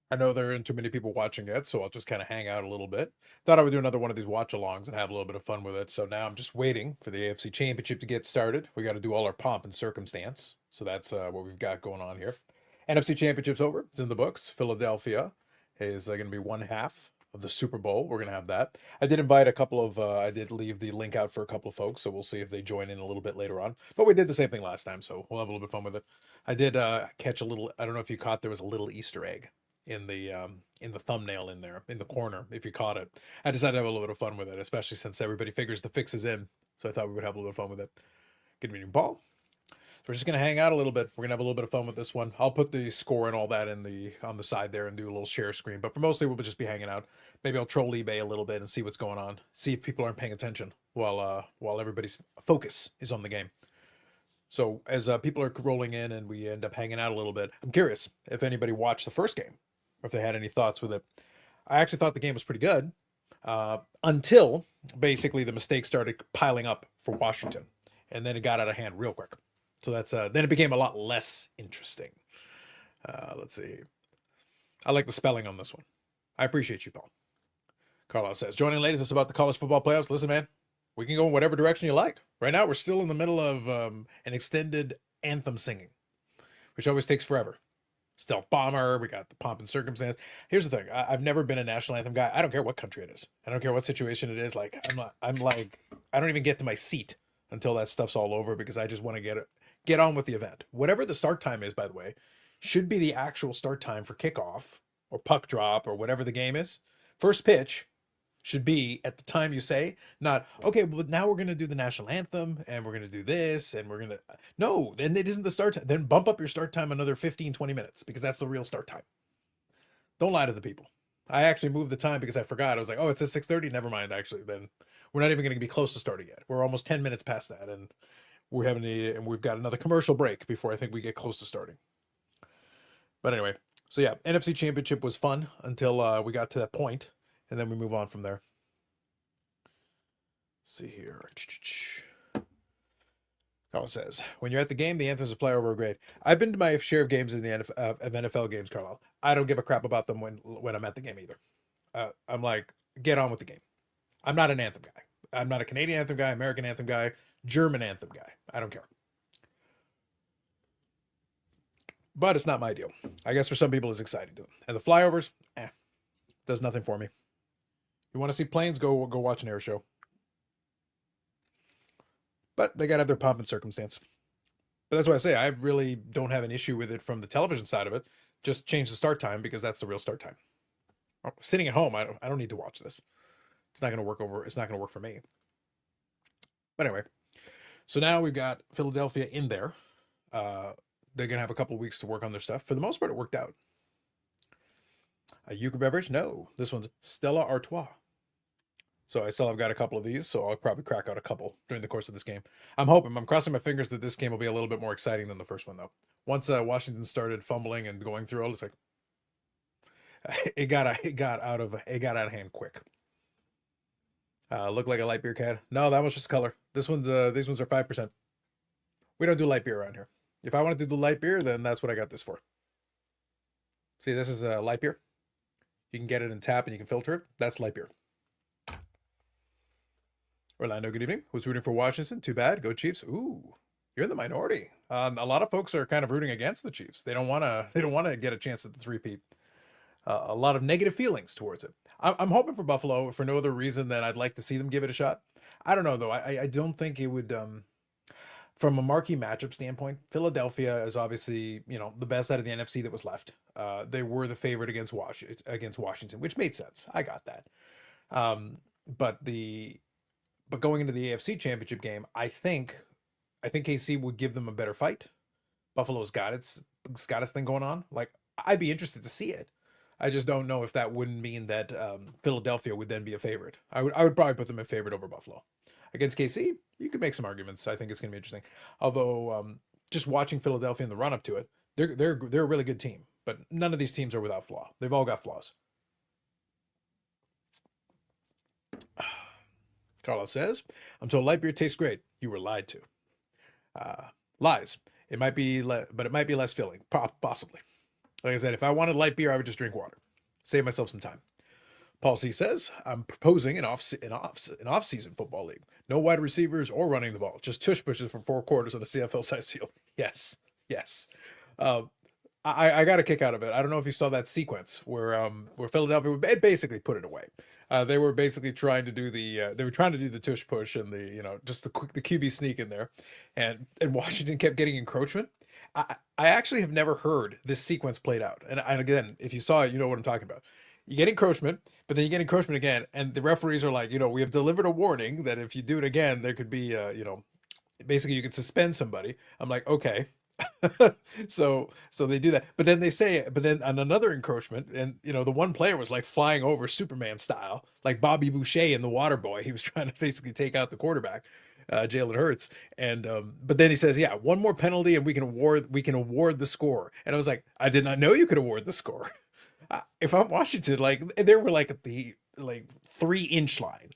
I know there aren't too many people watching it, so I'll just kind of hang out a little bit. Thought I would do another one of these watch-alongs and have a little bit of fun with it. So now I'm just waiting for the AFC Championship to get started. We got to do all our pomp and circumstance. So that's what we've got going on here. NFC Championship's over. It's in the books. Philadelphia is going to be one half of the Super Bowl. We're going to have that. I did invite a couple of, I did leave the link out for a couple of folks, so we'll see if they join in a little bit later on. But we did the same thing last time, so we'll have a little bit of fun with it. I did catch a little, I don't know if you caught, there was a little Easter egg in the thumbnail in there in the corner if you caught it. I decided to have a little bit of fun with it, especially since everybody figures the fix is in. So I thought we would have a little bit of fun with it. Good meeting, Paul. So we're just gonna hang out a little bit. We're gonna have a little bit of fun with this one. I'll put the score and all that in the on the side there and do a little share screen. But for mostly we'll just be hanging out. Maybe I'll troll eBay a little bit and see what's going on. See if people aren't paying attention while everybody's focus is on the game. So as people are rolling in and we end up hanging out a little bit, I'm curious if anybody watched the first game or if they had any thoughts with it. I actually thought the game was pretty good until basically the mistakes started piling up for Washington, and then it got out of hand real quick. So that's then it became a lot less interesting. Let's see. I like the spelling on this one. I appreciate you, Paul. Carlos says, joining late, is this about the college football playoffs? Listen, man, we can go in whatever direction you like. Right now, we're still in the middle of an extended anthem singing, which always takes forever. Stealth Bomber, we got the pomp and circumstance. Here's the thing: I've never been a national anthem guy. I don't care what country it is. I don't care what situation it is. Like I'm like, I don't even get to my seat until that stuff's all over because I just want to get on with the event. Whatever the start time is, by the way, should be the actual start time for kickoff or puck drop or whatever the game is. First pitch should be at the time you say, not, okay, well, now we're going to do the national anthem and we're going to do this and we're going to, no, then it isn't the start time. Then bump up your start time another 15, 20 minutes because that's the real start time. Don't lie to the people. I actually moved the time because I forgot. I was like, oh, it's at 6:30. Never mind, actually. Then we're not even going to be close to starting yet. We're almost 10 minutes past that. And we've got another commercial break before I think we get close to starting. But anyway, so yeah, NFC Championship was fun until we got to that point, and then we move on from there. Let's see here. Oh, it says, when you're at the game, the anthem's a flyover grade. I've been to my share of games in the NFL games, Carlisle. I don't give a crap about them when I'm at the game either. I'm like, get on with the game. I'm not an anthem guy. I'm not a Canadian anthem guy, American anthem guy, German anthem guy. I don't care. But it's not my deal. I guess for some people it's exciting to them. And the flyovers, does nothing for me. You want to see planes? Go watch an air show. But they gotta have their pomp and circumstance. But that's why I say I really don't have an issue with it from the television side of it. Just change the start time because that's the real start time. Sitting at home, I don't need to watch this. It's not gonna work over. It's not gonna work for me. But anyway, so now we've got Philadelphia in there. They're gonna have a couple of weeks to work on their stuff. For the most part, it worked out. A Euchre beverage? No, this one's Stella Artois. So I still have got a couple of these, so I'll probably crack out a couple during the course of this game. I'm crossing my fingers that this game will be a little bit more exciting than the first one, though. Once Washington started fumbling and going through, it's like it got out of hand quick. Look like a light beer cat. No, that was just color. These ones are 5%. We don't do light beer around here. If I wanted to do light beer, then that's what I got this for. See, this is a light beer. You can get it in tap and you can filter it. That's light beer. Orlando, good evening. Who's rooting for Washington? Too bad. Go Chiefs. Ooh, you're in the minority. A lot of folks are kind of rooting against the Chiefs. They don't want to. They don't want to get a chance at the three-peat. A lot of negative feelings towards it. I'm hoping for Buffalo for no other reason than I'd like to see them give it a shot. I don't know though. I don't think it would. From a marquee matchup standpoint, Philadelphia is obviously the best out of the NFC that was left. They were the favorite against Washington, which made sense. I got that. But going into the AFC Championship game, I think KC would give them a better fight. Buffalo's got its thing going on. Like I'd be interested to see it. I just don't know if that wouldn't mean that Philadelphia would then be a favorite. I would probably put them in favorite over Buffalo. Against KC, you could make some arguments. I think it's going to be interesting. Although just watching Philadelphia in the run up to it, they're a really good team. But none of these teams are without flaw. They've all got flaws. Carlos says, I'm told light beer tastes great. You were lied to. Lies. It might be, but it might be less filling, possibly. Like I said, if I wanted light beer, I would just drink water. Save myself some time. Paul C says, I'm proposing an off-season football league. No wide receivers or running the ball. Just tush pushes from 4 quarters on the CFL size field. Yes. Yes. Uh, I got a kick out of it. I don't know if you saw that sequence where Philadelphia basically put it away. They were basically trying to do the tush push and just the QB sneak in there, and Washington kept getting encroachment. I actually have never heard this sequence played out. And again, if you saw it, you know what I'm talking about. You get encroachment, but then you get encroachment again, and the referees are like, we have delivered a warning that if you do it again, there could be, basically you could suspend somebody. I'm like, okay. So they do that, but then on another encroachment, and the one player was like flying over Superman style, like Bobby Boucher in The Water Boy. He was trying to basically take out the quarterback, Jalen Hurts, and but then he says, yeah, one more penalty and we can award the score. And I was like, I did not know you could award the score. If I'm Washington, like they were like at the 3-inch line,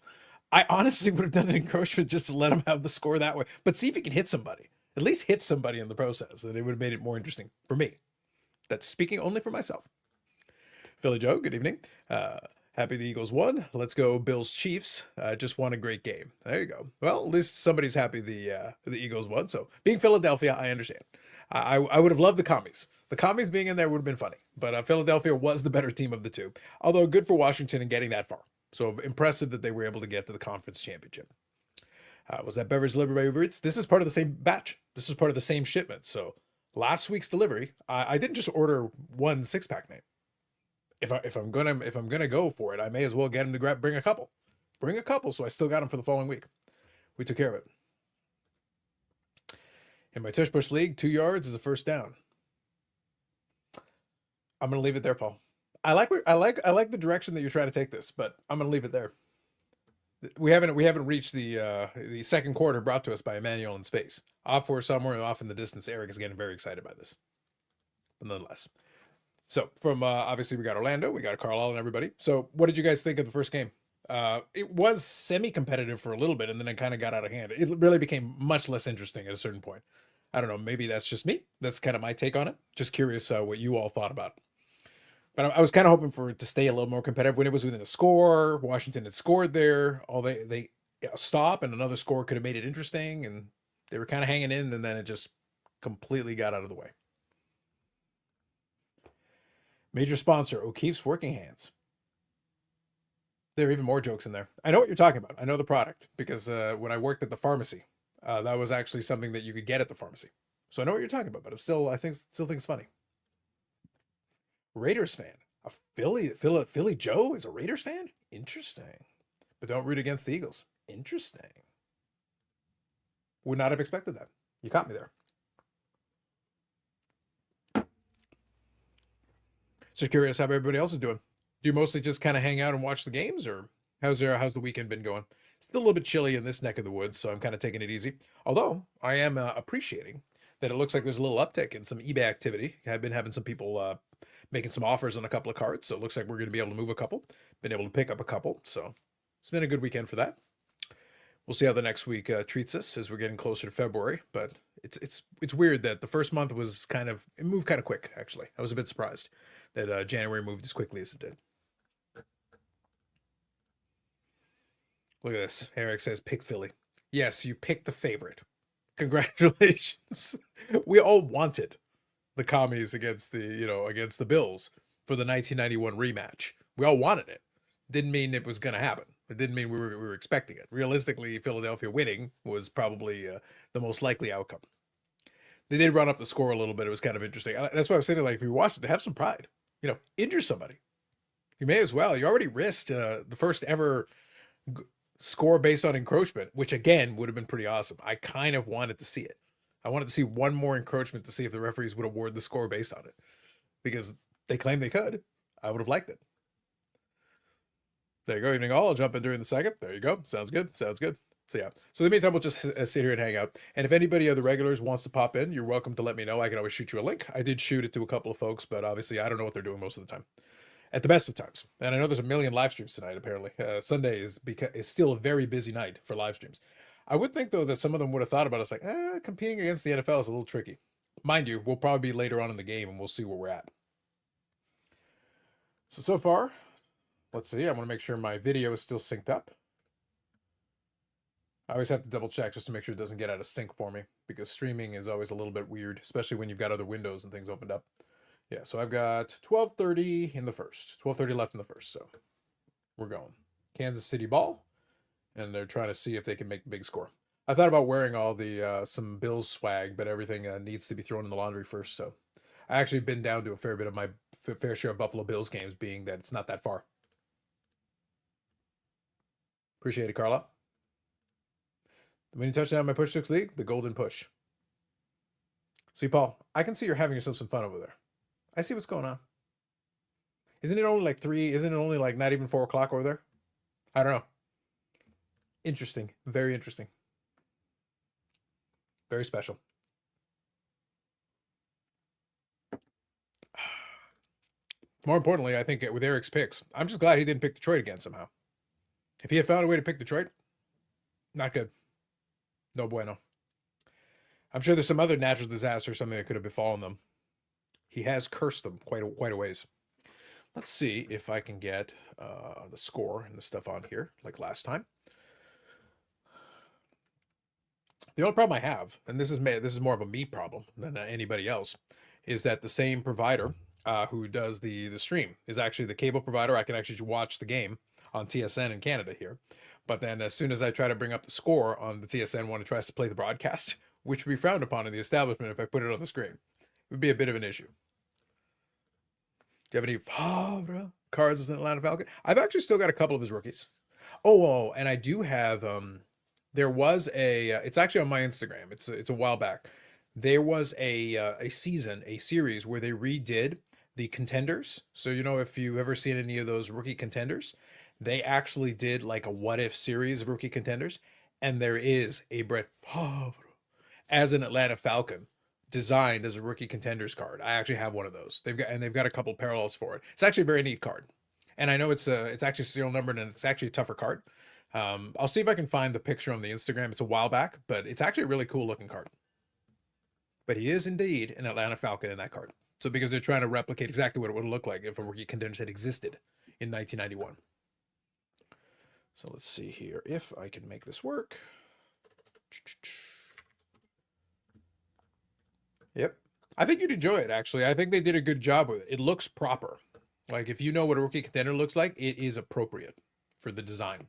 I honestly would have done an encroachment just to let him have the score that way. But see if he can hit somebody. At least hit somebody in the process, and it would have made it more interesting for me. That's speaking only for myself. Philly Joe, good evening. Happy the Eagles won. Let's go Bills Chiefs. Just won a great game. There you go. Well, at least somebody's happy the Eagles won. So being Philadelphia, I understand. I would have loved the commies. The commies being in there would have been funny, but Philadelphia was the better team of the two. Although good for Washington in getting that far. So impressive that they were able to get to the conference championship. Was that beverage delivered by Uber Eats? This is part of the same batch. This is part of the same shipment. So last week's delivery, I didn't just order one 6-pack name. If I'm gonna go for it, I may as well get him to bring a couple. Bring a couple, so I still got them for the following week. We took care of it. In my tush push league, 2 yards is a first down. I'm gonna leave it there, Paul. I like the direction that you're trying to take this, but I'm gonna leave it there. We haven't reached the second quarter brought to us by Emmanuel in space. Off for somewhere off in the distance. Eric is getting very excited by this, but nonetheless. So from obviously we got Orlando, we got Carlisle, and everybody. So what did you guys think of the first game? It was semi-competitive for a little bit, and then it kind of got out of hand. It really became much less interesting at a certain point. I don't know. Maybe that's just me. That's kind of my take on it. Just curious what you all thought about it. But I was kind of hoping for it to stay a little more competitive when it was within a score. Washington had scored there. They stop and another score could have made it interesting, and they were kind of hanging in, and then it just completely got out of the way. Major sponsor, O'Keefe's Working Hands. There are even more jokes in there. I know what you're talking about. I know the product because when I worked at the pharmacy, that was actually something that you could get at the pharmacy. So I know what you're talking about, but I think it's funny. Raiders fan. A Philly Joe is a Raiders fan? Interesting. But don't root against the Eagles. Interesting. Would not have expected that. You caught me there. So curious how everybody else is doing. Do you mostly just kind of hang out and watch the games, or how's the weekend been going? Still a little bit chilly in this neck of the woods, so I'm kind of taking it easy. Although I am appreciating that it looks like there's a little uptick in some eBay activity. I've been having some people making some offers on a couple of cards, so it looks like we're going to be able to move a couple. Been able to pick up a couple, so it's been a good weekend for that. We'll see how the next week treats us as we're getting closer to February, but it's weird that the first month was it moved kind of quick, actually. I was a bit surprised that January moved as quickly as it did. Look at this. Eric says, pick Philly. Yes, you picked the favorite. Congratulations. We all wanted the commies against the Bills for the 1991 rematch. We all wanted it. Didn't mean it was going to happen. It didn't mean we were expecting it. Realistically, Philadelphia winning was probably the most likely outcome. They did run up the score a little bit. It was kind of interesting. That's why I was saying, like, if you watch it, have some pride. Injure somebody. You may as well. You already risked the first ever score based on encroachment, which again would have been pretty awesome. I kind of wanted to see it. I wanted to see one more encroachment to see if the referees would award the score based on it, because they claimed they could. I would have liked it. There you go. Evening all. I'll jump in during the second. There you go. Sounds good. So yeah. So in the meantime, we'll just sit here and hang out. And if anybody of the regulars wants to pop in, you're welcome to let me know. I can always shoot you a link. I did shoot it to a couple of folks, but obviously I don't know what they're doing most of the time. At the best of times. And I know there's a million live streams tonight, apparently. Sunday is still a very busy night for live streams. I would think, though, that some of them would have thought about it. It's like, competing against the NFL is a little tricky. Mind you, we'll probably be later on in the game, and we'll see where we're at. So far, let's see. I want to make sure my video is still synced up. I always have to double check just to make sure it doesn't get out of sync for me, because streaming is always a little bit weird, especially when you've got other windows and things opened up. Yeah, so I've got 12:30 in the first, 12:30 left in the first, so we're going. Kansas City ball, and they're trying to see if they can make the big score. I thought about wearing all the some Bills swag, but everything needs to be thrown in the laundry first, so I actually been down to a fair bit of my fair share of Buffalo Bills games, being that it's not that far. Appreciate it, Carla. The winning touchdown in my Push Six League, the golden push. See, Paul, I can see you're having yourself some fun over there. I see what's going on. Isn't it only like 3? Isn't it only like not even 4 o'clock over there? I don't know. Interesting. Very interesting. Very special. More importantly, I think with Eric's picks, I'm just glad he didn't pick Detroit again somehow. If he had found a way to pick Detroit, not good. No bueno. I'm sure there's some other natural disaster or something that could have befallen them. He has cursed them quite a ways. Let's see if I can get the score and the stuff on here like last time. The only problem I have, and this is more of a me problem than anybody else, is that the same provider who does the stream is actually the cable provider. I can actually watch the game on TSN in Canada here. But then as soon as I try to bring up the score on the TSN one, it tries to play the broadcast, which would be frowned upon in the establishment if I put it on the screen. It would be a bit of an issue. Do you have any cards as an Atlanta Falcon? I've actually still got a couple of his rookies. Oh, and I do have there was it's actually on my Instagram. It's a while back. There was a series where they redid the contenders. So if you ever seen any of those rookie contenders, they actually did like a what if series of rookie contenders, and there is a Brett Favre as an Atlanta Falcon designed as a rookie contenders card. I actually have one of those. They've got a couple parallels for it. It's actually a very neat card, and I know it's actually serial numbered, and it's actually a tougher card. I'll see if I can find the picture on the Instagram. It's a while back, but it's actually a really cool looking card. But he is indeed an Atlanta Falcon in that card. So because they're trying to replicate exactly what it would look like if a rookie contenders had existed in 1991. So let's see here if I can make this work. Yep. I think you'd enjoy it, actually. I think they did a good job with it. It looks proper. Like, if you know what a rookie contender looks like, it is appropriate for the design.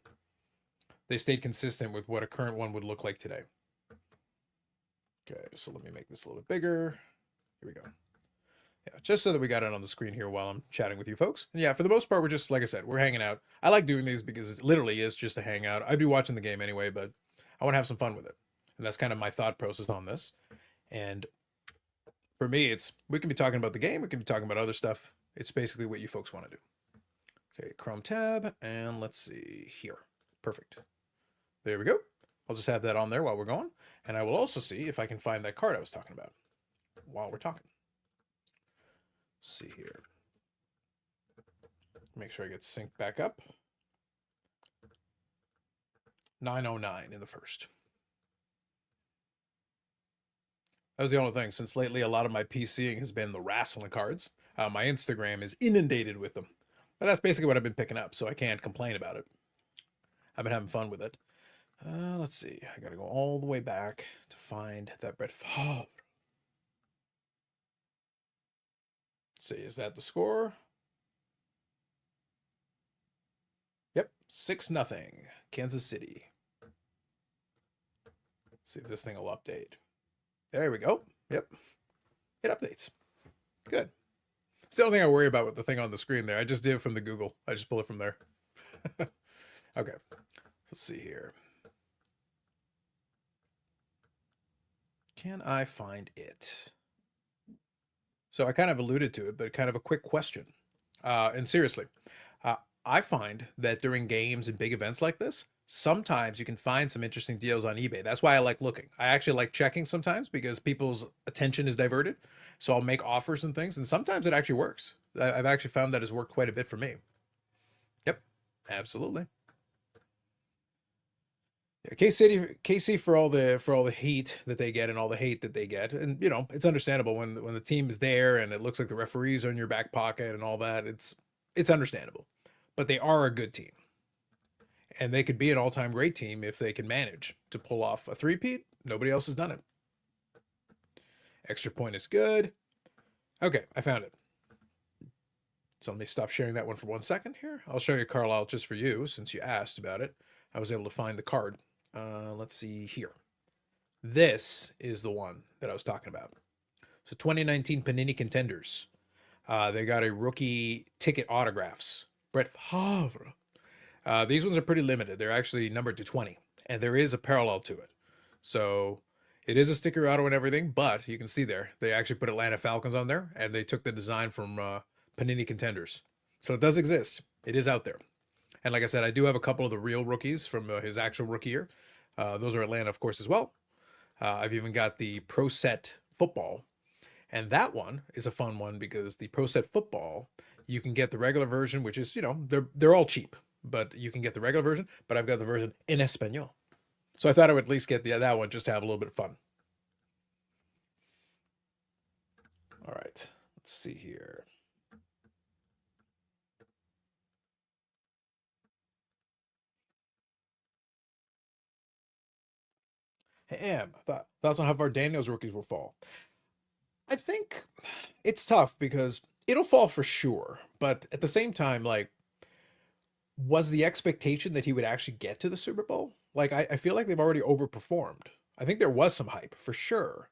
They stayed consistent with what a current one would look like today. Okay, so let me make this a little bit bigger. Here we go. Yeah, just so that we got it on the screen here while I'm chatting with you folks. And yeah, for the most part, we're just, like I said, we're hanging out. I like doing these because it literally is just a hangout. I'd be watching the game anyway, but I want to have some fun with it. And that's kind of my thought process on this. And for me, we can be talking about the game. We can be talking about other stuff. It's basically what you folks want to do. Okay, Chrome tab, and let's see here. Perfect. There we go. I'll just have that on there while we're going. And I will also see if I can find that card I was talking about while we're talking. Let's see here. Make sure I get synced back up. 909 in the first. That was the only thing, since lately a lot of my PCing has been the wrestling cards. My Instagram is inundated with them. But that's basically what I've been picking up, so I can't complain about it. I've been having fun with it. Let's see. I got to go all the way back to find that Brett Favre. Let's see, is that the score? Yep, 6-0, Kansas City. See if this thing will update. There we go. Yep, it updates. Good. It's the only thing I worry about with the thing on the screen there. I just did it from the Google. I just pull it from there. Okay, let's see here. Can I find it? So I kind of alluded to it, but kind of a quick question. And seriously, I find that during games and big events like this, sometimes you can find some interesting deals on eBay. That's why I like looking. I actually like checking sometimes because people's attention is diverted. So I'll make offers and things, and sometimes it actually works. I've actually found that has worked quite a bit for me. Yep, absolutely. Yeah, KC for all the heat that they get and all the hate that they get, and it's understandable when the team is there and it looks like the referees are in your back pocket and all that. It's It's understandable. But they are a good team. And they could be an all-time great team if they can manage to pull off a three-peat. Nobody else has done it. Extra point is good. Okay, I found it. So let me stop sharing that one for 1 second here. I'll show you Carlisle just for you, since you asked about it. I was able to find the card. Let's see here. This is the one that I was talking about. So 2019 Panini Contenders. They got a rookie ticket autographs. Brett Favre. These ones are pretty limited. They're actually numbered to 20. And there is a parallel to it. So it is a sticker auto and everything, but you can see there, they actually put Atlanta Falcons on there, and they took the design from Panini Contenders. So it does exist. It is out there. And like I said, I do have a couple of the real rookies from his actual rookie year. Those are Atlanta, of course, as well. I've even got the Pro Set Football. And that one is a fun one because the Pro Set Football, you can get the regular version, which is, they're all cheap. But you can get the regular version, but I've got the version in Espanol. So I thought I would at least get that one just to have a little bit of fun. All right, let's see here. Hey, Am, thoughts on how far Daniel's rookies will fall? I think it's tough because it'll fall for sure. But at the same time, like, was the expectation that he would actually get to the Super Bowl? Like, I feel like they've already overperformed. I think there was some hype for sure.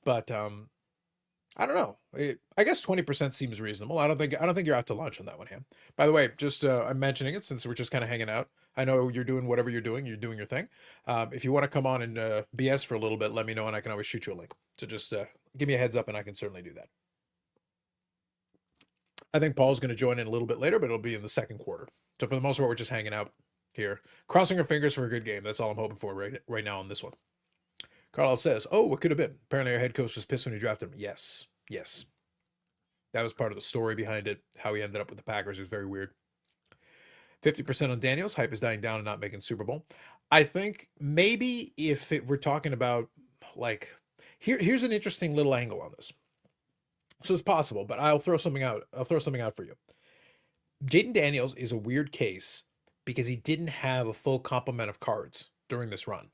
But I don't know. I guess 20% seems reasonable. I don't think you're out to lunch on that one, Ham. By the way, just I'm mentioning it since we're just kind of hanging out. I know you're doing whatever you're doing. You're doing your thing. If you want to come on and BS for a little bit, let me know, and I can always shoot you a link. So just give me a heads up, and I can certainly do that. I think Paul's going to join in a little bit later, but it'll be in the second quarter. So for the most part, we're just hanging out here, crossing our fingers for a good game. That's all I'm hoping for right now on this one. Carlisle says, "Oh, what could have been? Apparently, our head coach was pissed when he drafted him." Yes, yes, that was part of the story behind it. How he ended up with the Packers is very weird. 50% on Daniels. Hype is dying down and not making Super Bowl. I think maybe if we're talking about like here's an interesting little angle on this. So it's possible, but I'll throw something out. I'll throw something out for you. Jaden Daniels is a weird case because he didn't have a full complement of cards during this run.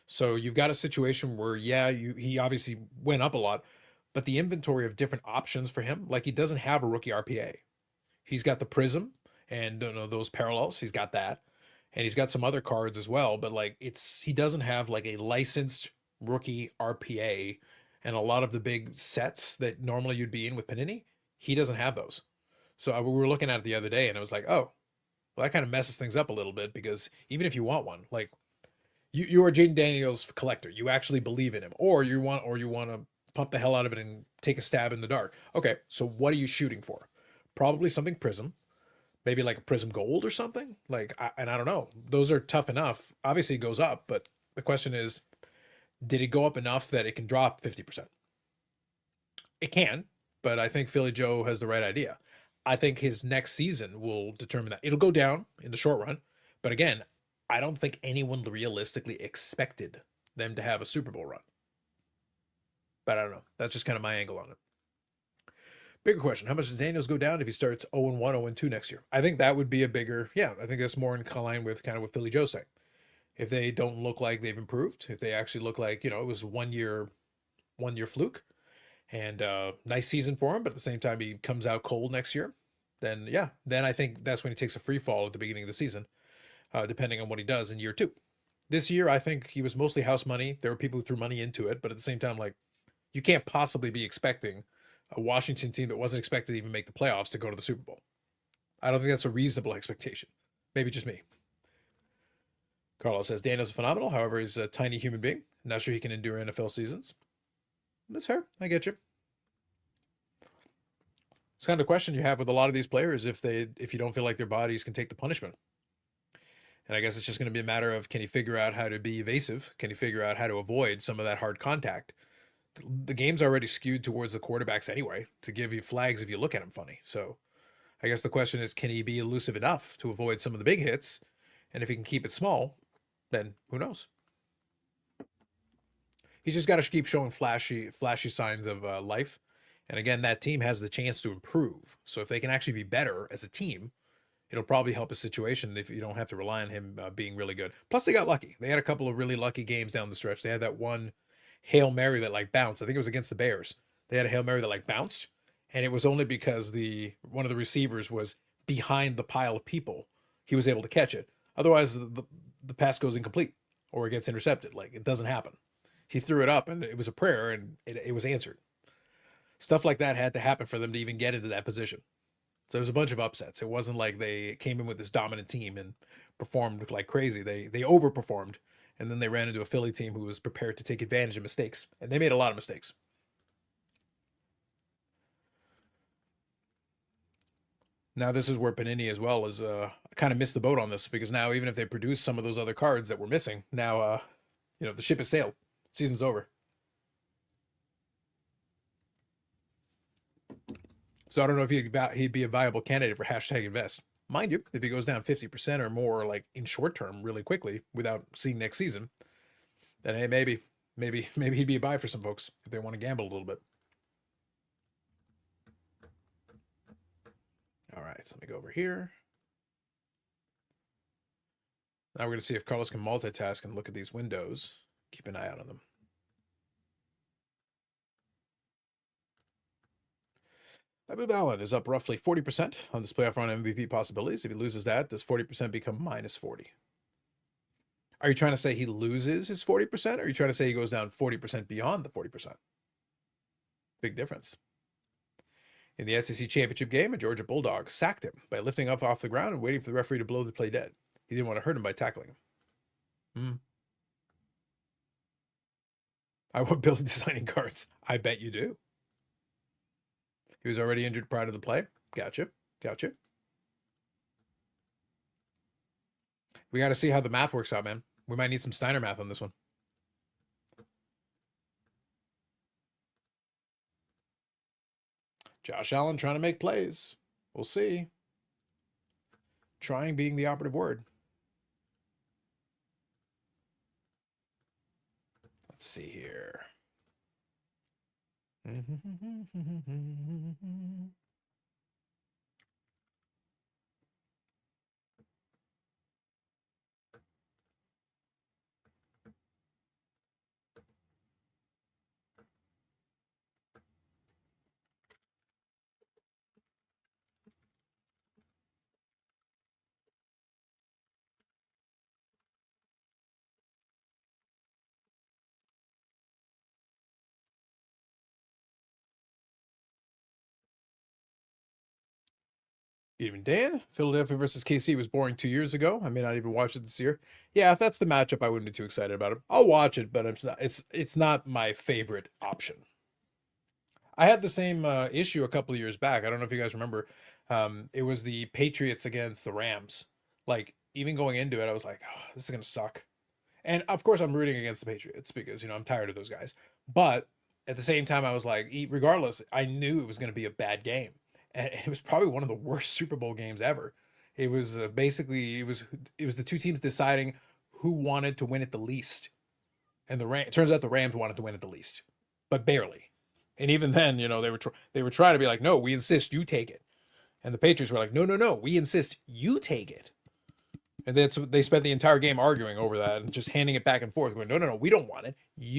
So you've got a situation where, yeah, he obviously went up a lot, but the inventory of different options for him, like he doesn't have a rookie RPA. He's got the Prism and those parallels. He's got that, and he's got some other cards as well. But like he doesn't have like a licensed rookie RPA, and a lot of the big sets that normally you'd be in with Panini, he doesn't have those. So we were looking at it the other day, and I was like, oh, well, that kind of messes things up a little bit because even if you want one, like you are Jaden Daniels collector, you actually believe in him, or you want to pump the hell out of it and take a stab in the dark. Okay, so what are you shooting for? Probably something Prism, maybe like a Prism Gold or something. And I don't know. Those are tough enough. Obviously, it goes up, but the question is, did it go up enough that it can drop 50%? It can, but I think Philly Joe has the right idea. I think his next season will determine that. It'll go down in the short run, but again, I don't think anyone realistically expected them to have a Super Bowl run. But I don't know. That's just kind of my angle on it. Bigger question. How much does Daniels go down if he starts 0-1, 0-2 next year? I think that would be a bigger, yeah, I think that's more in line with kind of what Philly Joe's saying. If they don't look like they've improved, if they actually look like, it was 1 year fluke and nice season for him, but at the same time he comes out cold next year, then yeah, then I think that's when he takes a free fall at the beginning of the season, depending on what he does in year 2. This year, I think he was mostly house money. There were people who threw money into it, but at the same time, like, you can't possibly be expecting a Washington team that wasn't expected to even make the playoffs to go to the Super Bowl. I don't think that's a reasonable expectation. Maybe just me. Carlos says Daniel's phenomenal. However, he's a tiny human being. Not sure he can endure NFL seasons. That's fair. I get you. It's kind of the question you have with a lot of these players if you don't feel like their bodies can take the punishment. And I guess it's just going to be a matter of, can he figure out how to be evasive? Can he figure out how to avoid some of that hard contact? The game's already skewed towards the quarterbacks anyway, to give you flags if you look at him funny. So I guess the question is, can he be elusive enough to avoid some of the big hits? And if he can keep it small, then who knows? He's just got to keep showing flashy signs of life, And again, that team has the chance to improve. So if they can actually be better as a team, it'll probably help a situation if you don't have to rely on him being really good. Plus, they got lucky. They had a couple of really lucky games down the stretch. They had that one Hail Mary that like bounced. I think it was against the Bears. They had a Hail Mary that like bounced, and it was only because one of the receivers was behind the pile of people. He was able to catch it. Otherwise, the pass goes incomplete or it gets intercepted. Like, it doesn't happen. He threw it up, and it was a prayer, and it was answered. Stuff like that had to happen for them to even get into that position. So there was a bunch of upsets. It wasn't like they came in with this dominant team and performed like crazy. They overperformed, and then they ran into a Philly team who was prepared to take advantage of mistakes, and they made a lot of mistakes. Now this is where Panini as well is kind of missed the boat on this, because now even if they produce some of those other cards that were missing, now the ship has sailed. Season's over. So I don't know if he'd be a viable candidate for hashtag invest. Mind you, if he goes down 50% or more, like in short term, really quickly, without seeing next season, then hey, maybe he'd be a buy for some folks if they want to gamble a little bit. All right, let me go over here. Now we're going to see if Carlos can multitask and look at these windows. Keep an eye out on them. Abu Allen is up roughly 40% on this playoff run MVP possibilities. If he loses that, does 40% become minus 40? Are you trying to say he loses his 40%? Or are you trying to say he goes down 40% beyond the 40%? Big difference. In the SEC championship game, a Georgia Bulldog sacked him by lifting up off the ground and waiting for the referee to blow the play dead. He didn't want to hurt him by tackling him. I want Billy designing cards. I bet you do. He was already injured prior to the play. Gotcha. We got to see how the math works out, man. We might need some Steiner math on this one. Josh Allen trying to make plays. We'll see. Trying being the operative word. Let's see here. Even Dan, Philadelphia versus KC was boring 2 years ago. I may not even watch it this year. Yeah, if that's the matchup, I wouldn't be too excited about it. I'll watch it, but it's not my favorite option. I had the same issue a couple of years back. I don't know if you guys remember. It was the Patriots against the Rams. Like, even going into it, I was like, oh, this is going to suck. And of course, I'm rooting against the Patriots because, I'm tired of those guys. But at the same time, I was like, regardless, I knew it was going to be a bad game. And it was probably one of the worst Super Bowl games ever. It was basically, it was the two teams deciding who wanted to win it the least. And it turns out the Rams wanted to win it the least, but barely. And even then, they were trying to be like, no, we insist you take it. And the Patriots were like, no, we insist you take it. And they spent the entire game arguing over that and just handing it back and forth, going, no, we don't want it.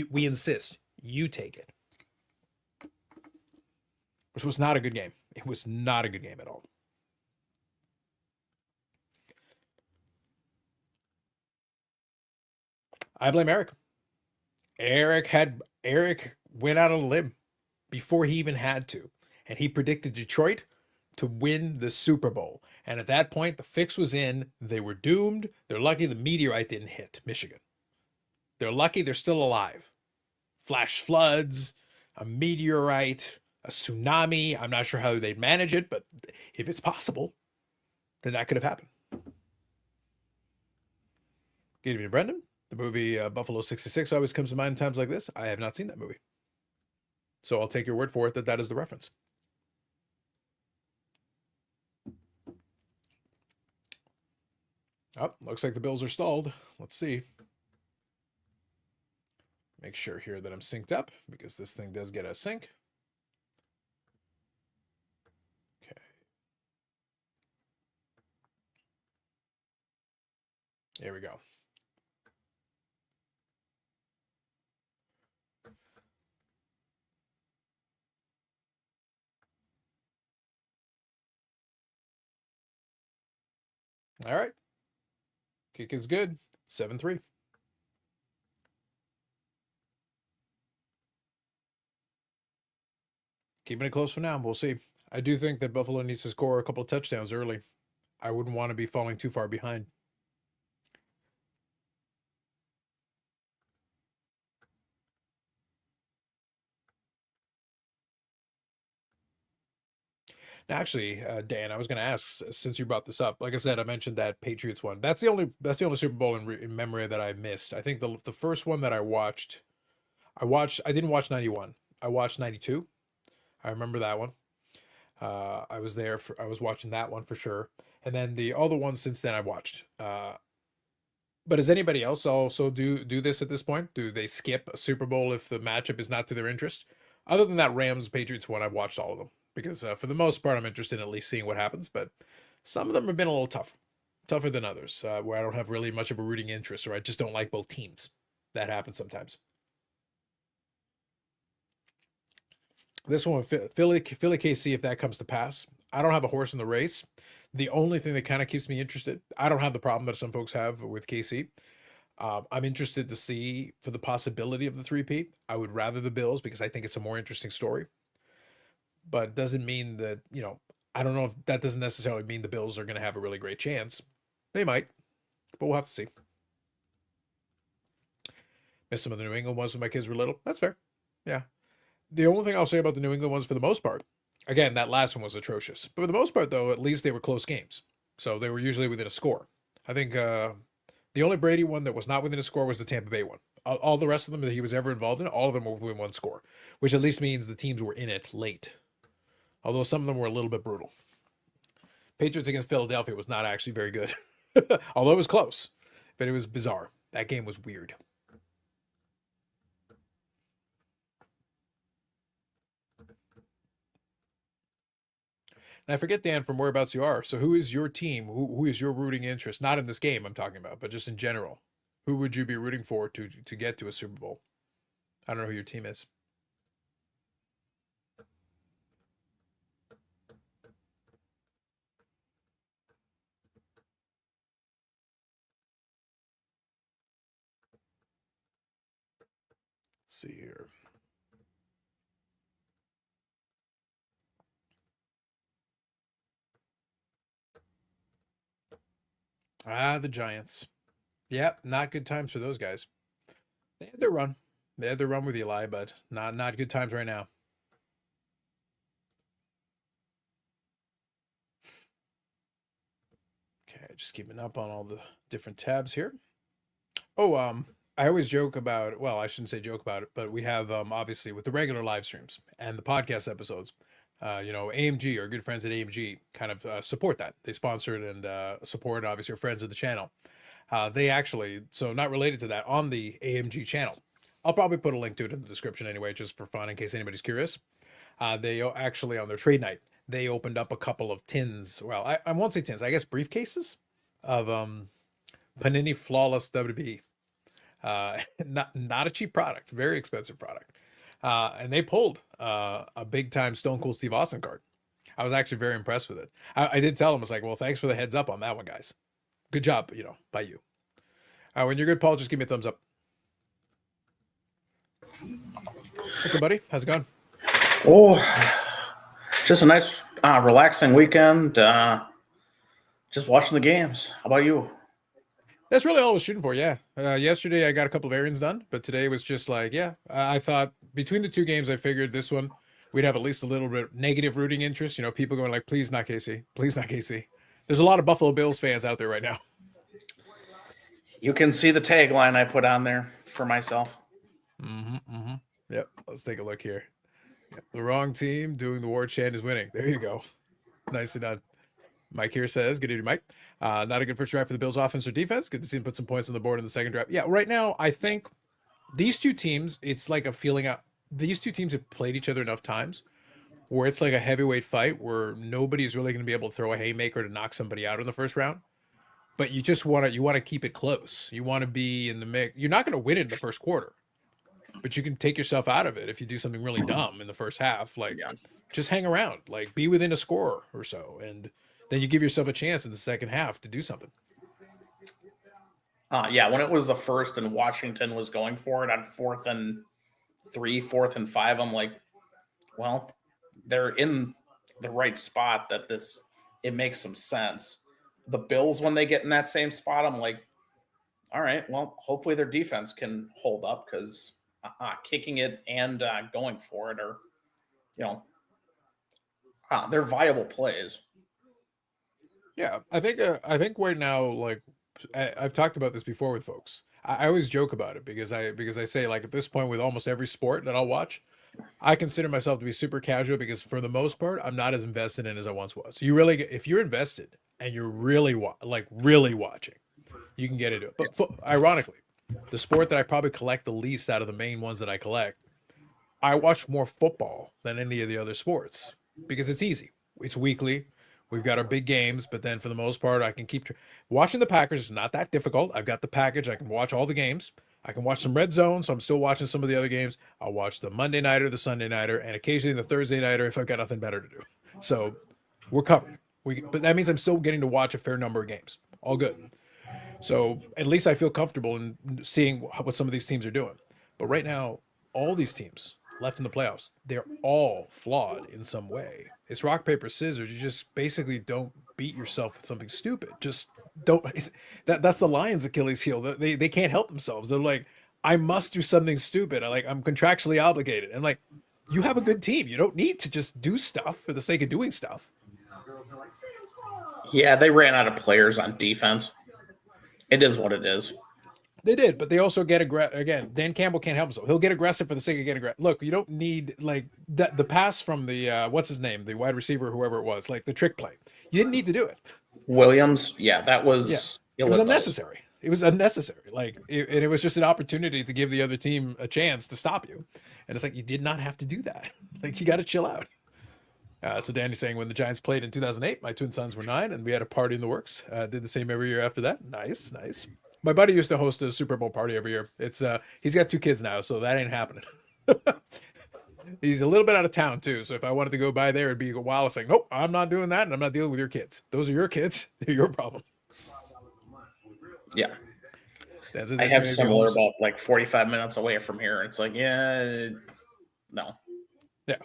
We insist you take it. Which was not a good game. It was not a good game at all. I blame Eric. Eric went out on a limb before he even had to. And he predicted Detroit to win the Super Bowl. And at that point, the fix was in. They were doomed. They're lucky the meteorite didn't hit Michigan. They're lucky they're still alive. Flash floods, a meteorite, a tsunami. I'm not sure how they'd manage it, but if it's possible, then that could have happened. Good evening, Brendan. The movie Buffalo 66 always comes to mind in times like this. I have not seen that movie. So I'll take your word for it that is the reference. Oh, looks like the Bills are stalled. Let's see. Make sure here that I'm synced up because this thing does get a sync. Here we go. All right. Kick is good. 7-3. Keeping it close for now. We'll see. I do think that Buffalo needs to score a couple of touchdowns early. I wouldn't want to be falling too far behind. Now, actually, Dan, I was going to ask since you brought this up. Like I said, I mentioned that Patriots one. That's the only Super Bowl in memory that I missed. I think the first one that I watched. I didn't watch 91. I watched 92. I remember that one. I was there for. I was watching that one for sure. And then the other ones since then I watched. But does anybody else also do this at this point? Do they skip a Super Bowl if the matchup is not to their interest? Other than that Rams Patriots one, I've watched all of them because for the most part I'm interested in at least seeing what happens. But some of them have been a little tougher than others, where I don't have really much of a rooting interest, or I just don't like both teams. That happens sometimes. This one with Philly KC, if that comes to pass, I don't have a horse in the race. The only thing that kind of keeps me interested, I don't have the problem that some folks have with KC. I'm interested to see for the possibility of the three-peat. I would rather the Bills because I think it's a more interesting story. But doesn't mean that, I don't know if that doesn't necessarily mean the Bills are going to have a really great chance. They might, but we'll have to see. Missed some of the New England ones when my kids were little. That's fair. Yeah. The only thing I'll say about the New England ones for the most part, again, that last one was atrocious. But for the most part, though, at least they were close games. So they were usually within a score. I think the only Brady one that was not within a score was the Tampa Bay one. All the rest of them that he was ever involved in, all of them were within one score, which at least means the teams were in it late. Although some of them were a little bit brutal. Patriots against Philadelphia was not actually very good. Although it was close. But it was bizarre. That game was weird. And I forget, Dan, from whereabouts you are. So who is your team? Who is your rooting interest? Not in this game I'm talking about, but just in general. Who would you be rooting for to get to a Super Bowl? I don't know who your team is. Let's see here. The Giants. Yep, not good times for those guys. They had their run. They had their run with Eli, but not good times right now. Okay, just keeping up on all the different tabs here. Oh, I always joke about, well, I shouldn't say joke about it, but we have obviously with the regular live streams and the podcast episodes, AMG, our good friends at AMG kind of support that. They sponsored and support, obviously, our friends of the channel. They actually, so not related to that, on the AMG channel. I'll probably put a link to it in the description anyway, just for fun, in case anybody's curious. They actually, on their trade night, they opened up a couple of tins. Well, I won't say tins, I guess briefcases of Panini Flawless WB. Not a cheap product, very expensive product. And they pulled a big time Stone Cold Steve Austin card. I was actually very impressed with it. I did tell him, I was like, well, thanks for the heads up on that one, guys. Good job, by you. When you're good, Paul, just give me a thumbs up. What's up, buddy? How's it going? Oh, just a nice, relaxing weekend. Just watching the games. How about you? That's really all I was shooting for, yeah. Yesterday I got a couple of errands done, but today was just like, yeah. I thought between the two games, I figured this one we'd have at least a little bit negative rooting interest. People going like, please not KC, please not KC. There's a lot of Buffalo Bills fans out there right now. You can see the tagline I put on there for myself. Yep. Let's take a look here. Yep. The wrong team doing the war chant is winning. There you go. Nicely done. Mike here says, good evening, Mike. Not a good first drive for the Bills offense or defense. Good to see him put some points on the board in the second drive. Yeah, right now, I think these two teams, it's like a feeling out. These two teams have played each other enough times where it's like a heavyweight fight where nobody's really going to be able to throw a haymaker to knock somebody out in the first round. but you want to keep it close. You want to be in the mix. You're not going to win it in the first quarter, but you can take yourself out of it if you do something really dumb in the first half. Like Yeah. just hang around, like be within a score or so, and then you give yourself a chance in the second half to do something. Yeah, when it was the first and Washington was going for it on 4th and 3, 4th and 5, I'm like, well, they're in the right spot that it makes some sense. The Bills, when they get in that same spot, I'm like, all right, well, hopefully their defense can hold up because kicking it and going for it are, you know, they're viable plays. Yeah, I think right now, like I've talked about this before with folks. I always joke about it because I say like at this point with almost every sport that I'll watch, I consider myself to be super casual because for the most part, I'm not as invested in as I once was. You really, if you're invested and you're really really watching, you can get into it. But ironically, the sport that I probably collect the least out of the main ones that I collect, I watch more football than any of the other sports because it's easy. It's weekly. We've got our big games, but then for the most part, I can watching the Packers is not that difficult. I've got the package. I can watch all the games. I can watch some red zone, so I'm still watching some of the other games. I'll watch the Monday nighter, the Sunday nighter, and occasionally the Thursday nighter if I've got nothing better to do. So we're covered. But that means I'm still getting to watch a fair number of games. All good. So at least I feel comfortable in seeing what some of these teams are doing. But right now, all these teams left in the playoffs, they're all flawed in some way. It's rock, paper, scissors. You just basically don't beat yourself with something stupid. Just don't. That's the Lions' Achilles heel. They can't help themselves. They're like, I must do something stupid. I'm contractually obligated. And like, you have a good team. You don't need to just do stuff for the sake of doing stuff. Yeah, they ran out of players on defense. It is what it is. They did, but they also get aggressive. Again, Dan Campbell can't help himself. He'll get aggressive for the sake of getting aggressive. Look, you don't need like the pass from the what's his name, the wide receiver, whoever it was, like the trick play. You didn't need to do it. Williams, yeah, that was It was unnecessary. It was unnecessary. And it was just an opportunity to give the other team a chance to stop you. And it's like you did not have to do that. Like you got to chill out. So Danny's saying when the Giants played in 2008, my twin sons were 9, and we had a party in the works. Did the same every year after that. Nice, nice. My buddy used to host a Super Bowl party every year. It's he's got 2 kids now, so that ain't happening. He's a little bit out of town too, so if I wanted to go by there, it'd be a while. It's like, nope, I'm not doing that, and I'm not dealing with your kids. Those are your kids. They're your problem. Yeah. That's I have similar about like 45 minutes away from here. It's like, yeah, no. Yeah.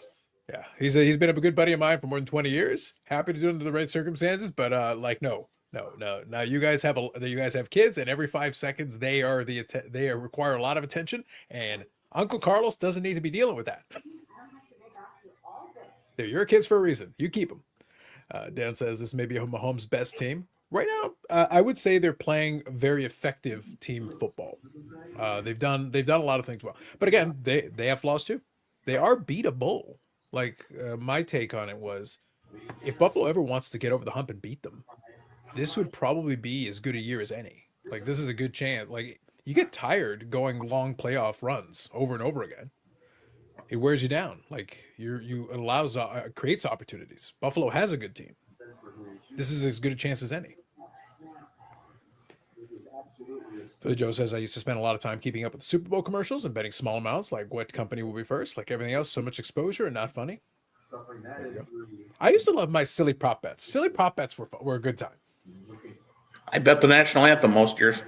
Yeah. He's been a good buddy of mine for more than 20 years. Happy to do it under the right circumstances, but like no. Now you guys have kids, and every 5 seconds they require a lot of attention, and Uncle Carlos doesn't need to be dealing with that. They're your kids for a reason. You keep them. Dan says this may be Mahomes' best team right now. I would say they're playing very effective team football. They've done a lot of things well, but again, they have flaws too. They are beatable. Like my take on it was, if Buffalo ever wants to get over the hump and beat them, this would probably be as good a year as any. Like this is a good chance. Like you get tired going long playoff runs over and over again. It wears you down. Like creates opportunities. Buffalo has a good team. This is as good a chance as any. Philly Joe says I used to spend a lot of time keeping up with the Super Bowl commercials and betting small amounts, like what company will be first. Like everything else, so much exposure and not funny. I used to love my silly prop bets. Silly prop bets were a good time. I bet the national anthem most years.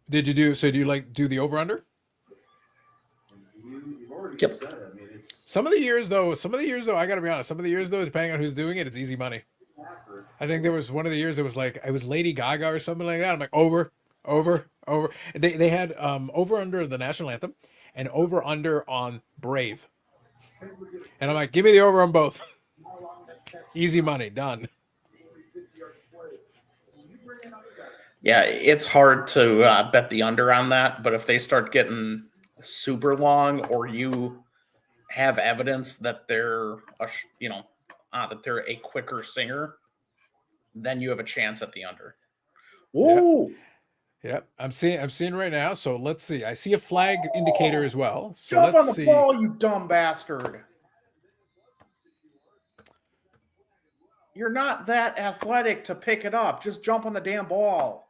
Did you do? So do you do the over under? Yep. Some of the years though, I gotta be honest. Some of the years though, depending on who's doing it, it's easy money. I think there was one of the years it was like it was Lady Gaga or something like that. I'm like over. They had over under the national anthem and over under on Brave. And I'm like, give me the over on both. Easy money, done. Yeah, it's hard to bet the under on that, but if they start getting super long, or you have evidence that they're a quicker singer, then you have a chance at the under. Whoa! Yep. I'm seeing right now. So let's see. I see a flag indicator as well. So jump let's on the see. ball, you dumb bastard! You're not that athletic to pick it up. Just jump on the damn ball.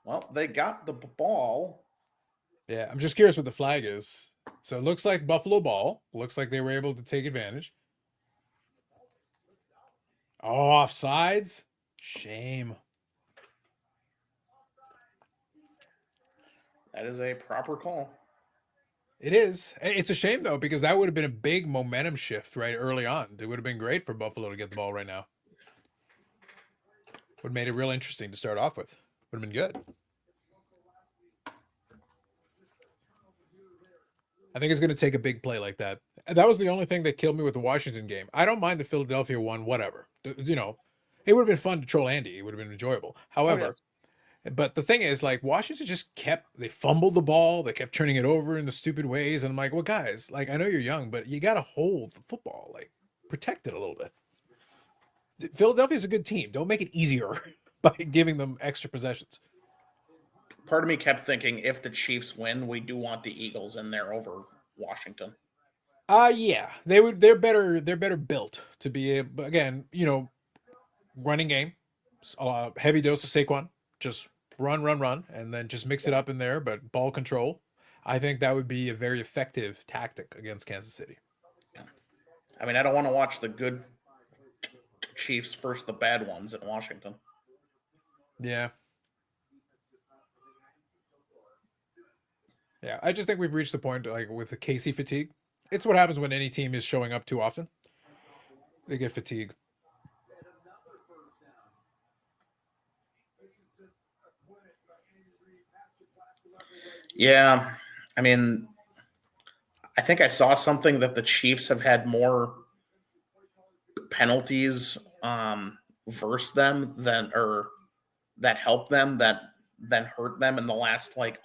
Well, they got the ball. Yeah, I'm just curious what the flag is. So it looks like Buffalo ball. Looks like they were able to take advantage. Oh, offsides? Shame. That is a proper call. It is. It's a shame though, because that would have been a big momentum shift right early on. It would have been great for Buffalo to get the ball right now. Would have made it real interesting to start off with. Would have been good. I think it's going to take a big play like that. And that was the only thing that killed me with the Washington game. I don't mind the Philadelphia one, whatever. You know, it would have been fun to troll Andy. It would have been enjoyable. However, but the thing is, like, Washington just they fumbled the ball. They kept turning it over in the stupid ways. And I'm like, well, guys, like, I know you're young, but you got to hold the football, like, protect it a little bit. Philadelphia's a good team. Don't make it easier by giving them extra possessions. Part of me kept thinking if the Chiefs win, we do want the Eagles in there over Washington. Yeah, they would. They're better. They're better built to be able. Again, you know, running game, heavy dose of Saquon. Just run, and then just mix it up in there. But ball control, I think that would be a very effective tactic against Kansas City. Yeah. I mean, I don't want to watch the good Chiefs versus the bad ones in Washington. Yeah. Yeah, I just think we've reached the point, like, with the Casey fatigue. It's what happens when any team is showing up too often. They get fatigued. Yeah, I mean, I think I saw something that the Chiefs have had more penalties versus them that help them than hurt them in the last like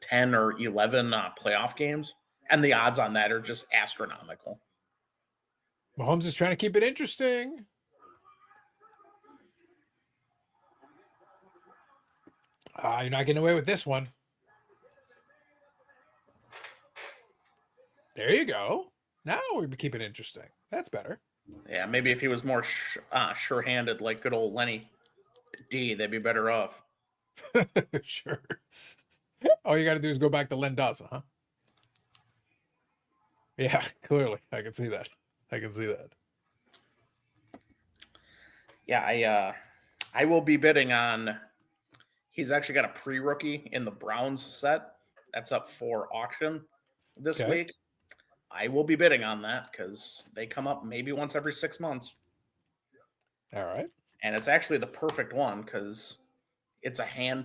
10 or 11 playoff games, and the odds on that are just astronomical. Mahomes is trying to keep it interesting. You're not getting away with this one. There you go. Now we keep it interesting. That's better. Yeah, maybe if he was more sure-handed like good old Lenny D, they'd be better off. Sure. All you got to do is go back to Len Dawson, huh? Yeah, clearly. I can see that. Yeah, I will be bidding on. He's actually got a pre-rookie in the Browns set that's up for auction this week. I will be bidding on that because they come up maybe once every 6 months. All right. And it's actually the perfect one because it's a hand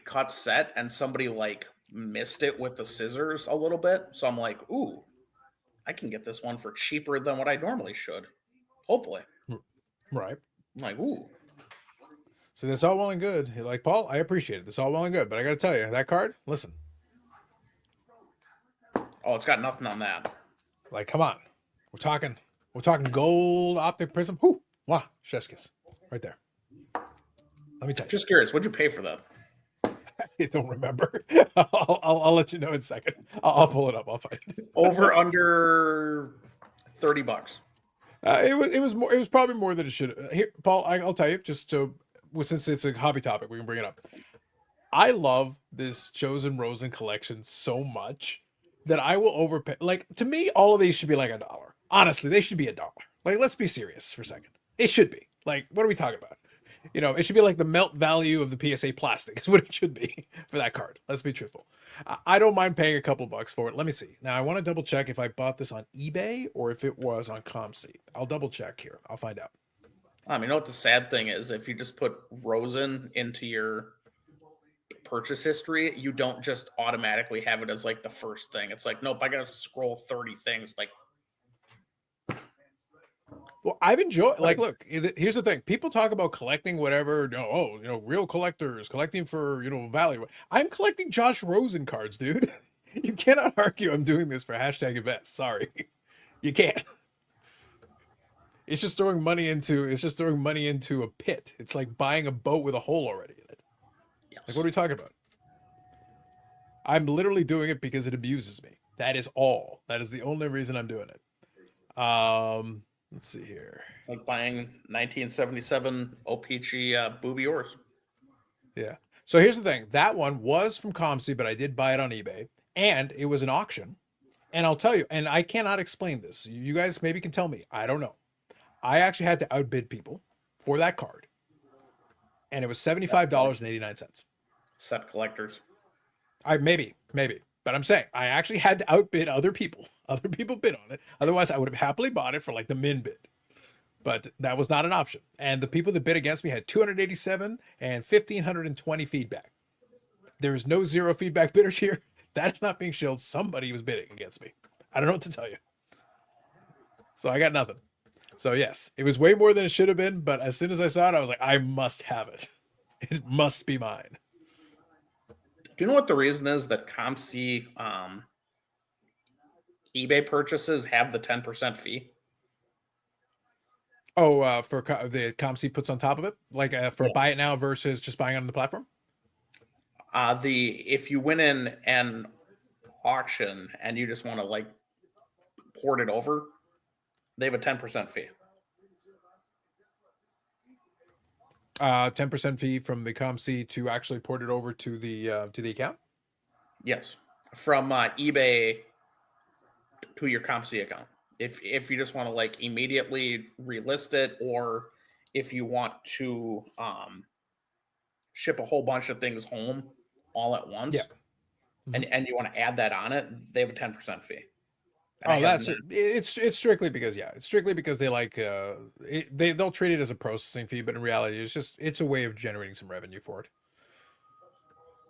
cut set and somebody like missed it with the scissors a little bit. So I'm like, ooh, I can get this one for cheaper than what I normally should. Hopefully. Right. I'm like, ooh. So that's all well and good. Like, Paul, I appreciate it. That's all well and good. But I got to tell you, that card, listen. Oh, it's got nothing on that. Like, come on. We're talking gold optic prism. Whoo. Wow. Chef's kiss. Right there. Let me tell you. Just curious, what'd you pay for that? I don't remember. I'll let you know in a second. I'll pull it up. I'll find it. Over under $30. It was probably more than it should. Here, Paul, I'll tell you, just so since it's a hobby topic, we can bring it up. I love this Chosen Rosen collection so much that I will overpay. Like, to me, all of these should be like $1. Honestly, they should be $1. Like, let's be serious for a second. It should be. Like, what are we talking about? You know, it should be like the melt value of the PSA plastic is what it should be for that card. Let's be truthful. I don't mind paying a couple bucks for it. Let me see. Now, I want to double check if I bought this on eBay or if it was on ComSeat. I'll double check here. I'll find out. You know what the sad thing is? If you just put Rosen into your purchase history, you don't just automatically have it as like the first thing. It's like, nope, I got to scroll 30 things. Like, well, I've enjoyed, like, look, here's the thing. People talk about collecting whatever, real collectors collecting for, value. I'm collecting Josh Rosen cards, dude. You cannot argue I'm doing this for #invest. Sorry. You can't. It's just throwing money into a pit. It's like buying a boat with a hole already in it. yes. Like, what are we talking about? I'm literally doing it because it amuses me. That is all. That is the only reason I'm doing it. Let's see here. It's like buying 1977 O-Pee-Chee Booby Yours. Yeah. So here's the thing. That one was from ComC, but I did buy it on eBay, and it was an auction. And I'll tell you, and I cannot explain this. You guys maybe can tell me. I don't know. I actually had to outbid people for that card, and it was $75.89. Set collectors. I maybe, but I'm saying I actually had to outbid other people. Other people bid on it. Otherwise, I would have happily bought it for like the min bid. But that was not an option. And the people that bid against me had 287 and 1,520 feedback. There is no zero feedback bidders here. That is not being shilled. Somebody was bidding against me. I don't know what to tell you. So I got nothing. So yes, it was way more than it should have been. But as soon as I saw it, I was like, I must have it. It must be mine. Do you know what the reason is that ComC eBay purchases have the 10% fee? Oh, for the ComC puts on top of it, like for Yeah. buy it now versus just buying on the platform. If you win in an auction and you just want to like port it over, they have a 10% fee. 10% fee from the ComC to actually port it over to the account. Yes, from eBay to your ComC account. If you just want to like immediately relist it, or if you want to ship a whole bunch of things home all at once, Yeah. and you want to add that on it, they have a 10% fee. And Oh, that's it. It's strictly because it's strictly because they like they'll treat it as a processing fee, but in reality, it's a way of generating some revenue for it.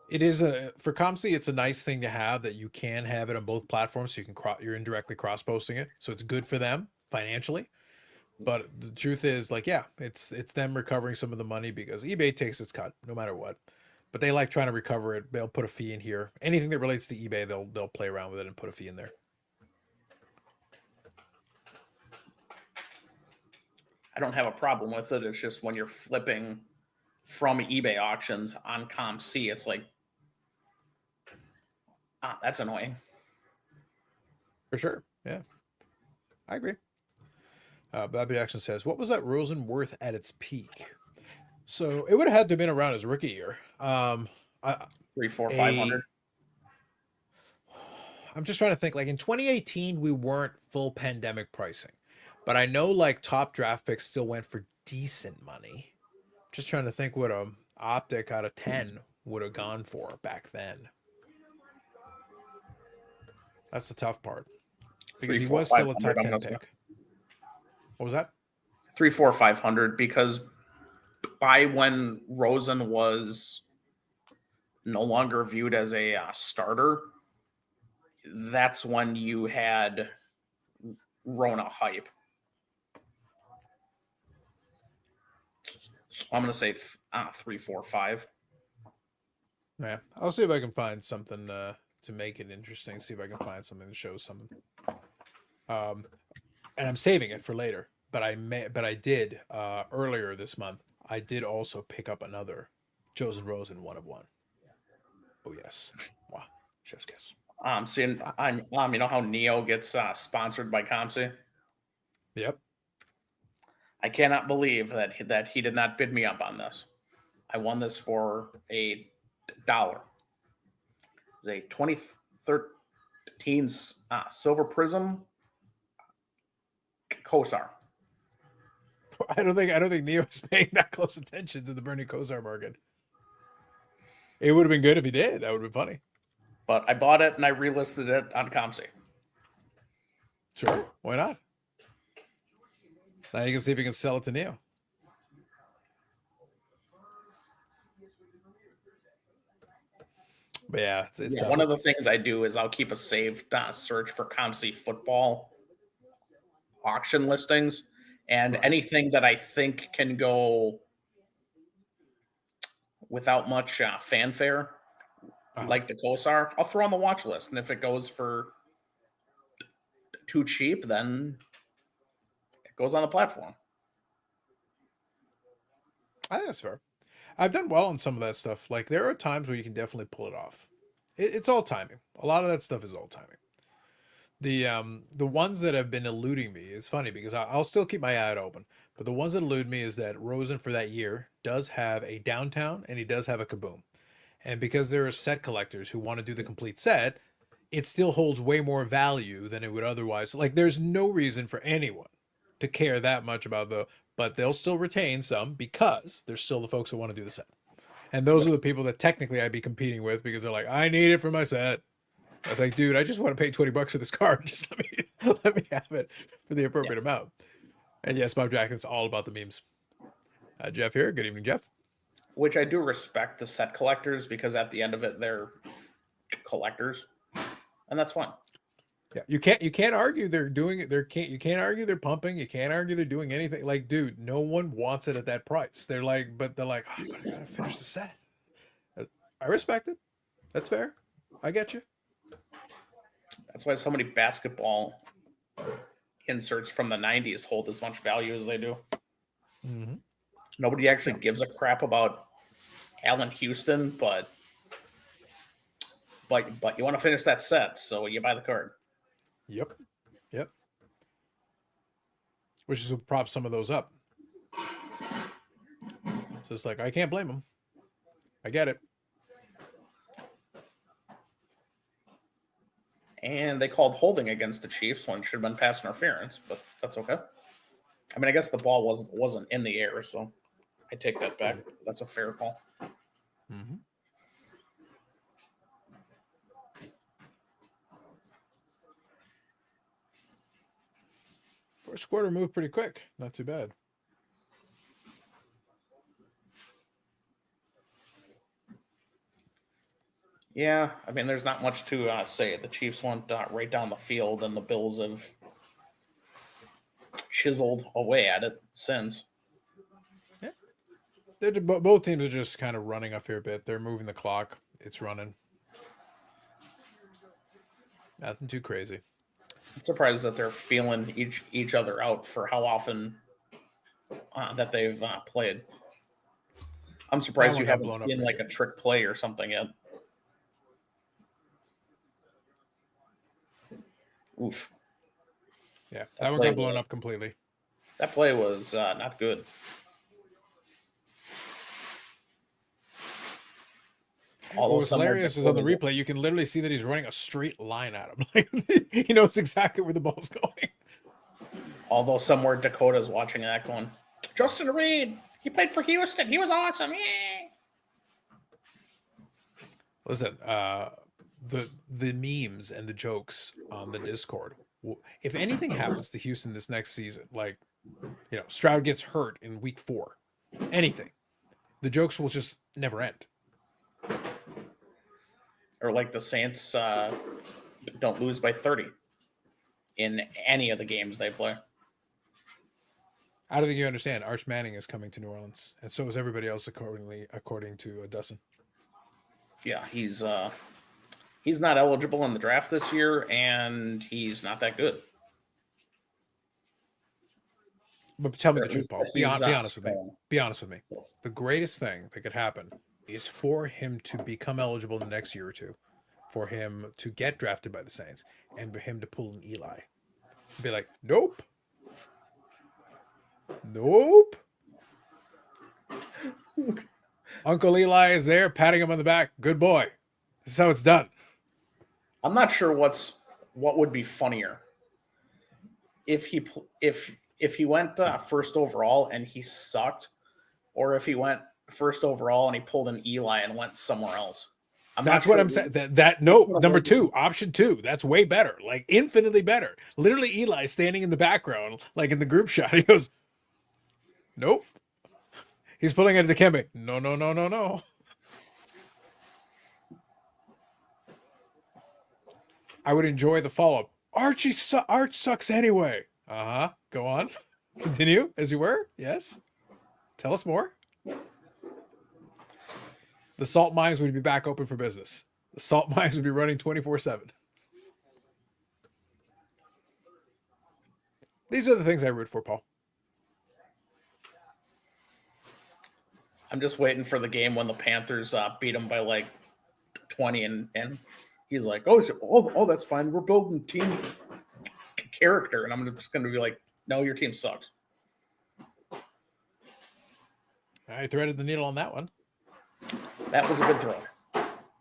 It is for ComC, it's a nice thing to have that you can have it on both platforms, so you can you're indirectly cross posting it, so it's good for them financially. But the truth is, like, yeah, it's them recovering some of the money because eBay takes its cut no matter what. But they like trying to recover it. They'll put a fee in here. Anything that relates to eBay, they'll play around with it and put a fee in there. I don't have a problem with it. It's just when you're flipping from eBay auctions on ComC, it's like, that's annoying. For sure. Yeah. I agree. Bobby Action says, what was that Rosen worth at its peak? So it would have had to have been around his rookie year. 3, 4, 500. I'm just trying to think. Like in 2018, we weren't full pandemic pricing, but I know like top draft picks still went for decent money. Just trying to think what a optic out of 10 would have gone for back then. That's the tough part because 3, he 4, was still a 500, top I'm 10 gonna say. pick. What was that? 3, 4, 500, because by when Rosen was no longer viewed as a starter, that's when you had Rona hype. So I'm going to say 3, 4, 5. Yeah, I'll see if I can find something to make it interesting. See if I can find something that shows something. And I'm saving it for later. But I did earlier this month. I did also pick up another Chosen Rosen 1 of 1. Oh yes, wow, chef's kiss. Seeing on you know how Neo gets sponsored by ComC? Yep. I cannot believe that he did not bid me up on this. I won this for $1. It's a 2013 Silver Prism Kosar. I don't think Neo is paying that close attention to the Bernie Kosar market. It would have been good if he did. That would have been funny. But I bought it and I relisted it on ComC. Sure, why not? Now you can see if you can sell it to Neo. But yeah, it's one of the things I do is I'll keep a saved search for ComC football auction listings, and anything that I think can go without much fanfare, like the Kosar, I'll throw on the watch list. And if it goes for too cheap, then it goes on the platform. I think that's fair. I've done well on some of that stuff. Like there are times where you can definitely pull it off. It's all timing. A lot of that stuff is all timing. The ones that have been eluding me, it's funny because I'll still keep my eye open, but the ones that elude me is that Rosen for that year does have a downtown and he does have a kaboom. And because there are set collectors who want to do the complete set, it still holds way more value than it would otherwise. Like there's no reason for anyone to care that much about but they'll still retain some because there's still the folks who want to do the set. And those are the people that technically I'd be competing with because they're like, I need it for my set. I was like, dude, I just want to pay $20 for this card. Just let me have it for the appropriate amount. And yes, Bob Jackson's all about the memes. Jeff here. Good evening, Jeff. Which I do respect the set collectors because at the end of it, they're collectors, and that's fine. Yeah, you can't argue they're doing it. You can't argue they're pumping. You can't argue they're doing anything. Like, dude, no one wants it at that price. They're like, oh, but I gotta finish the set. I respect it. That's fair. I get you. That's why so many basketball inserts from the 90s hold as much value as they do. Mm-hmm. Nobody actually gives a crap about Allen Houston, but you want to finish that set, so you buy the card. Yep. Which is what props some of those up. So it's like, I can't blame them. I get it. And they called holding against the Chiefs when it should have been pass interference, but that's okay. I mean, I guess the ball wasn't in the air, so I take that back. That's a fair call. Mm-hmm. First quarter moved pretty quick. Not too bad. Yeah, I mean, there's not much to say. The Chiefs went right down the field, and the Bills have chiseled away at it since. Yeah. Both teams are just kind of running a fair bit. They're moving the clock. It's running. Nothing too crazy. I'm surprised that they're feeling each other out for how often that they've played. I'm surprised you haven't seen like a trick play or something yet. Oof. Yeah, that one got blown up completely. That play was not good. What was hilarious is on the replay, you can literally see that he's running a straight line at him. Like, he knows exactly where the ball's going. Although somewhere Dakota's watching that going, Justin Reed, he played for Houston. He was awesome. Yeah. Listen, the memes and the jokes on the Discord. If anything happens to Houston this next season, like, Stroud gets hurt in week 4, anything, the jokes will just never end. Or like the Saints don't lose by 30 in any of the games they play. I don't think you understand. Arch Manning is coming to New Orleans, and so is everybody else according to Dustin. Yeah, he's not eligible in the draft this year, and he's not that good. But tell me the truth, Paul. Be honest with me. Be honest with me. The greatest thing that could happen is for him to become eligible in the next year or two, for him to get drafted by the Saints, and for him to pull an Eli. Be like, nope. Uncle Eli is there, patting him on the back. Good boy. This is how it's done. I'm not sure what would be funnier if he went first overall and he sucked, or if he went first overall and he pulled an Eli and went somewhere else. That's what I'm saying. Number 2, option 2. That's way better, like infinitely better. Literally, Eli standing in the background, like in the group shot. He goes, nope. He's pulling into the Kembe. No. I would enjoy the follow-up. Arch sucks anyway. Go on. Continue as you were. Yes. Tell us more. The salt mines would be back open for business. The salt mines would be running 24/7. These are the things I root for, Paul. I'm just waiting for the game when the Panthers beat them by like 20, and he's like, oh, that's fine. We're building team character, and I'm just going to be like, no, your team sucks. I threaded the needle on that one. That was a good throw.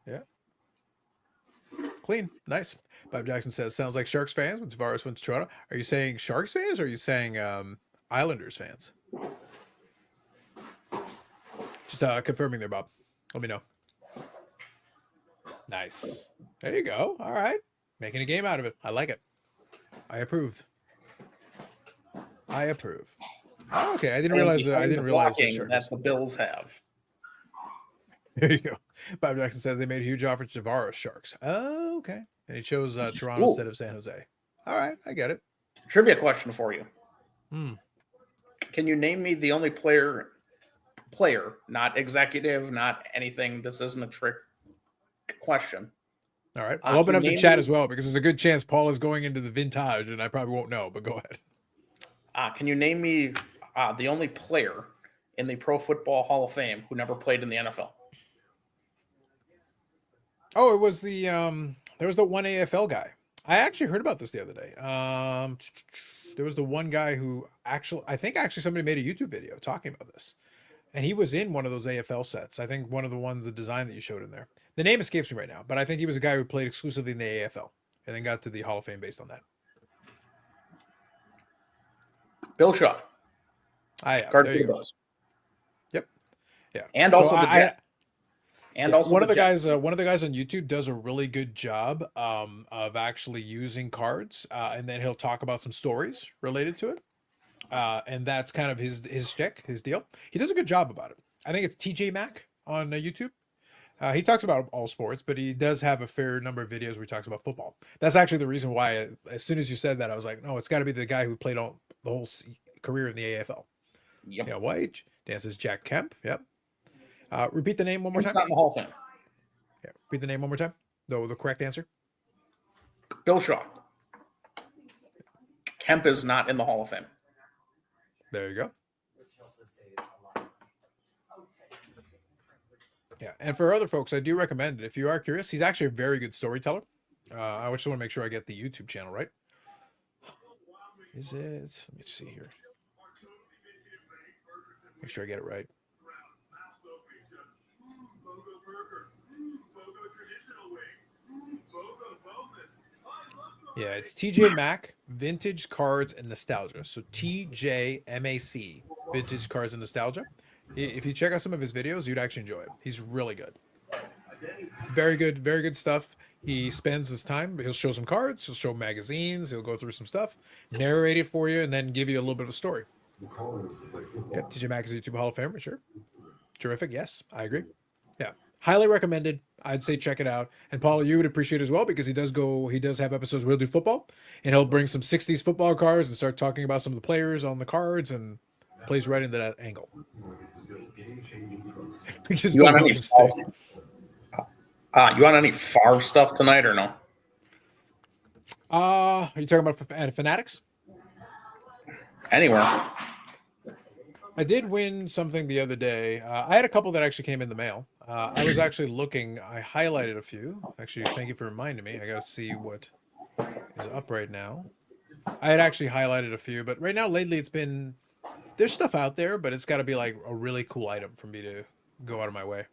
Yeah. Clean. Nice. Bob Jackson says, sounds like Sharks fans when Tavares went to Toronto. Are you saying Sharks fans or are you saying Islanders fans? Just confirming there, Bob. Let me know. Nice. There you go. All right. Making a game out of it. I like it. I approve. I approve. Oh, okay. I didn't realize that. I didn't realize that the Bills have. There you go. Bob Jackson says they made a huge offer to Tavares Sharks. Oh, okay. And he chose Toronto instead of San Jose. All right. I get it. Trivia question for you. Hmm. Can you name me the only player, not executive, not anything? This isn't a trick question. All right. I'll open up the chat as well because there's a good chance Paul is going into the vintage and I probably won't know, but go ahead. Can you name me the only player in the Pro Football Hall of Fame who never played in the NFL? Oh, it was the there was the one AFL guy. I actually heard about this the other day. There was the one guy who I think somebody made a YouTube video talking about this. And he was in one of those AFL sets. I think one of the ones, the design that you showed in there. The name escapes me right now, but I think he was a guy who played exclusively in the AFL and then got to the Hall of Fame based on that. Bill Shaw. There you go. Yep. Yeah. And also one of the guys on YouTube does a really good job of actually using cards, and then he'll talk about some stories related to it. And that's kind of his shtick, his deal. He does a good job about it. I think it's TJ Mack on YouTube. He talks about all sports, but he does have a fair number of videos where he talks about football. That's actually the reason why, as soon as you said that, I was like, no, it's got to be the guy who played the whole career in the AFL. Yep. Yeah, White. Dan says Jack Kemp. Yep. Repeat the name one more time. It's not in the Hall of Fame. Yeah, repeat the name one more time. The correct answer. Bill Shaw. Kemp is not in the Hall of Fame. There you go. Yeah, and for other folks, I do recommend it. If you are curious, he's actually a very good storyteller. I just want to make sure I get the YouTube channel right. Is it? Let me see here. Make sure I get it right. Yeah, it's TJ Mack, Vintage Cards and Nostalgia. So TJMAC, Vintage Cards and Nostalgia. If you check out some of his videos, you'd actually enjoy it. He's really good. Very good stuff. He spends his time. He'll show some cards. He'll show magazines. He'll go through some stuff, narrate it for you, and then give you a little bit of a story. Yep, TJ Mack is a YouTube Hall of Famer. Sure. Terrific. Yes, I agree. Yeah. Highly recommended. I'd say check it out. And Paul, you would appreciate it as well because he does have episodes where he'll do football and he'll bring some 60s football cards and start talking about some of the players on the cards and plays right into that angle. You want any Favre stuff tonight or no? Are you talking about Fanatics? Anywhere. I did win something the other day. I had a couple that actually came in the mail. I was actually looking. I highlighted a few. Actually, thank you for reminding me. I got to see what is up right now. I had actually highlighted a few, but right now, lately, it's been... There's stuff out there, but it's got to be like a really cool item for me to go out of my way.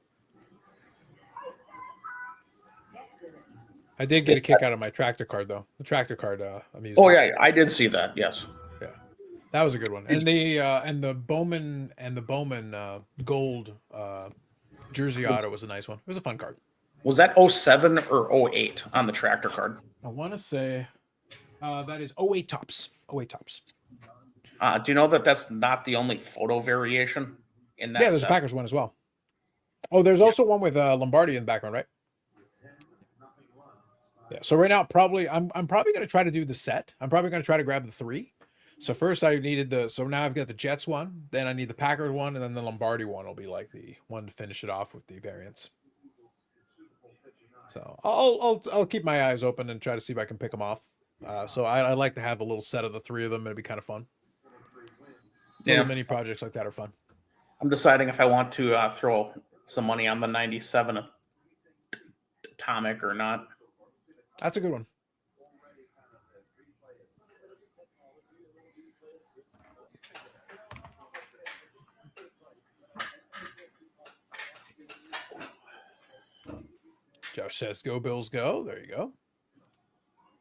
I did get a kick out of my tractor card, though. The tractor card amused me. Oh, yeah, I did see that, yes. Yeah. That was a good one. And the Bowman gold jersey auto was a nice one. It was a fun card. Was that 07 or 08 on the tractor card? I want to say that is 08 tops. 08 tops. Do you know that that's not the only photo variation in that? Yeah, there's a Packers one as well. Oh, there's also one with Lombardi in the background, right? Yeah. So right now, I'm probably going to try to do the set. I'm probably going to try to grab the 3. So first I needed so now I've got the Jets one, then I need the Packard one, and then the Lombardi one will be like the one to finish it off with the variants. So I'll keep my eyes open and try to see if I can pick them off. So I like to have a little set of the 3 of them. It'd be kind of fun. Little mini projects like that are fun. I'm deciding if I want to throw some money on the 97 atomic or not. That's a good one. Josh says, "Go Bills, go!" There you go.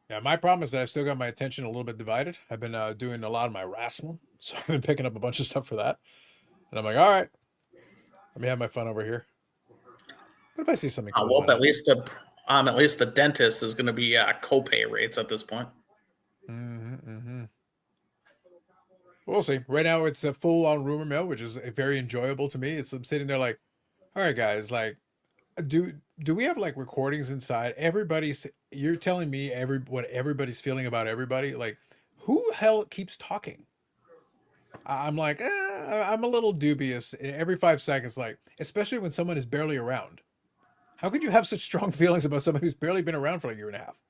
Yeah, my problem is that I've still got my attention a little bit divided. I've been doing a lot of my wrestling, so I've been picking up a bunch of stuff for that. And I'm like, all right, let me have my fun over here. What if I see something cool? Well, at least the dentist is going to be copay rates at this point. We'll see. Right now, it's a full-on rumor mill, which is very enjoyable to me. I'm sitting there like, all right, guys, like, do we have like recordings inside? You're telling me what everybody's feeling about everybody. Like, who the hell keeps talking? I'm like, I'm a little dubious every 5 seconds, like, especially when someone is barely around. How could you have such strong feelings about somebody who's barely been around for a year and a half?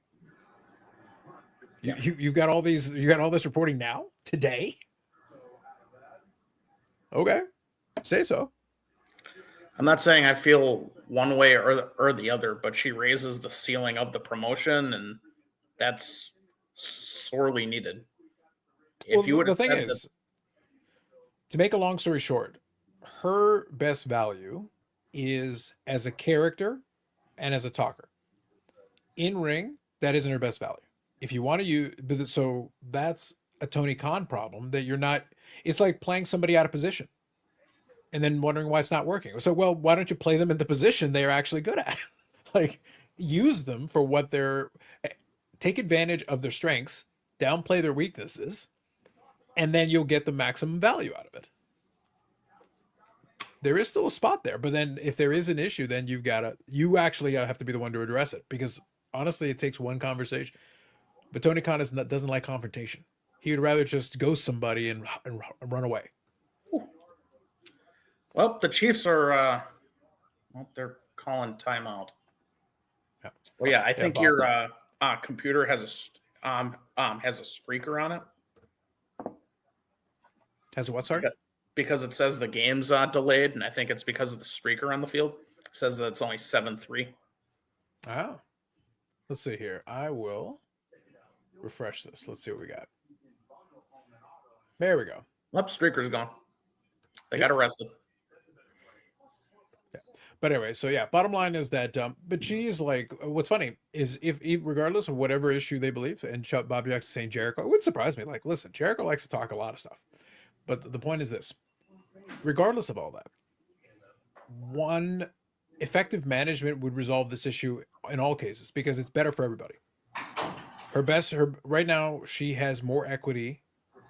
You got all this reporting now today. Okay, say so. I'm not saying I feel one way or the other, but she raises the ceiling of the promotion, and that's sorely needed. Well, the thing is, to make a long story short, her best value is as a character and as a talker. In ring, that isn't her best value. If you want to use, so that's a Tony Khan problem that you're not. It's like playing somebody out of position and then wondering why it's not working. So, well, why don't you play them in the position they are actually good at? Like, use them for what they're. Take advantage of their strengths, downplay their weaknesses, and then you'll get the maximum value out of it. There is still a spot there, but then if there is an issue, then you actually have to be the one to address it, because honestly, it takes one conversation. But Tony Khan doesn't like confrontation. He would rather just ghost somebody and run away. Well, the Chiefs are, they're calling timeout. Yeah. Well, yeah, I think your computer has a streaker on it. Has a what? Sorry. Because it says the game's delayed, and I think it's because of the streaker on the field. It says that it's only 7-3. Oh. Let's see here. I will refresh this. Let's see what we got. There we go. Nope, streaker's gone. They got arrested. Yeah. But anyway, so yeah, bottom line is that, but she's like, what's funny is if regardless of whatever issue they believe, and Bobby Jackson saying Jericho, it wouldn't surprise me. Like, listen, Jericho likes to talk a lot of stuff. But the point is this. Regardless of all that, one effective management would resolve this issue in all cases because it's better for everybody. Right now, she has more equity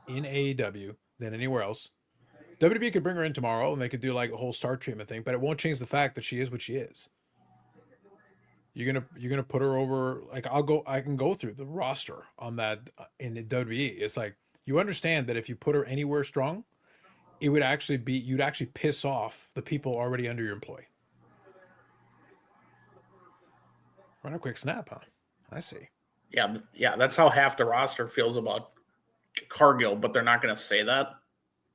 in AEW than anywhere else. WWE could bring her in tomorrow and they could do like a whole star treatment thing, but it won't change the fact that she is what she is. You're gonna put her over. Like, I can go through the roster on that in the WWE. It's like, you understand that if you put her anywhere strong, you'd actually piss off the people already under your employ. Run a quick snap, huh? I see. Yeah, that's how half the roster feels about Cargill, but they're not going to say that.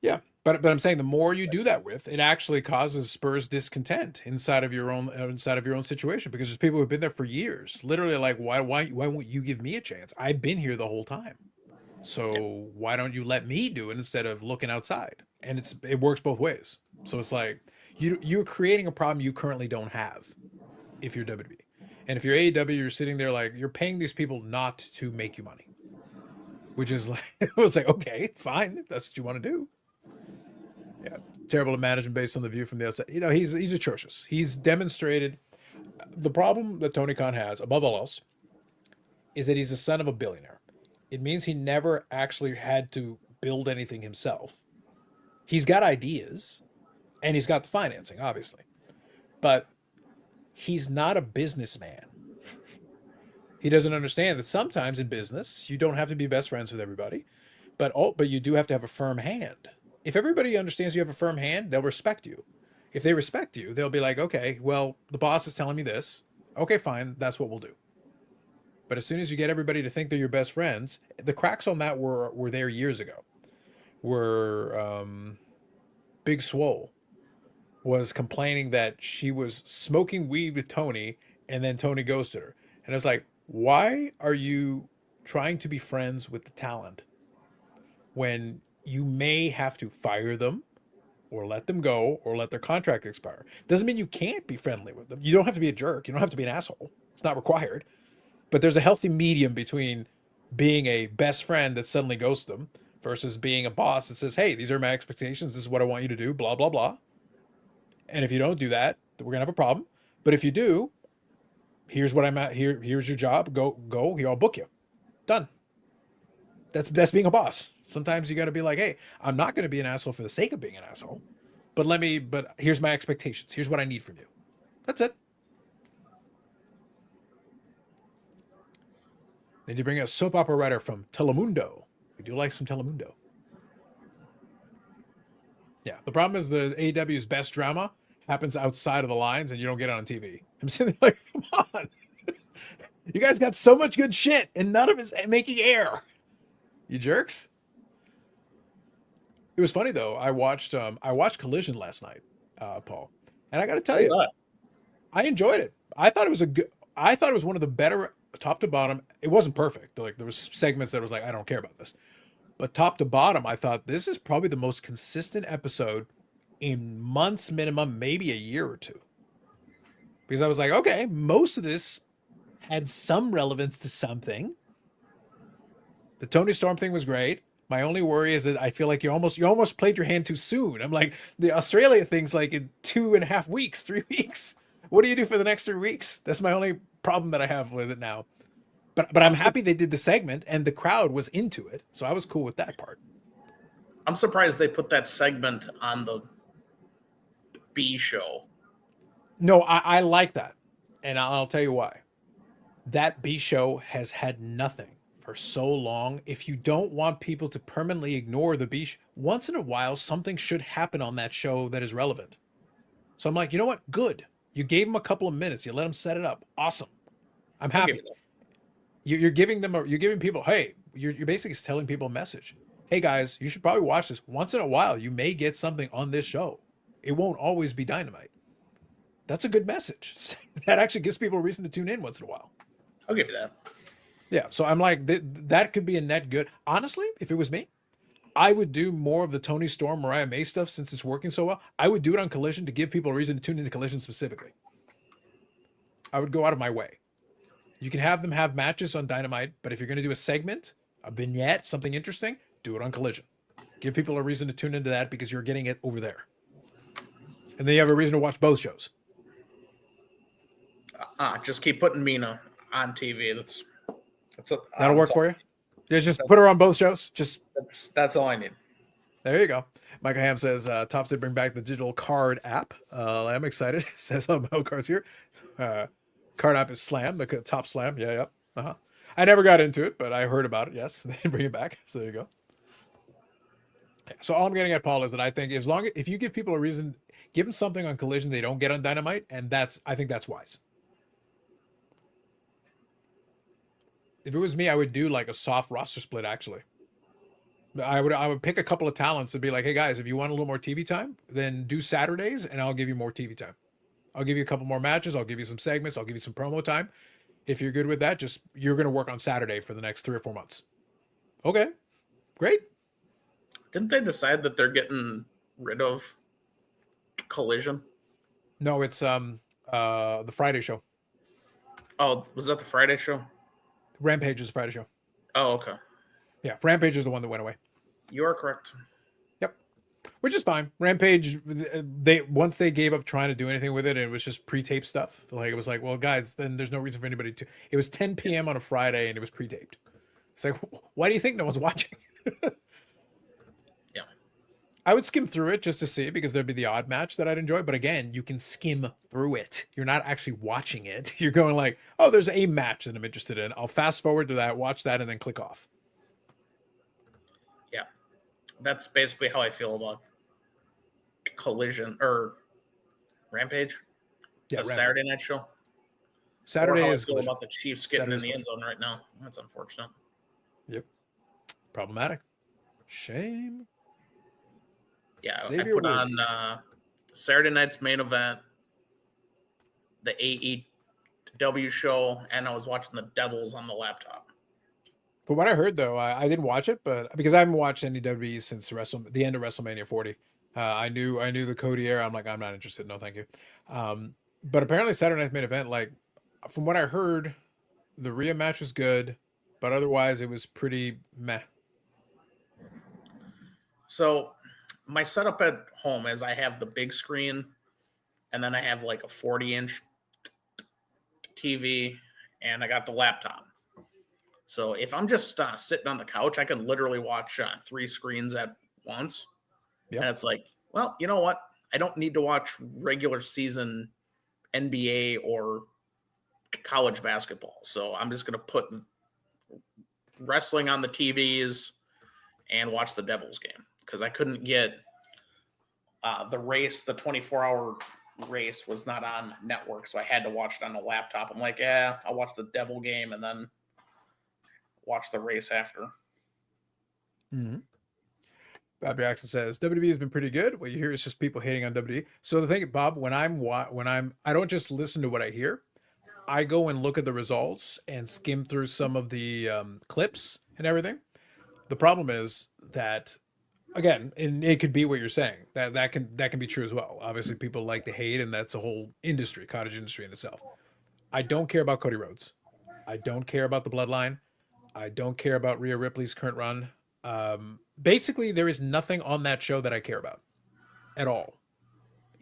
Yeah, but I'm saying the more you do that with, it actually causes Spurs discontent inside of your own situation, because there's people who've been there for years, literally like, why won't you give me a chance? I've been here the whole time. So why don't you let me do it instead of looking outside? And it works both ways. So it's like you're creating a problem you currently don't have if you're WWE. And if you're AEW, you're sitting there like, you're paying these people not to make you money. Which is like, it was like, okay, fine, if that's what you want to do. Yeah, terrible management based on the view from the outside. He's atrocious. He's demonstrated the problem that Tony Khan has, above all else, is that he's the son of a billionaire. It means he never actually had to build anything himself. He's got ideas, and he's got the financing, obviously. But he's not a businessman. He doesn't understand that sometimes in business, you don't have to be best friends with everybody, but you do have to have a firm hand. If everybody understands you have a firm hand, they'll respect you. If they respect you, they'll be like, okay, well, the boss is telling me this. Okay, fine, that's what we'll do. But as soon as you get everybody to think they're your best friends, the cracks on that were there years ago. Big Swole was complaining that she was smoking weed with Tony and then Tony ghosted her. And it's like, why are you trying to be friends with the talent when you may have to fire them or let them go or let their contract expire? Doesn't mean you can't be friendly with them. You don't have to be a jerk. You don't have to be an asshole. It's not required. But there's a healthy medium between being a best friend that suddenly ghosts them versus being a boss that says, hey, these are my expectations. This is what I want you to do, blah, blah, blah. And if you don't do that, we're going to have a problem. But if you do, here's what I'm at. Here's your job. Go. Here, I'll book you. Done. That's being a boss. Sometimes you got to be like, hey, I'm not going to be an asshole for the sake of being an asshole. But here's my expectations. Here's what I need from you. That's it. Then you bring a soap opera writer from Telemundo. We do like some Telemundo. Yeah. The problem is the AEW's best drama happens outside of the lines and you don't get it on TV. I'm sitting there like, come on. You guys got so much good shit and none of it's making air. You jerks. It was funny though. I watched Collision last night, Paul. And I got to tell you, I enjoyed it. I thought it was one of the better top to bottom. It wasn't perfect. Like there was segments that was like, I don't care about this. But top to bottom, I thought this is probably the most consistent episode in months minimum, maybe a year or two. Because I was like, okay, most of this had some relevance to something. The Tony Storm thing was great. My only worry is that I feel like you almost played your hand too soon. I'm like, the Australia thing's like in 2.5 weeks, 3 weeks. What do you do for the next 3 weeks? That's my only problem that I have with it now. But I'm happy they did the segment and the crowd was into it. So I was cool with that part. I'm surprised they put that segment on the B show. No, I like that. And I'll tell you why. That B show has had nothing for so long. If you don't want people to permanently ignore the B show, once in a while, something should happen on that show that is relevant. So I'm like, you know what? Good. You gave them a couple of minutes. You let them set it up. Awesome. I'm happy. You're giving people, hey, you're basically telling people a message. Hey guys, you should probably watch this. Once in a while, you may get something on this show. It won't always be Dynamite. That's a good message. That actually gives people a reason to tune in once in a while. I'll give you that. Yeah, so I'm like, that could be a net good. Honestly, if it was me, I would do more of the Tony Storm, Mariah May stuff since it's working so well. I would do it on Collision to give people a reason to tune into Collision specifically. I would go out of my way. You can have them have matches on Dynamite, but if you're going to do a segment, a vignette, something interesting, do it on Collision. Give people a reason to tune into that because you're getting it over there. And then you have a reason to watch both shows. Just keep putting Mina on TV. That'll work for you? Yeah, just put her on both shows. That's all I need. There you go. Michael Ham says, Tops did bring back the digital card app. I'm excited. It says on my cards here. Card app is Slam, the top Slam. Yeah. Uh-huh. I never got into it, but I heard about it. Yes, they bring it back. So there you go. So all I'm getting at, Paul, is that I think if you give people a reason, give them something on Collision they don't get on Dynamite, and I think that's wise. If it was me, I would do like a soft roster split. Actually, I would pick a couple of talents and be like, hey guys, if you want a little more TV time, then do Saturdays, and I'll give you more TV time. I'll give you a couple more matches. I'll give you some segments. I'll give you some promo time. If you're good with that, you're going to work on Saturday for the next 3 or 4 months. Okay, great. Didn't they decide that they're getting rid of Collision? No, it's the Friday show. Oh, was that the Friday show? Rampage is the Friday show. Oh, okay. Yeah, Rampage is the one that went away. You are correct. Yep. Which is fine. Rampage, once they gave up trying to do anything with it, and it was just pre-taped stuff. Like it was like, well, guys, then there's no reason for anybody to. It was 10 p.m. on a Friday, and it was pre-taped. It's like, why do you think no one's watching? Yeah. I would skim through it just to see, because there'd be the odd match that I'd enjoy. But again, you can skim through it. You're not actually watching it. You're going like, oh, there's a match that I'm interested in. I'll fast forward to that, watch that, and then click off. Yeah. That's basically how I feel about Collision or Rampage. Yeah, the Rampage. Saturday night show. Saturday or how is I feel about the Chiefs getting Saturday's in the end zone right now. That's unfortunate. Yep. Problematic. Shame. Yeah, Xavier I put Worthy. on Saturday night's main event, the W show, and I was watching the Devils on the laptop. From what I heard, though, I didn't watch it, but because I haven't watched any WWE since the end of WrestleMania 40, I knew the Cody era. I'm like, I'm not interested. No, thank you. But apparently, Saturday Night Main Event, like from what I heard, the Rhea match was good, but otherwise, it was pretty meh. So my setup at home is I have the big screen, and then I have like a 40-inch TV, and I got the laptop. So if I'm just sitting on the couch, I can literally watch 3 screens at once. Yep. And it's like, well, you know what? I don't need to watch regular season NBA or college basketball. So I'm just going to put wrestling on the TVs and watch the Devils game, because I couldn't get the race, the 24-hour race was not on network. So I had to watch it on a laptop. I'm like, yeah, I'll watch the Devil game and then watch the race after. Mm-hmm. Bob Jackson says WWE has been pretty good. What you hear is just people hating on WWE. So the thing, Bob, I don't just listen to what I hear. I go and look at the results and skim through some of the clips and everything. The problem is that, again, and it could be what you're saying. That can be true as well. Obviously, people like to hate, and that's a whole industry, cottage industry in itself. I don't care about Cody Rhodes. I don't care about the Bloodline. I don't care about Rhea Ripley's current run. Basically, there is nothing on that show that I care about at all.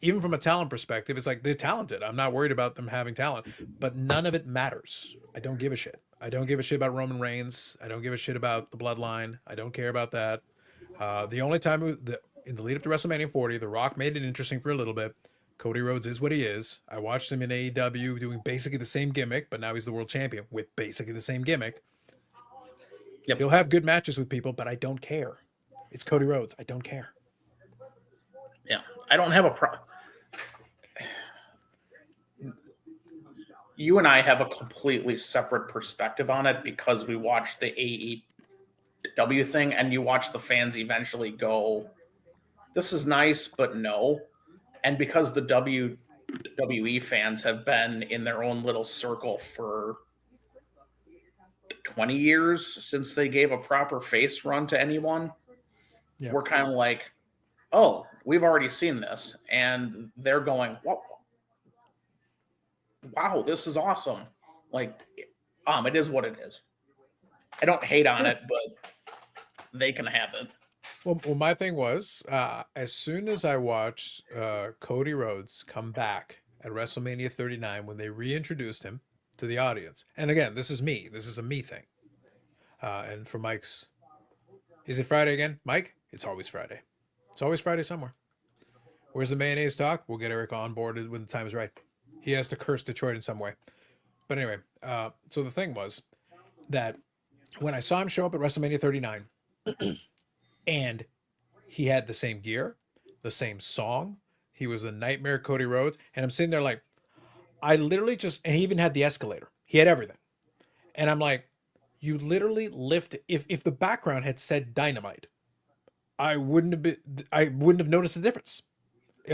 Even from a talent perspective, it's like they're talented. I'm not worried about them having talent, but none of it matters. I don't give a shit. I don't give a shit about Roman Reigns. I don't give a shit about the Bloodline. I don't care about that. The only time in the lead up to WrestleMania 40, The Rock made it interesting for a little bit. Cody Rhodes is what he is. I watched him in AEW doing basically the same gimmick, but now he's the world champion with basically the same gimmick. Yep. He'll have good matches with people, but I don't care. It's Cody Rhodes. I don't care. Yeah, I don't have a problem. You and I have a completely separate perspective on it because we watched the AEW thing, and you watch the fans eventually go, this is nice, but no. And because the WWE fans have been in their own little circle for 20 years since they gave a proper face run to anyone, Yeah. we're kind of like, oh, we've already seen this. And they're going, wow, this is awesome. Like, it is what it is. I don't hate on it, but they can have it. Well, my thing was, as soon as I watched Cody Rhodes come back at WrestleMania 39 when they reintroduced him to the audience, and again, this is me. This is a me thing. And for Mike's, is it Friday again? Mike, it's always Friday. It's always Friday somewhere. Where's the mayonnaise talk? We'll get Eric on board when the time is right. He has to curse Detroit in some way. But anyway, so the thing was that when I saw him show up at WrestleMania 39, and he had the same gear, the same song, he was a nightmare Cody Rhodes, and I'm sitting there like, I literally and he even had the escalator. He had everything. And I'm like, you literally if the background had said Dynamite, I wouldn't have noticed the difference.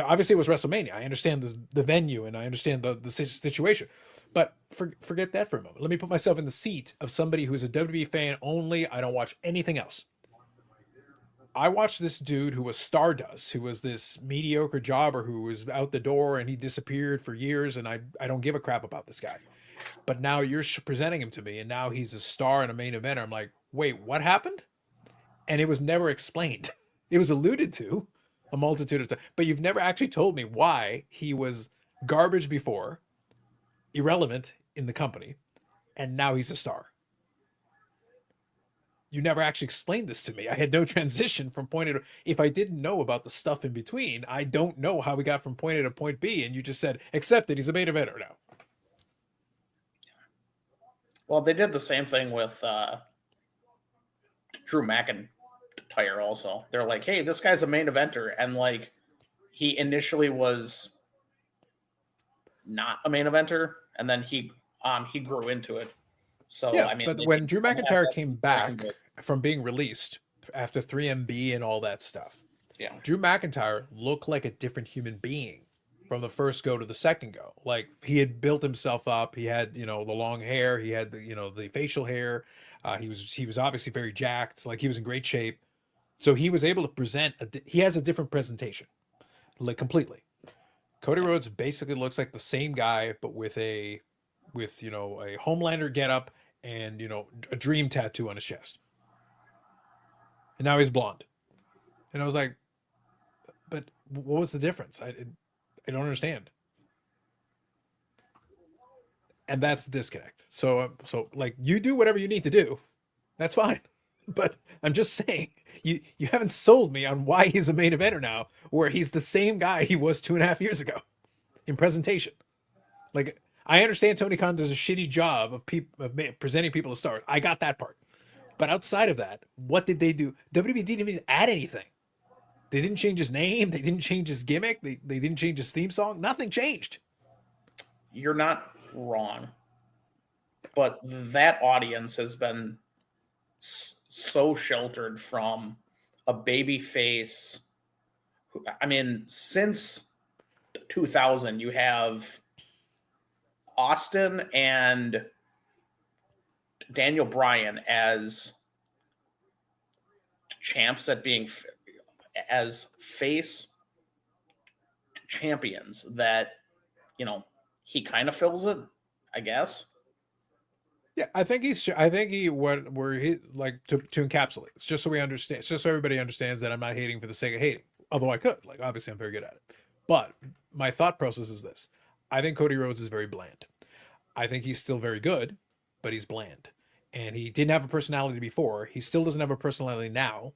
Obviously, it was WrestleMania. I understand the venue and I understand the situation. But forget that for a moment. Let me put myself in the seat of somebody who's a WWE fan only. I don't watch anything else. I watched this dude who was Stardust, who was this mediocre jobber who was out the door and he disappeared for years, and I don't give a crap about this guy. But now you're presenting him to me, and now he's a star and a main eventer. I'm like, wait, what happened? And it was never explained. It was alluded to a multitude of times, but you've never actually told me why he was garbage before, irrelevant in the company, and now he's a star. You never actually explained this to me. I had no transition from point A to... If I didn't know about the stuff in between, I don't know how we got from point A to point B, and you just said, accept it, he's a main eventer now. Well, they did the same thing with Drew McIntyre also. They're like, hey, this guy's a main eventer. And like, he initially was not a main eventer, and then he grew into it. So yeah, I mean, but when Drew McIntyre came back from being released after 3MB and all that stuff, yeah, Drew McIntyre looked like a different human being. from the first go to the second go. Like he had built himself up. He had, the long hair. He had the facial hair. He was obviously very jacked. Like he was in great shape. So he was able to present. He has a different presentation, like completely. Cody Rhodes basically looks like the same guy, but with a Homelander getup and a dream tattoo on his chest. And now he's blonde. And I was like, but what was the difference? I don't understand. And that's the disconnect. So like you do whatever you need to do. That's fine. But I'm just saying, you haven't sold me on why he's a main eventer now, where he's the same guy he was 2.5 years ago in presentation. Like I understand Tony Khan does a shitty job of presenting people as stars. I got that part. But outside of that, what did they do? WWE didn't even add anything. They didn't change his name. They didn't change his gimmick. They didn't change his theme song. Nothing changed. You're not wrong. But that audience has been so sheltered from a baby face. I mean, since 2000, you have Austin and Daniel Bryan as champs at being as face champions that, he kind of fills it, I guess. Yeah, I think where he like to encapsulate. It's just so we understand. It's just so everybody understands that I'm not hating for the sake of hating. Although I could, like obviously I'm very good at it. But my thought process is this. I think Cody Rhodes is very bland. I think he's still very good, but he's bland. And he didn't have a personality before. He still doesn't have a personality now.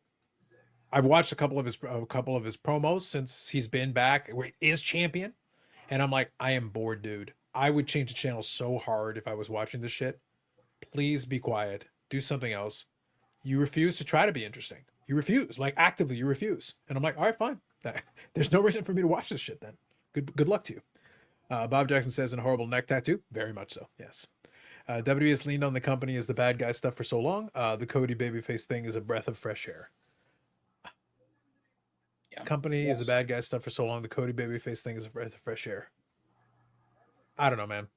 I've watched a couple of his promos since he's been back where he is champion. And I'm like, I am bored, dude. I would change the channel so hard if I was watching this shit. Please be quiet. Do something else. You refuse to try to be interesting. You refuse. Like actively you refuse. And I'm like, all right, fine. There's no reason for me to watch this shit then. Good luck to you. Bob Jackson says, in a horrible neck tattoo. Very much so. Yes. WWE has leaned on the company as the bad guy stuff for so long. The Cody babyface thing is a breath of fresh air. Yeah. Company is the bad guy stuff for so long. The Cody babyface thing is a breath of fresh air. I don't know, man.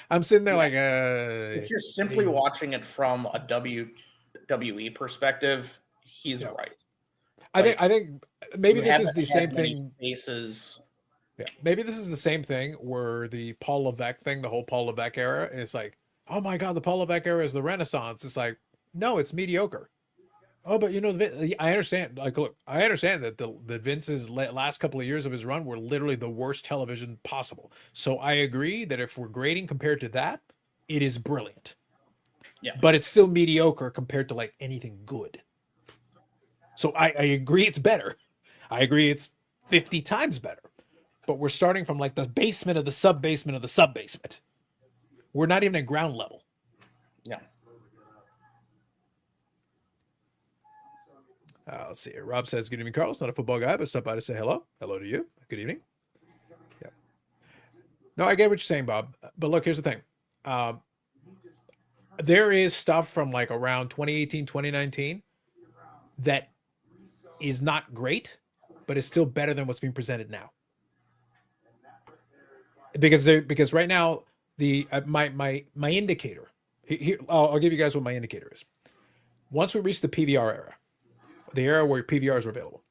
I'm sitting there like, if you're simply watching it from a WWE perspective, he's right. I think maybe this is the same thing. Faces. Yeah, maybe this is the same thing where the Paul Levesque thing, the whole Paul Levesque era, is like, oh my God, the Paul Levesque era is the Renaissance. It's like, no, it's mediocre. Oh, but I understand. Like, look, I understand that that Vince's last couple of years of his run were literally the worst television possible. So I agree that if we're grading compared to that, it is brilliant. Yeah, but it's still mediocre compared to like anything good. So I agree it's better. I agree it's 50 times better. But we're starting from like the basement of the sub basement of the sub basement. We're not even at ground level. Yeah. Let's see here. Rob says, good evening, Carlos. Not a football guy, but stop by to say hello. Hello to you. Good evening. Yeah. No, I get what you're saying, Bob. But look, here's the thing. There is stuff from like around 2018, 2019 that is not great, but is still better than what's being presented now. Because right now the my indicator here, I'll give you guys what my indicator is. Once we reach the PVR era, the era where PVRs are available,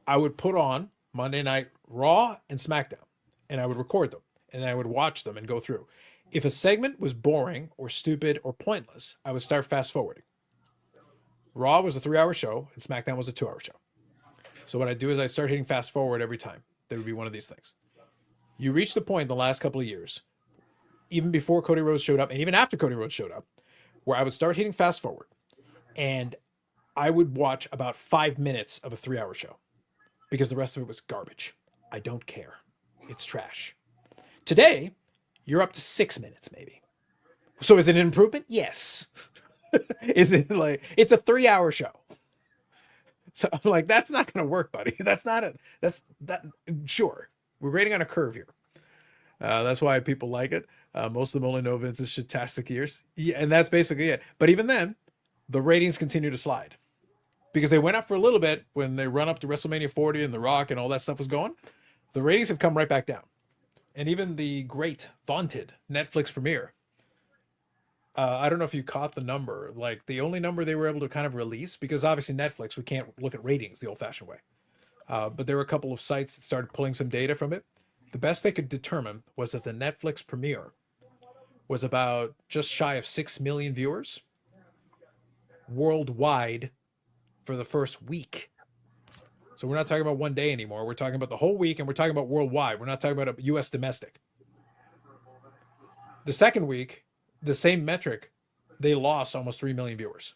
I would put on Monday Night Raw and SmackDown, and I would record them, and I would watch them and go through. If a segment was boring or stupid or pointless, I would start fast forwarding. Raw was a 3-hour show, and SmackDown was a 2-hour show. So what I do is I start hitting fast forward every time. There would be one of these things. You reach the point in the last couple of years, even before Cody Rhodes showed up, and even after Cody Rhodes showed up, where I would start hitting fast forward, and I would watch about 5 minutes of a 3-hour show because the rest of it was garbage. I don't care. It's trash. Today, you're up to 6 minutes maybe. So is it an improvement? Yes. Is it like, it's a 3-hour show. So I'm like, that's not going to work, buddy. Sure. We're grading on a curve here. That's why people like it. Most of them only know Vince's shitastic years. Yeah, and that's basically it. But even then, the ratings continue to slide. Because they went up for a little bit when they run up to WrestleMania 40 and The Rock and all that stuff was going. the ratings have come right back down. And even the great, vaunted Netflix premiere, I don't know if you caught the number. Like, the only number they were able to kind of release, because obviously Netflix, we can't look at ratings the old fashioned way. But there were a couple of sites that started pulling some data from it. The best they could determine was that the Netflix premiere was about just shy of 6 million viewers worldwide for the first week. So we're not talking about one day anymore. We're talking about the whole week, and we're talking about worldwide. We're not talking about a US domestic. The second week, the same metric, they lost almost 3 million viewers.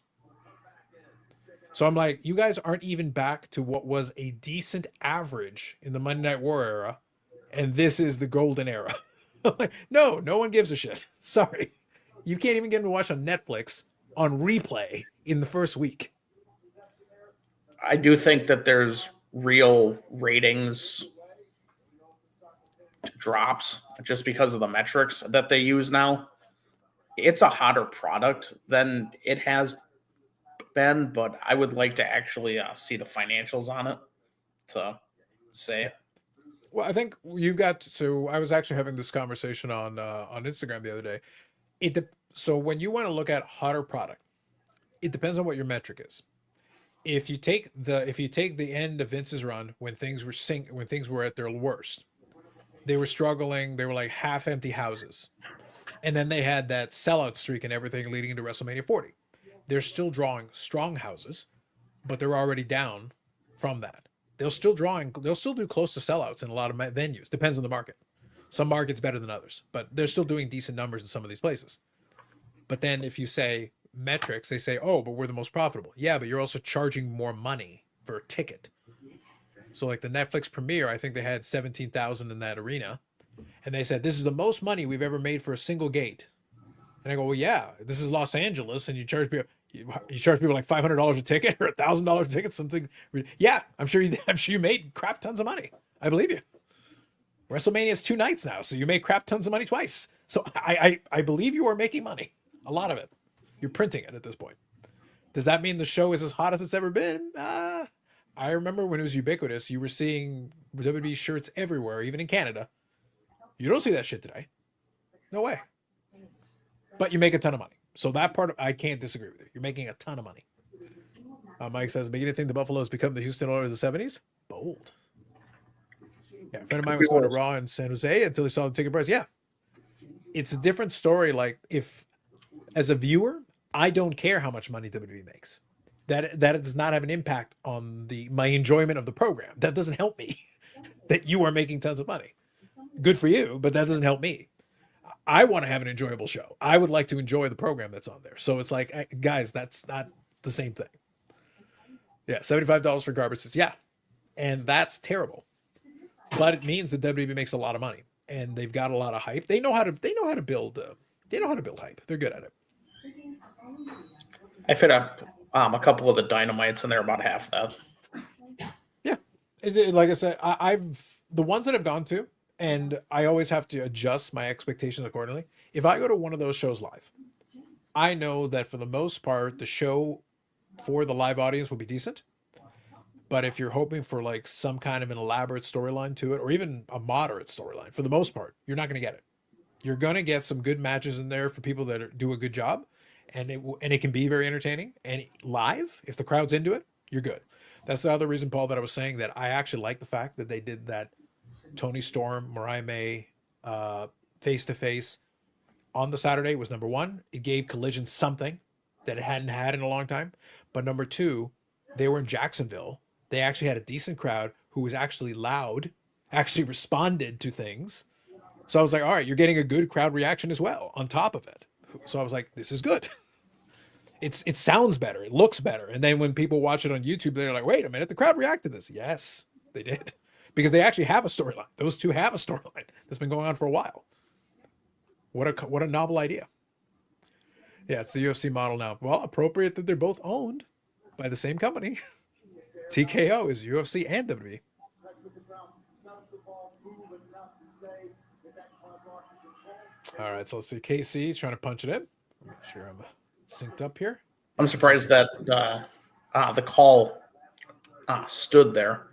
So I'm like, you guys aren't even back to what was a decent average in the Monday Night War era, and this is the golden era. Like, no one gives a shit. Sorry. You can't even get them to watch on Netflix on replay in the first week. I do think that there's real ratings drops just because of the metrics that they use now. It's a hotter product than it has been, but I would like to actually see the financials on it to say. Well, I think you've got. So I was actually having this conversation on Instagram the other day. So when you want to look at hotter product, it depends on what your metric is. If you take the end of Vince's run when things were at their worst, they were struggling. They were like half empty houses, and then they had that sellout streak and everything leading into WrestleMania 40. They're still drawing strong houses, but they're already down from that. They'll still do close to sellouts in a lot of venues. Depends on the market. Some markets better than others, but they're still doing decent numbers in some of these places. But then if you say metrics, they say, oh, but we're the most profitable. Yeah, but you're also charging more money for a ticket. So like the Netflix premiere, I think they had 17,000 in that arena. And they said, this is the most money we've ever made for a single gate. And I go, well, yeah, this is Los Angeles, and you charge people like $500 a ticket or $1,000 a ticket, something. Yeah, I'm sure you made crap tons of money. I believe you. WrestleMania is 2 nights now, so you made crap tons of money twice. So I believe you are making money, a lot of it. You're printing it at this point. Does that mean the show is as hot as it's ever been? I remember when it was ubiquitous, you were seeing WWE shirts everywhere, even in Canada. You don't see that shit today. No way. But you make a ton of money. So that part, I can't disagree with you. You're making a ton of money. Mike says, beginning to think the Buffalo has become the Houston Oilers of the 70s? Bold. Yeah, a friend of mine was going to Raw in San Jose until he saw the ticket price. Yeah. It's a different story. Like, if, as a viewer, I don't care how much money WWE makes. That does not have an impact on my enjoyment of the program. That doesn't help me. That you are making tons of money. Good for you, but that doesn't help me. I want to have an enjoyable show. I would like to enjoy the program that's on there. So it's like, guys, that's not the same thing. Yeah, $75 for garbage. Yeah, and that's terrible. But it means that WWE makes a lot of money, and they've got a lot of hype. They know how to build. They know how to build hype. They're good at it. I fit up a couple of the Dynamites, and they're about half that. Yeah, like I said, I've the ones that I've gone to. And I always have to adjust my expectations accordingly. If I go to one of those shows live, I know that for the most part, the show for the live audience will be decent. But if you're hoping for like some kind of an elaborate storyline to it, or even a moderate storyline, for the most part, you're not going to get it. You're going to get some good matches in there for people that do a good job. And it can be very entertaining. And live, if the crowd's into it, you're good. That's the other reason, Paul, that I was saying that I actually like the fact that they did that Tony Storm, Mariah May, face-to-face on the Saturday was number one. It gave Collision something that it hadn't had in a long time. But number two, they were in Jacksonville. They actually had a decent crowd who was actually loud, actually responded to things. So I was like, all right, you're getting a good crowd reaction as well on top of it. So I was like, this is good. It sounds better. It looks better. And then when people watch it on YouTube, they're like, wait a minute, the crowd reacted to this. Yes, they did. Because they actually have a storyline. Those two have a storyline that's been going on for a while. What a novel idea. Yeah, it's the UFC model now. Well, appropriate that they're both owned by the same company. TKO is UFC and WWE. All right, so let's see. KC's trying to punch it in. Make sure I'm synced up here. I'm surprised that the call stood there.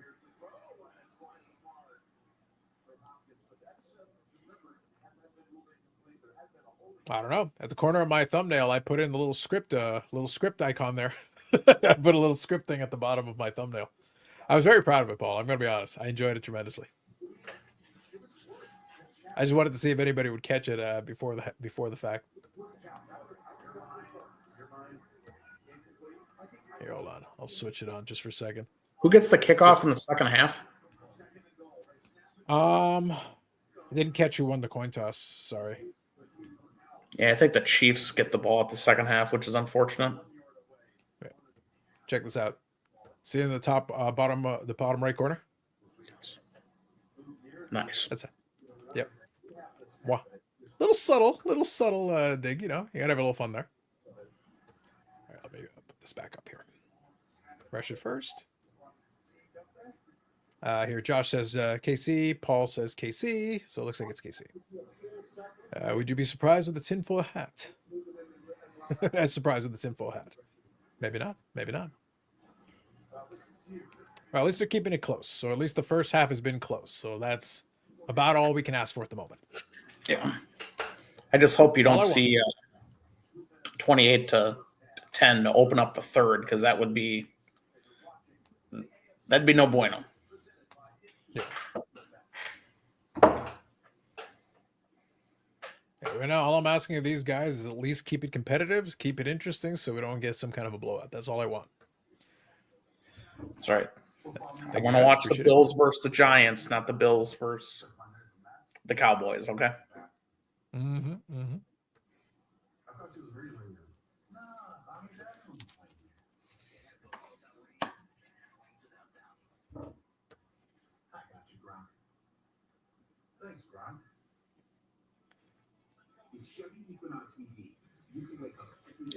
I don't know. At the corner of my thumbnail, I put in the little script icon there. I put a little script thing at the bottom of my thumbnail. I was very proud of it, Paul. I'm going to be honest. I enjoyed it tremendously. I just wanted to see if anybody would catch it before the fact. Here, hold on. I'll switch it on just for a second. Who gets the kickoff in the second half? I didn't catch who won the coin toss. Sorry. Yeah, I think the Chiefs get the ball at the second half, which is unfortunate. Wait. Check this out. See in the top bottom right corner? Nice. That's it. Yep. Wow. Little subtle dig, you know. You gotta have a little fun there. All right, let me put this back up here. Refresh it first. Here, Josh says KC. Paul says KC. So it looks like it's KC. Would you be surprised with the tinfoil hat? As surprised with the tinfoil hat. Maybe not. Maybe not. Well, at least they're keeping it close. So at least the first half has been close. So that's about all we can ask for at the moment. Yeah. I just hope you don't see 28-10 to open up the third, because that'd be no bueno. Yeah. Right now, all I'm asking of these guys is at least keep it competitive, keep it interesting, so we don't get some kind of a blowout. That's all I want. That's right. I want to watch the Bills versus the Giants, not the Bills versus the Cowboys, okay? Mm-hmm. Mm-hmm.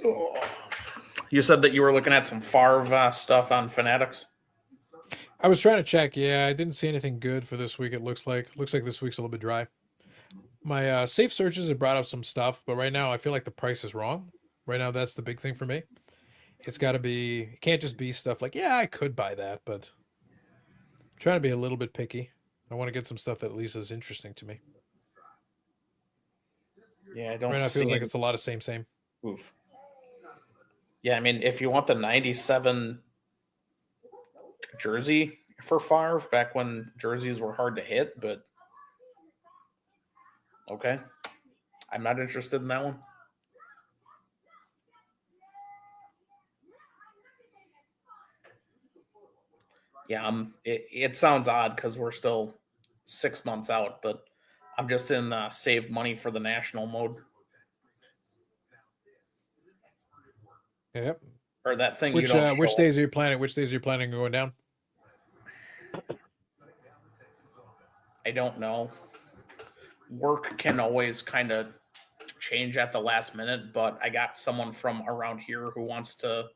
Oh. You said that you were looking at some Favre stuff on Fanatics? I was trying to check. Yeah, I didn't see anything good for this week, it looks like. Looks like this week's a little bit dry. My safe searches have brought up some stuff, but right now I feel like the price is wrong. Right now, that's the big thing for me. It's got to be, it can't just be stuff like, yeah, I could buy that, but I'm trying to be a little bit picky. I want to get some stuff that at least is interesting to me. Yeah, I don't. Right now, it feels like it's a lot of same. Oof. Yeah, I mean, if you want the 97 jersey for Favre, back when jerseys were hard to hit, but okay. I'm not interested in that one. Yeah, it sounds odd because we're still 6 months out, but I'm just in save money for the national mode. Yep. Or that thing. Which days are you planning? Which days are you planning on going down? I don't know. Work can always kind of change at the last minute, but I got someone from around here who wants to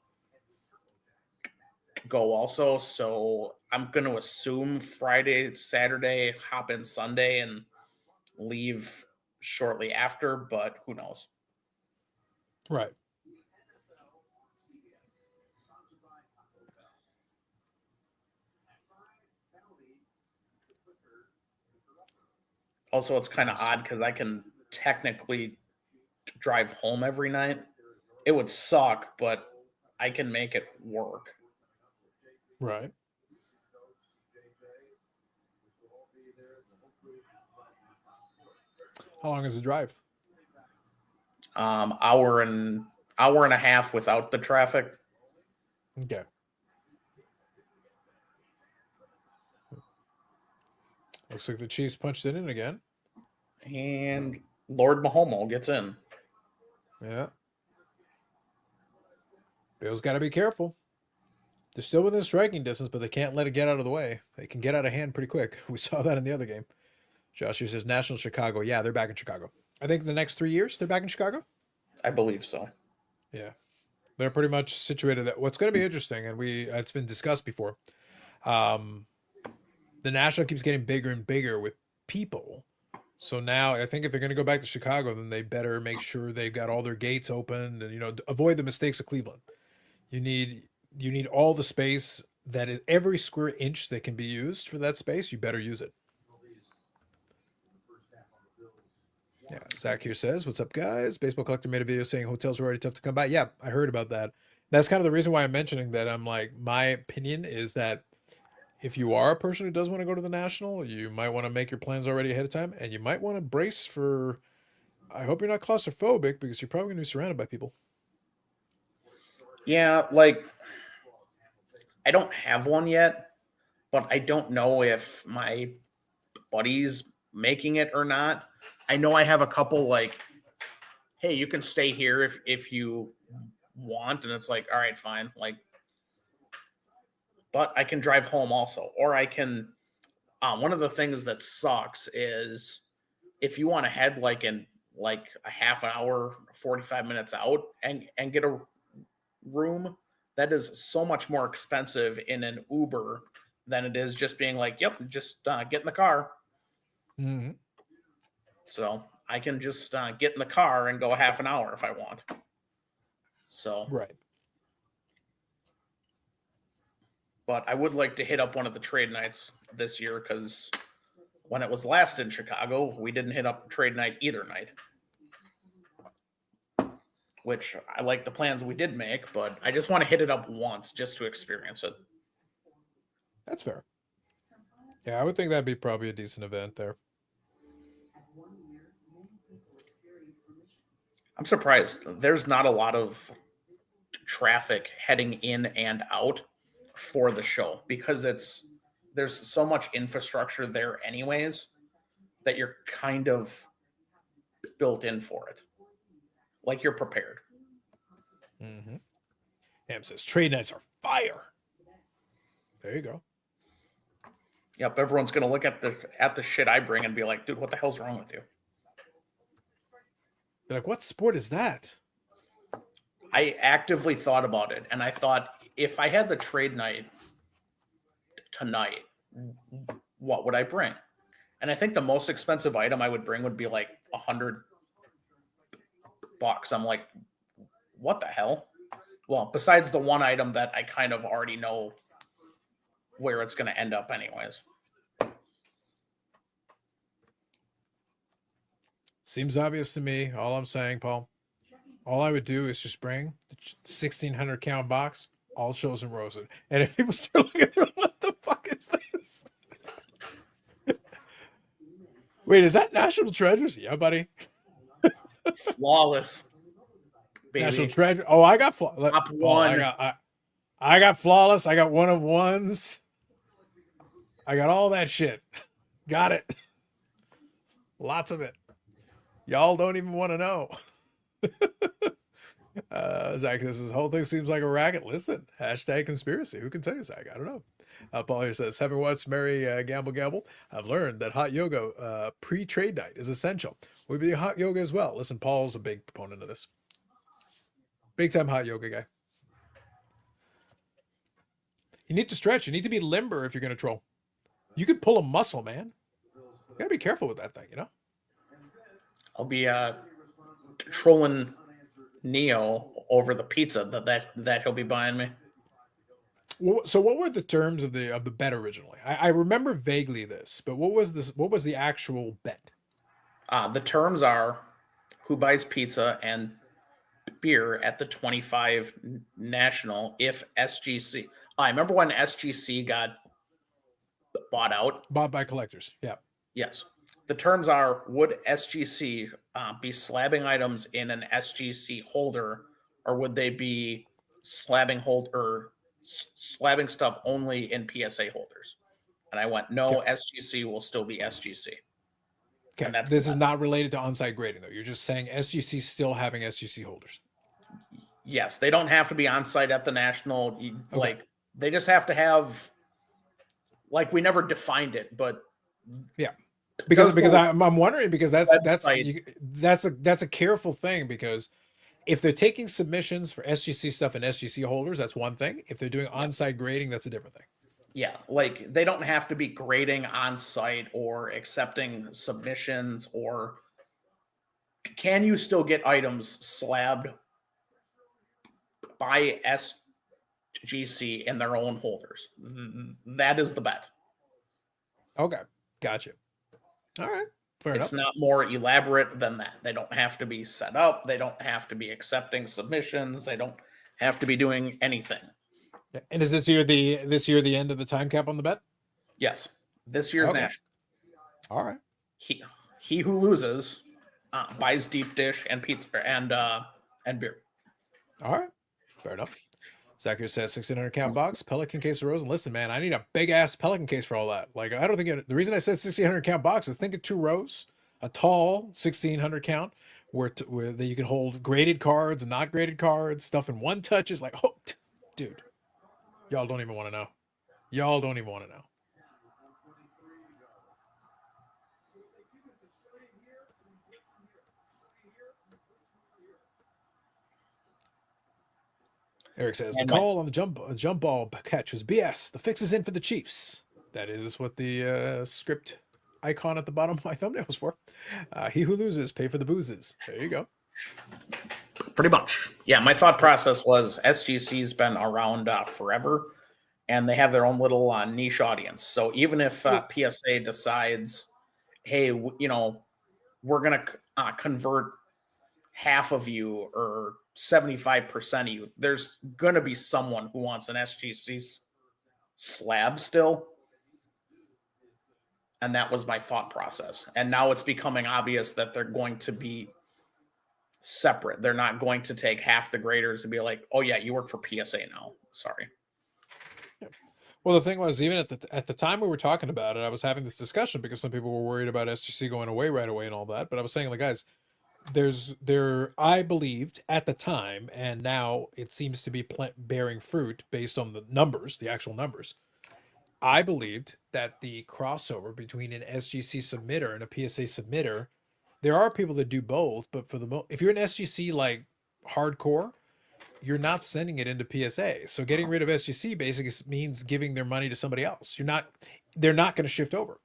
go also. So I'm going to assume Friday, Saturday, hop in Sunday and leave shortly after, but who knows? Right. Also, it's kind of odd because I can technically drive home every night. It would suck, but I can make it work. Right. How long is the drive? Hour and a half without the traffic. Okay. Looks like the Chiefs punched it in again. And Lord Mahomo gets in. Yeah. Bills got to be careful. They're still within striking distance, but they can't let it get out of the way. They can get out of hand pretty quick. We saw that in the other game. Josh here says National Chicago. Yeah, they're back in Chicago. I think the next 3 years they're back in Chicago. I believe so. Yeah. They're pretty much situated. What's going to be interesting, and it's been discussed before, the National keeps getting bigger and bigger with people. So now I think if they're going to go back to Chicago, then they better make sure they've got all their gates open and, avoid the mistakes of Cleveland. You need all the space that is every square inch that can be used for that space. You better use it. Yeah, Zach here says, "What's up, guys? Baseball collector made a video saying hotels are already tough to come by." Yeah, I heard about that. That's kind of the reason why I'm mentioning that. I'm like, my opinion is that if you are a person who does want to go to the National, you might want to make your plans already ahead of time, and you might want to brace for. I hope you're not claustrophobic because you're probably going to be surrounded by people. Yeah, like I don't have one yet, but I don't know if my buddy's making it or not. I know I have a couple like, hey, you can stay here if you want, and it's like, all right, fine. Like, but I can drive home also, or I can. One of the things that sucks is if you want to head like a half an hour, 45 minutes out and get a room, that is so much more expensive in an Uber than it is just being like, yep, just get in the car. Mm-hmm. So I can just get in the car and go a half an hour if I want. So, Right. but I would like to hit up one of the trade nights this year because when it was last in Chicago, we didn't hit up trade night either night. Which I like the plans we did make, but I just want to hit it up once just to experience it. That's fair. Yeah, I would think that'd be probably a decent event there. I'm surprised there's not a lot of traffic heading in and out for the show because there's so much infrastructure there anyways that you're kind of built in for it. Like you're prepared. Mm-hmm. Ham says trade nights are fire. There you go. Yep, everyone's gonna look at the shit I bring and be like, dude, what the hell's wrong with you? They're like, what sport is that? I actively thought about it, and I thought if I had the trade night tonight, what would I bring? And I think the most expensive item I would bring would be like $100. I'm like, what the hell? Well, besides the one item that I kind of already know where it's going to end up, anyways. Seems obvious to me. All I'm saying, Paul, all I would do is just bring the 1,600 count box, all chosen roasted. And if people start looking through, what the fuck is this? Wait, is that National Treasures? Yeah, buddy. Flawless, baby. National Treasure. Oh, I got Top Paul. one. I got flawless. I got one of ones. I got all that shit. Got it. Lots of it. Y'all don't even want to know. Zach says this whole thing seems like a racket. Listen, hashtag conspiracy. Who can tell you, Zach? I don't know. Paul here says, having watched Mary gamble, I've learned that hot yoga pre-trade night is essential. We'll be hot yoga as well. Listen, Paul's a big proponent of this. Big time hot yoga guy. You need to stretch. You need to be limber if you're going to troll. You could pull a muscle, man. You got to be careful with that thing, you know? I'll be trolling Neo over the pizza that he'll be buying me. So what were the terms of the bet originally? I remember vaguely this, but what was this? What was the actual bet? The terms are who buys pizza and beer at the 25 National if SGC. I remember when SGC got bought out. Bought by collectors. Yeah. Yes. The terms are would SGC be slabbing items in an SGC holder, or would they be slabbing stuff only in PSA holders? And I went, no, okay. SGC will still be SGC. Okay. And this is not related to on-site grading, though. You're just saying SGC still having SGC holders. Yes, they don't have to be on site at the National. Like they just have to have. Like we never defined it, but yeah, because I'm wondering because that's a careful thing because if they're taking submissions for SGC stuff and SGC holders, that's one thing. If they're doing on-site grading, that's a different thing. Yeah, like they don't have to be grading on site or accepting submissions, or can you still get items slabbed by SGC in their own holders? That is the bet. Okay, gotcha. All right, Fair It's enough. not more elaborate than that. They don't have to be set up. They don't have to be accepting submissions. They don't have to be doing anything. Yeah. And is this year the end of the time cap on the bet? Yes, this year's Okay. national. All right. He who loses buys deep dish and pizza and beer. All right. Fair enough. Zachary says 1600 count box, Pelican case of Rosen. Listen, man, I need a big ass Pelican case for all that. Like, I don't think the reason I said 1600 count box is think of 2 rows, a tall 1600 count where you can hold graded cards and not graded cards, stuff in one touch is like, oh, dude, y'all don't even want to know. Y'all don't even want to know. Eric says the call on the jump ball catch was BS. The fix is in for the Chiefs. That is what the script icon at the bottom of my thumbnail was for. He who loses, pay for the boozes. There you go. Pretty much. Yeah, my thought process was SGC's been around forever, and they have their own little niche audience. So even if PSA decides, hey, we're going to convert half of you or 75% of you, there's going to be someone who wants an SGC slab still. And that was my thought process. And now it's becoming obvious that they're going to be separate. They're not going to take half the graders and be like, oh yeah, you work for PSA now. Sorry. Yeah. Well, the thing was, even at the time we were talking about it, I was having this discussion because some people were worried about SGC going away right away and all that. But I was saying, like, guys, I believed at the time, and now it seems to be bearing fruit based on the numbers, the actual numbers. I believed that the crossover between an SGC submitter and a PSA submitter, there are people that do both, but if you're an SGC like hardcore, you're not sending it into PSA. So getting rid of SGC basically means giving their money to somebody else. They're not going to shift over.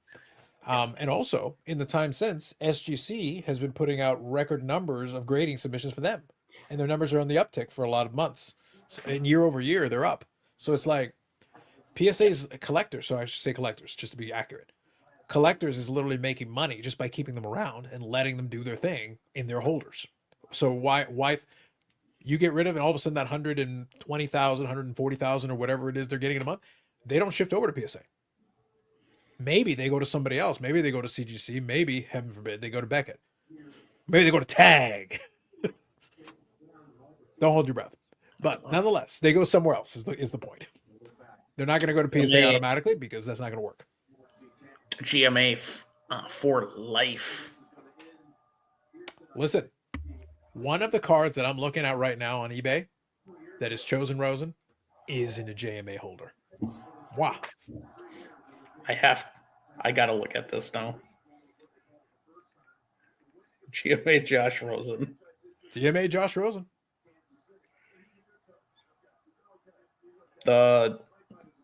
And also, in the time since, SGC has been putting out record numbers of grading submissions for them, and their numbers are on the uptick for a lot of months. And year over year, they're up. So it's like PSA's collectors. So I should say collectors, just to be accurate. Collectors is literally making money just by keeping them around and letting them do their thing in their holders. So why you get rid of it, all of a sudden that 120,000, 140,000 or whatever it is they're getting in a month, they don't shift over to PSA. Maybe they go to somebody else. Maybe they go to CGC. Maybe, heaven forbid, they go to Beckett. Maybe they go to Tag. Don't hold your breath. But nonetheless, they go somewhere else is the point. They're not going to go to PSA automatically because that's not going to work. GMA for life. Listen, one of the cards that I'm looking at right now on eBay that is chosen Rosen is in a JMA holder. Wow. I gotta look at this now. GMA Josh Rosen. GMA Josh Rosen. The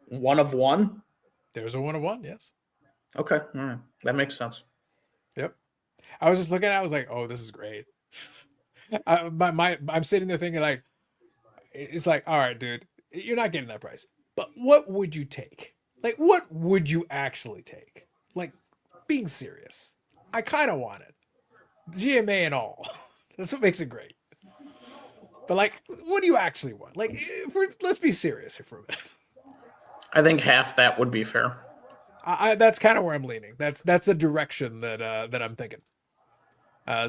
1 of 1? There's a 1 of 1, yes. Okay. That makes sense. Yep. I was just looking at it, I was like, oh, this is great. I'm sitting there thinking, like, it's like, all right, dude, you're not getting that price. But what would you take? Like, what would you actually take? Like, being serious. I kind of want it. GMA and all. That's what makes it great. But, like, what do you actually want? Like, let's be serious here for a minute. I think half that would be fair. That's kind of where I'm leaning. That's the direction that I'm thinking.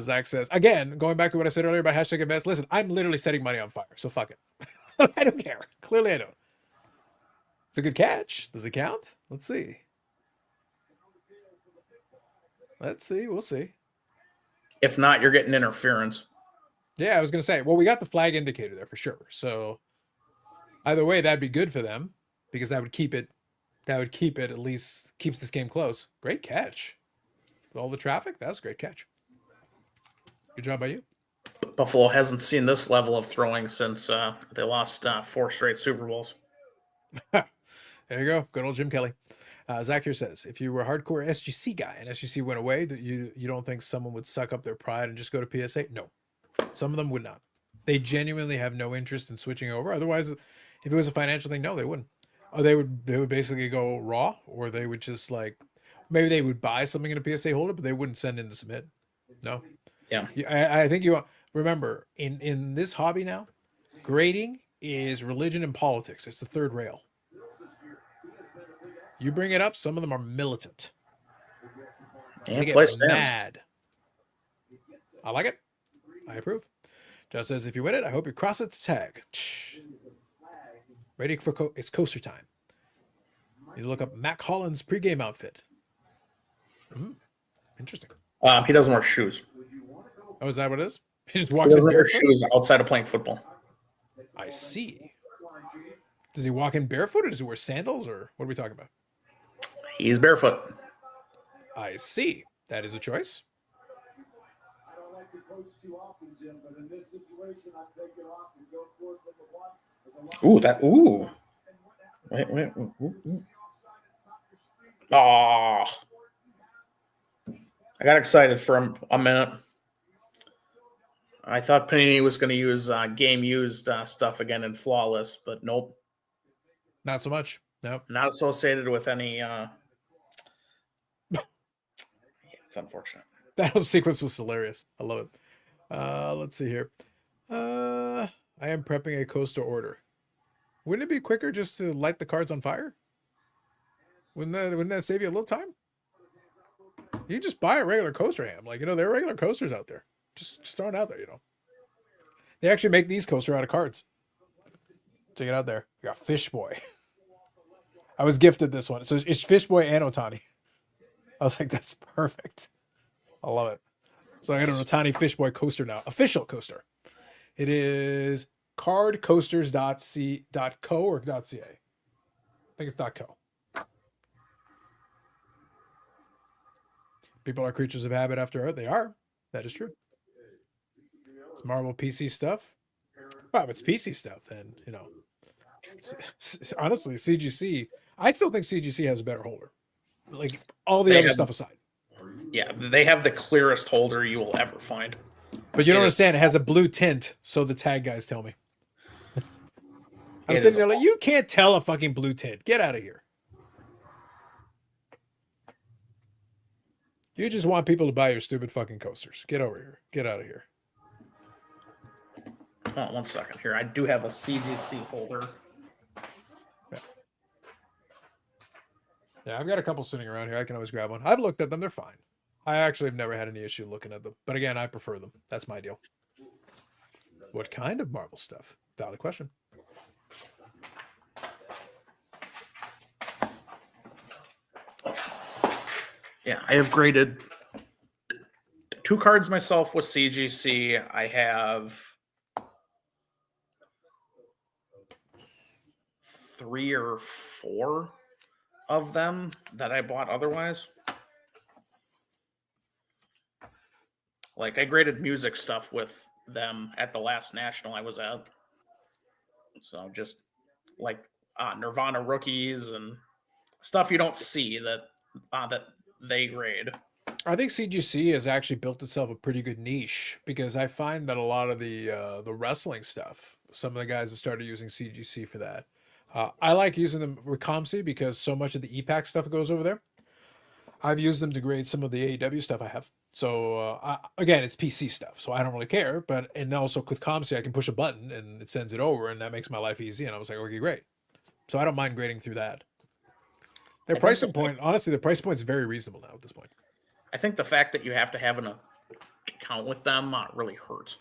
Zach says, again, going back to what I said earlier about hashtag invest, listen, I'm literally setting money on fire, so fuck it. I don't care. Clearly I don't. It's a good catch. Does it count? Let's see. We'll see. If not, you're getting interference. Yeah, I was going to say, well, we got the flag indicator there for sure. So either way, that'd be good for them because that would keep it, at least keeps this game close. Great catch. With all the traffic, that was a great catch. Good job by you. Buffalo hasn't seen this level of throwing since they lost 4 straight Super Bowls. There you go. Good old Jim Kelly. Zach here says, if you were a hardcore SGC guy and SGC went away, you don't think someone would suck up their pride and just go to PSA? No. Some of them would not. They genuinely have no interest in switching over. Otherwise, if it was a financial thing, no, they wouldn't. Or they would basically go raw, or they would just like, maybe they would buy something in a PSA holder, but they wouldn't send in the submit. No. Yeah. I think you remember in this hobby now, grading is religion and politics. It's the third rail. You bring it up, some of them are militant. Yeah, They get play stands. mad. I like it. I approve. Just says, if you win it, I hope you cross it to tag. Ready for it's coaster time. You look up Mac Holland's pregame outfit. Interesting. He doesn't wear shoes. Oh, is that what it is? He just He walks in doesn't wear barefoot? shoes outside of playing football. I see. Does he walk in barefoot or does he wear sandals or what are we talking about? He's barefoot. I see. That is a choice. Ooh, that. Ooh. Wait. Oh. I got excited for a minute. I thought Panini was going to use game used stuff again in Flawless, but nope. Not so much. No. Not associated with any. It's unfortunate. That whole sequence was hilarious. I love it. Let's see here. I am prepping a coaster order. Wouldn't it be quicker just to light the cards on fire? Wouldn't that save you a little time? You just buy a regular coaster ham. Like, there are regular coasters out there. Just throw it out there, They actually make these coaster out of cards. Check it out there. You got Fish Boy. I was gifted this one. So it's Fish Boy and Otani. I was like, that's perfect. I love it. So I got an Otani Fish Boy coaster now. Official coaster. It is cardcoasters.co or .ca. I think it's .co. People are creatures of habit after art. They are. That is true. It's Marvel PC stuff. Well, if it's PC stuff, then, honestly, CGC, I still think CGC has a better holder. Like, all the other stuff aside. Yeah, they have the clearest holder you will ever find. But you don't understand. It has a blue tint, so the tag guys tell me. I'm sitting there like, you can't tell a fucking blue tint. Get out of here. You just want people to buy your stupid fucking coasters. Get over here. Get out of here. Hold on 1 second here. I do have a CGC holder. Yeah, I've got a couple sitting around here. I can always grab one. I've looked at them. They're fine. I actually have never had any issue looking at them. But again, I prefer them. That's my deal. What kind of Marvel stuff? Valid question. Yeah, I have graded 2 cards myself with CGC. I have 3 or 4 of them that I bought otherwise. Like, I graded music stuff with them at the last national I was at. So just like Nirvana rookies and stuff you don't see that they grade. I think CGC has actually built itself a pretty good niche because I find that a lot of the wrestling stuff, some of the guys have started using CGC for that. I like using them with ComC because so much of the EPAC stuff goes over there. I've used them to grade some of the AEW stuff I have. So again, it's PC stuff, so I don't really care. And also with ComC, I can push a button and it sends it over, and that makes my life easy. And I was like, okay, great. So I don't mind grading through that. Their pricing point, honestly, the price point is very reasonable now at this point. I think the fact that you have to have an account with them really hurts.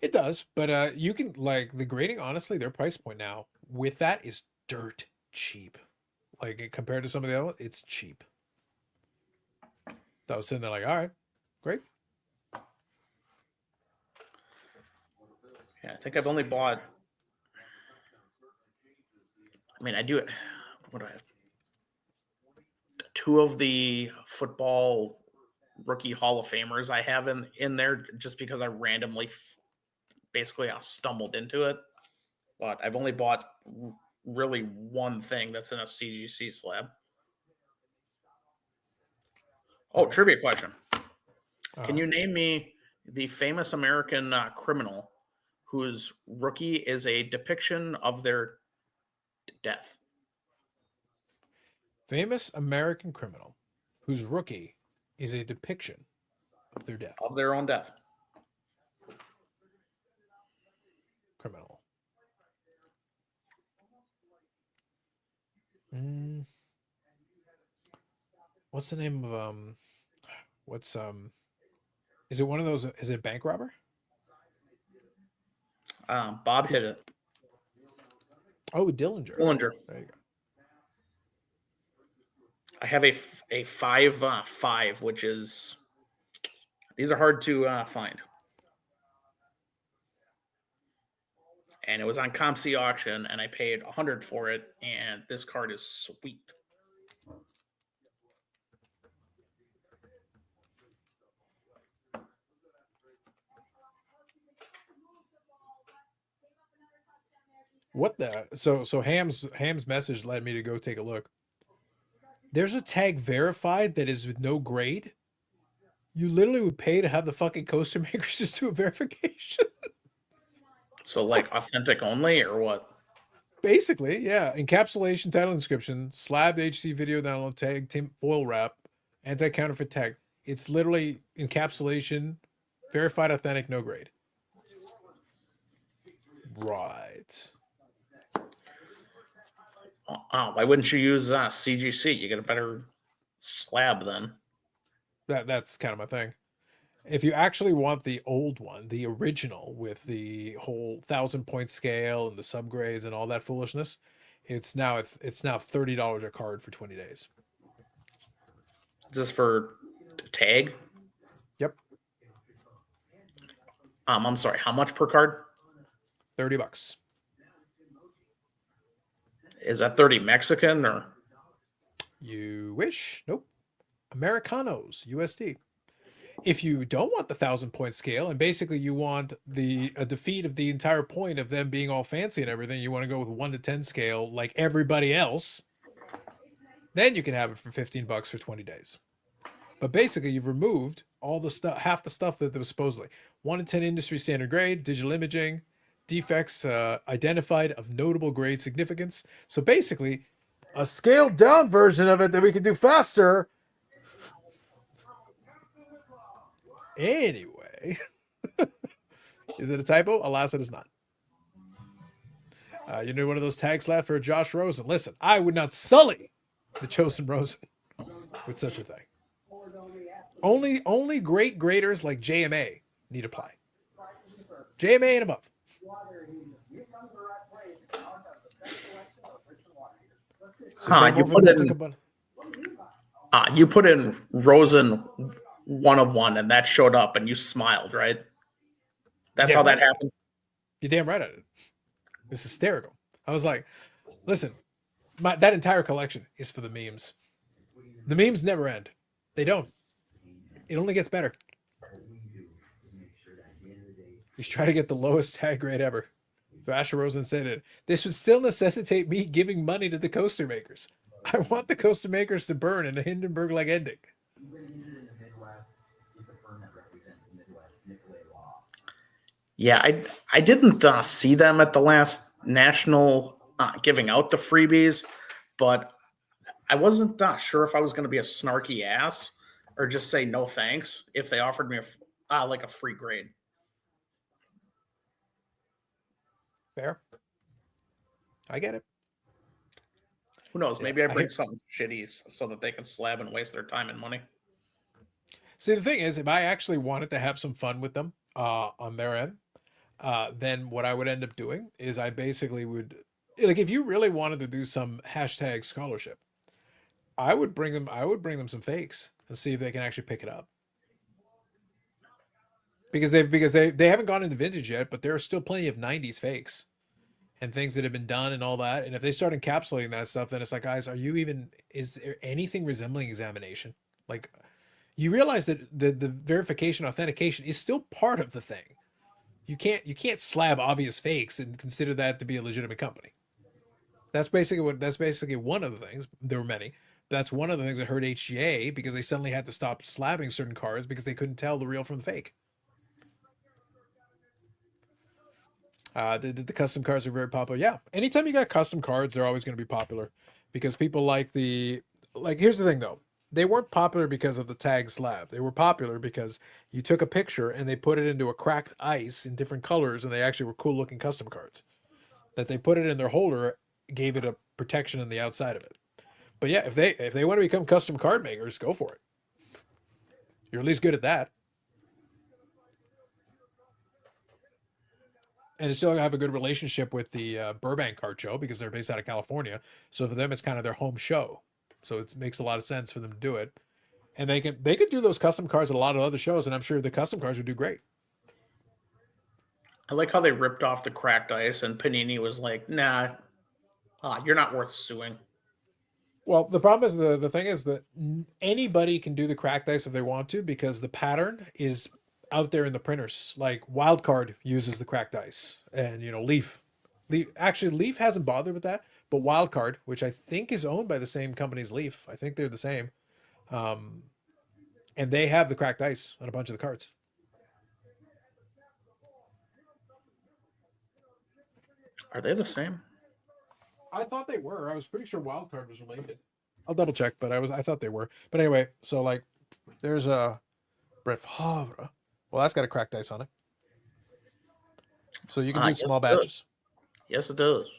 It does, but you can, like, the grading, honestly, their price point now with that is dirt cheap. Like, compared to some of the other ones, it's cheap. I was sitting there like, all right, great. Yeah, I think I've only bought. I mean, I do it. What do I have? 2 of the football rookie Hall of Famers I have in there just because I randomly, basically, I stumbled into it. But I've only bought really one thing that's in a CGC slab. Oh, trivia question. Can you name me the famous American criminal whose rookie is a depiction of their death? Famous American criminal whose rookie is a depiction of their death. Of their own death. Criminal. What's the name of what's is it one of those, is it a bank robber? Bob hit it. Oh, Dillinger. Dillinger. There you go. I have a 5.5, which is, these are hard to find. And it was on ComC auction, and I paid $100 for it. And this card is sweet. What the? So Ham's message led me to go take a look. There's a tag verified that is with no grade. You literally would pay to have the fucking coaster makers just do a verification. So like authentic only or what? Basically, yeah. Encapsulation, title inscription, slabbed HC video download tag, foil wrap, anti-counterfeit tag. It's literally encapsulation, verified, authentic, no grade. Right. Why wouldn't you use CGC? You get a better slab then. That's kind of my thing. If you actually want the old one, the original with the whole 1,000-point scale and the subgrades and all that foolishness, it's now $30 a card for 20 days. Is this for tag? Yep. I'm sorry. How much per card? $30. Is that 30 Mexican or? You wish? Nope. Americanos, USD. If you don't want the 1,000-point scale and basically you want a defeat of the entire point of them being all fancy and everything, you want to go with 1 to 10 scale like everybody else, then you can have it for $15 for 20 days. But basically you've removed all the stuff, half the stuff that was supposedly 1 to 10 industry standard grade, digital imaging, defects identified of notable grade significance. So basically a scaled down version of it that we can do faster. Anyway, is it a typo? Alas, it is not. You know, one of those tags left for Josh Rosen. Listen, I would not sully the chosen Rosen with such a thing. Only great graders like JMA need apply. JMA and above. So you put in Rosen 1 of 1, and that showed up, and you smiled, right? That's how that happened. You're damn right I did. It's hysterical. I was like, listen, that entire collection is for the memes. The memes never end. They don't. It only gets better. You try to get the lowest tag grade ever. Thrasher Rosen said it. This would still necessitate me giving money to the coaster makers. I want the coaster makers to burn in a Hindenburg-like ending. Yeah, I didn't see them at the last national giving out the freebies, but I wasn't sure if I was going to be a snarky ass or just say no thanks if they offered me like a free grade. Fair. I get it. Who knows? Maybe I bring something shitty so that they can slab and waste their time and money. See, the thing is, if I actually wanted to have some fun with them on their end, then what I would end up doing is I basically would, like, if you really wanted to do some hashtag scholarship, I would bring them some fakes and see if they can actually pick it up. Because they haven't gone into vintage yet, but there are still plenty of 90s fakes and things that have been done and all that. And if they start encapsulating that stuff, then it's like, guys, is there anything resembling examination? Like, you realize that the verification authentication is still part of the thing. You can't slab obvious fakes and consider that to be a legitimate company. That's basically one of the things. There were many. That's one of the things that hurt HGA because they suddenly had to stop slabbing certain cards because they couldn't tell the real from the fake. The custom cards are very popular. Yeah, anytime you got custom cards, they're always going to be popular because people like the like here's the thing though. They weren't popular because of the tag slab. They were popular because you took a picture and they put it into a cracked ice in different colors, and they actually were cool looking custom cards. That they put it in their holder gave it a protection on the outside of it. But yeah, if they want to become custom card makers, go for it. You're at least good at that, and still have a good relationship with the Burbank Card Show because they're based out of California. So for them, it's kind of their home show. So it makes a lot of sense for them to do it, and they could do those custom cards at a lot of other shows, and I'm sure the custom cards would do great. I like how they ripped off the cracked ice, and Panini was like, "Nah, you're not worth suing." Well, the problem is the thing is that anybody can do the cracked ice if they want to because the pattern is out there in the printers. Like Wildcard uses the cracked ice, and Leaf hasn't bothered with that, but Wildcard, which I think is owned by the same company as Leaf, I think they're the same, um, and they have the cracked ice on a bunch of the cards. Are they the same? I thought they were. I was pretty sure Wildcard was related. I'll double check, but I thought they were. But anyway, so like, there's a Brett Favre. Well, that's got a cracked ice on it. So you can do Yes, small it does. batches. Yes, it does.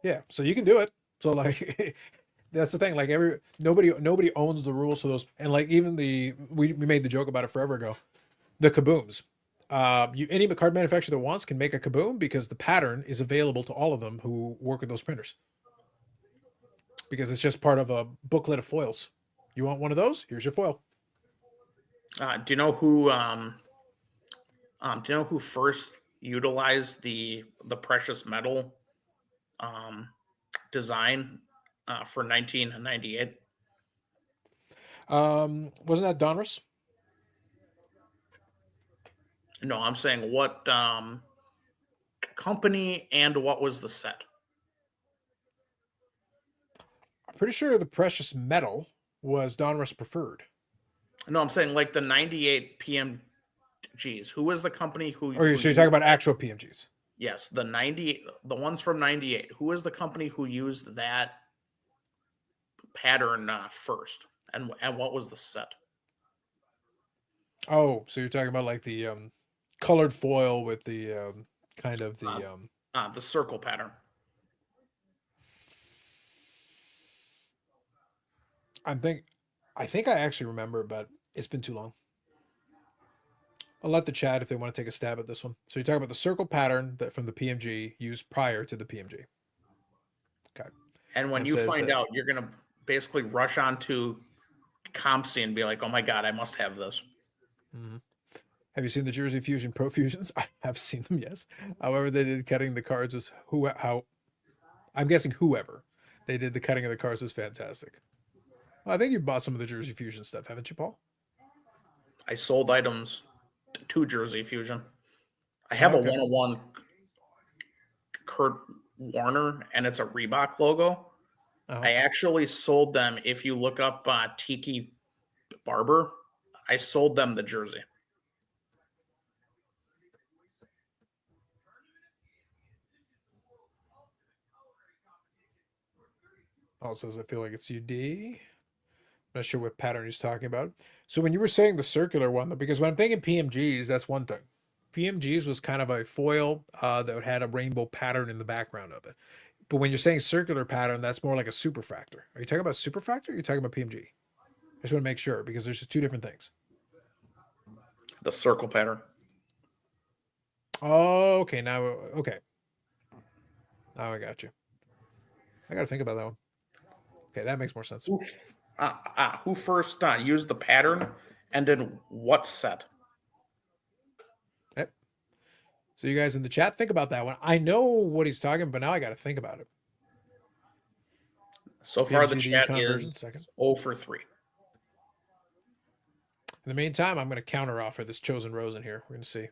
Yeah, so you can do it. So like that's the thing. Like nobody owns the rules to those, and like even we made the joke about it forever ago. The kabooms. Any card manufacturer that wants can make a kaboom because the pattern is available to all of them who work with those printers. Because it's just part of a booklet of foils. You want one of those? Here's your foil. Do you know who? Do you know who first utilized the precious metal design for 1998? Wasn't that Donruss? No, I'm saying what company and what was the set? I'm pretty sure the precious metal was Donruss Preferred. No, I'm saying like the 98 PMGs. Who was the company who? So you're talking about actual PMGs? Yes, the ones from 98. Who was the company who used that pattern first? And what was the set? Oh, so you're talking about like the colored foil with the kind of The circle pattern. I think I actually remember, but it's been too long. I'll let the chat if they want to take a stab at this one. So you're talking about the circle pattern that from the PMG used prior to the PMG. Okay. And when you find out, you're gonna basically rush onto ComC and be like, "Oh my god, I must have this." Mm-hmm. Have you seen the Jersey Fusion Pro Fusions? I have seen them, yes. However, they did cutting the cards was how I'm guessing whoever they did the cutting of the cards was fantastic. Well, I think you bought some of the Jersey Fusion stuff, haven't you, Paul? I sold items to Jersey Fusion. I have a 101 Kurt Warner, and it's a Reebok logo. I actually sold them. If you look up Tiki Barber, I sold them the jersey. Paul says, I feel like it's UD. Not sure what pattern he's talking about. So when you were saying the circular one, because when I'm thinking PMGs, that's one thing. PMGs was kind of a foil that had a rainbow pattern in the background of it. But when you're saying circular pattern, that's more like a superfractor. Are you talking about superfractor or are you talking about PMG? I just want to make sure because there's just two different things. The circle pattern. Oh, okay. Now I got you. I got to think about that one. Okay, that makes more sense. Who first used the pattern and then what set? Yep. So you guys in the chat, think about that one. I know what he's talking, but now I got to think about it. So far, the chat is 0 for 3. In the meantime, I'm going to counter offer this Chosen Rose in here. We're going to see.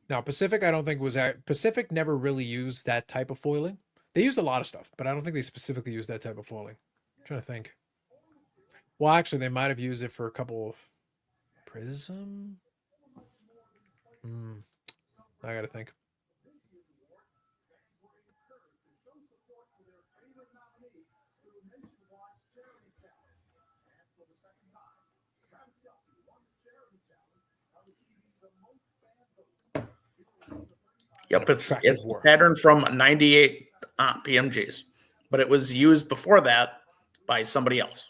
Now, Pacific, I don't think Pacific never really used that type of foiling. They used a lot of stuff, but I don't think they specifically used that type of foiling. I'm trying to think. Well, actually, they might have used it for a couple of Prism. I got to think. Yep, it's Attractive the war. pattern from 98 PMGs, but it was used before that by somebody else.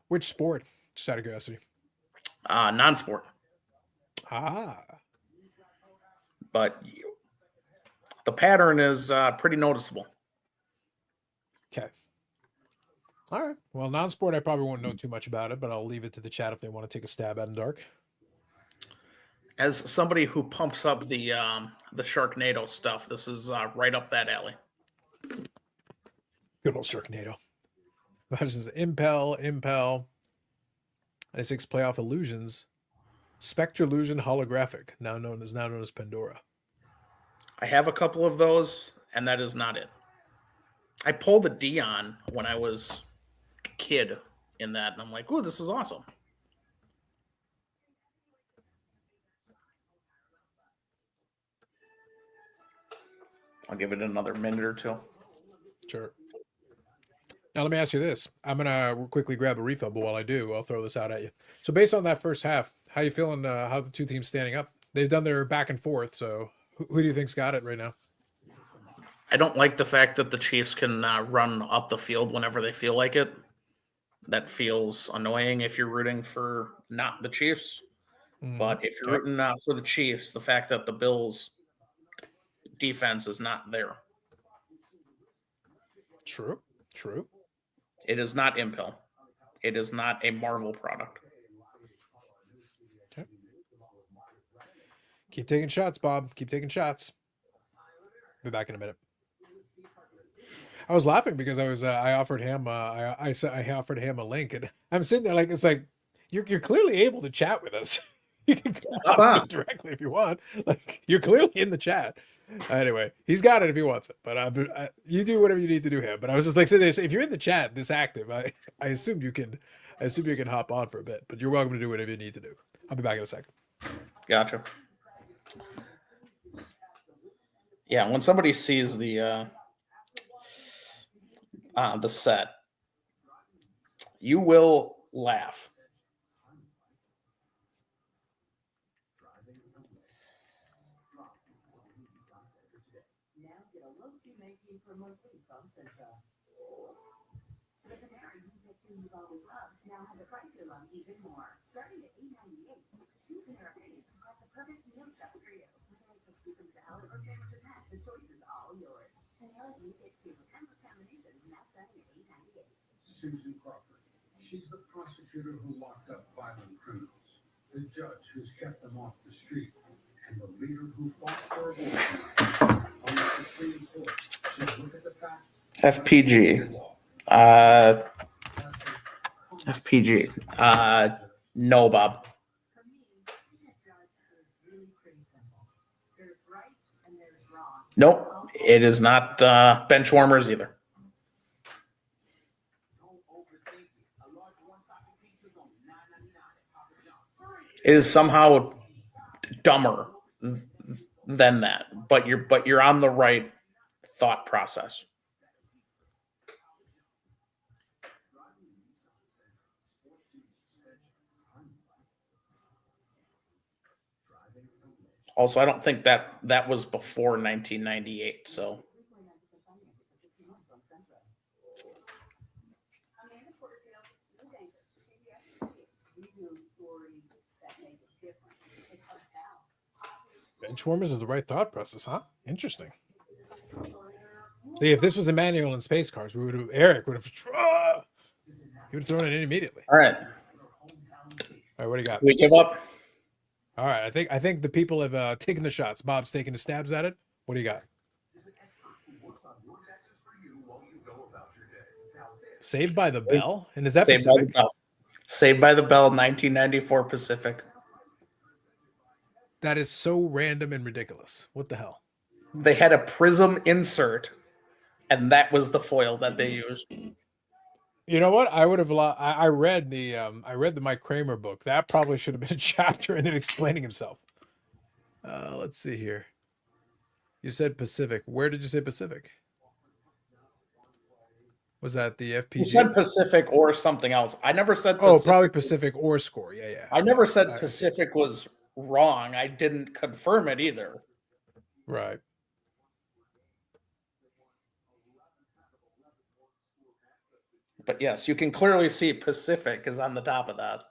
Which sport? Just out of curiosity. Non-sport, Ah, but the pattern is pretty noticeable. okay. All right. Well, non-sport, I probably won't know too much about it, but I'll leave it to the chat if they want to take a stab at it in dark. As somebody who pumps up the Sharknado stuff, this is right up that alley. Good old Sharknado. This is Impel, 96 Playoff Illusions, Spectre Illusion Holographic, now known as Pandora. I have a couple of those, and that is not it. I pulled a Dion when I was a kid in that, and I'm like, "Ooh, this is awesome." I'll give it another minute or two. Sure. Now let me ask you this. I'm gonna quickly grab a refill, but while I do, I'll throw this out at you. So based on that first half, how you feeling? How the two teams standing up? They've done their back and forth. So who do you think's got it right now? I don't like the fact that the Chiefs can run up the field whenever they feel like it. That feels annoying if you're rooting for not the Chiefs. But if you're Okay. rooting for the Chiefs, the fact that the Bills' defense is not there. True. It is not Impel. It is not a Marvel product. Okay. Keep taking shots, Bob. Keep taking shots. Be back in a minute. I was laughing because I offered him I offered him a link, and I'm sitting there like it's like you're clearly able to chat with us. You can come on directly if you want. Like you're clearly in the chat. Anyway, he's got it if he wants it, but you do whatever you need to do here. But I was just like sitting there, if you're in the chat this active, I assume you can hop on for a bit. But you're welcome to do whatever you need to do. I'll be back in a second. Gotcha. Yeah, when somebody sees the set, you will laugh. Now has a price you love even more. Starting at $8.98, it's 2 pair of pants to have the perfect meal just for you. Whether it's a soup and salad or sandwich with that, the choice is all yours. Panella's new pick 2 with endless combinations, now starting at $8.98. Susan Crawford. She's the prosecutor who locked up violent criminals, the judge who's kept them off the street, and the leader who fought for abortion. On the Supreme Court, she'll look at the facts. FPG. FPG. No, Bob. Nope. It is not bench warmers either. It is somehow dumber than that, but you're on the right thought process. Also, I don't think that was before 1998. So, Benchwarmers is the right thought process, huh? Interesting. See, if this was a manual in space cars, Eric would have he would have thrown it in immediately. All right. All right, what do you got? We give up. All right, I think the people have taken the shots. Bob's taking the stabs at it. What do you got? Saved by the Bell? And is that Saved Pacific? by the Bell. Saved by the Bell, 1994 Pacific. That is so random and ridiculous. What the hell? They had a prism insert, and that was the foil that they used. You know what? I would have. I read the Mike Kramer book. That probably should have been a chapter in it explaining himself. Let's see here. You said Pacific. Where did you say Pacific? Was that the You said FPG? Pacific or something else. I never said Oh, Pacific. probably Pacific or Score. Yeah. I never said I see. Pacific was wrong. I didn't confirm it either. Right. But yes, you can clearly see Pacific is on the top of that.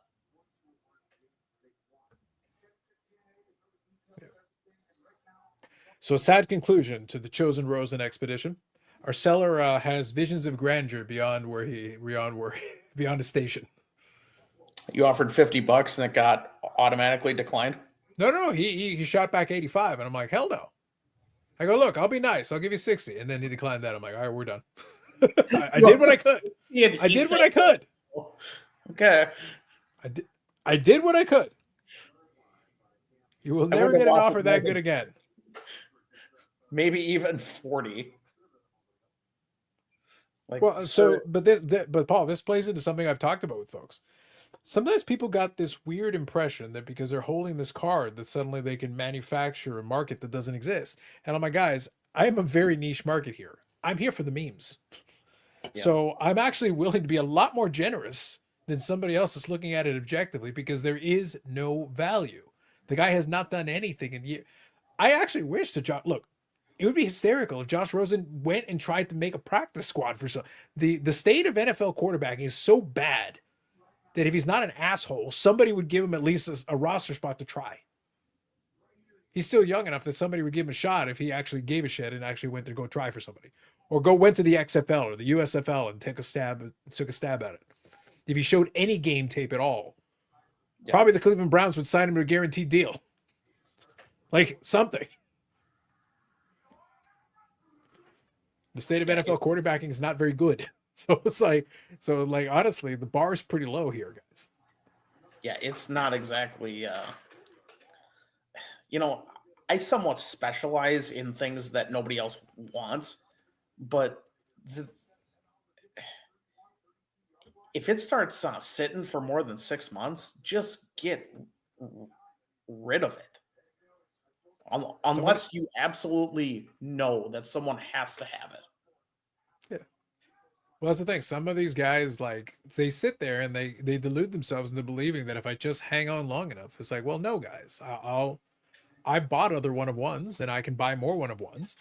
So, a sad conclusion to the chosen Rosen expedition. Our seller has visions of grandeur beyond beyond his station. You offered $50 and it got automatically declined. No. He shot back 85, and I'm like, hell no. I go, look, I'll be nice. I'll give you 60, and then he declined that. I'm like, all right, we're done. I did what I could. I did what I could. Okay. I did what I could. You will never get an offer that good again. Maybe even 40. Like, well, so but Paul, this plays into something I've talked about with folks. Sometimes people got this weird impression that because they're holding this card that suddenly they can manufacture a market that doesn't exist. And I'm like, guys, I am a very niche market here. I'm here for the memes. Yeah. So I'm actually willing to be a lot more generous than somebody else is looking at it objectively because there is no value. The guy has not done anything in years. I actually wish to look, it would be hysterical if Josh Rosen went and tried to make a practice squad for some. The state of NFL quarterbacking is so bad that if he's not an asshole, somebody would give him at least a roster spot to try. He's still young enough that somebody would give him a shot if he actually gave a shit and actually went to go try for somebody. Or went to the XFL or the USFL and took a stab at it. If he showed any game tape at all, probably the Cleveland Browns would sign him to a guaranteed deal. Like something. The state of NFL quarterbacking is not very good. So it's like, honestly, the bar is pretty low here, guys. Yeah, it's not exactly, I somewhat specialize in things that nobody else wants, but if it starts sitting for more than 6 months, just get rid of it. Unless you absolutely know that someone has to have it. Yeah. Well, that's the thing. Some of these guys, like, they sit there and they delude themselves into believing that if I just hang on long enough, it's like, well, no, guys, I bought other one of ones and I can buy more one of ones.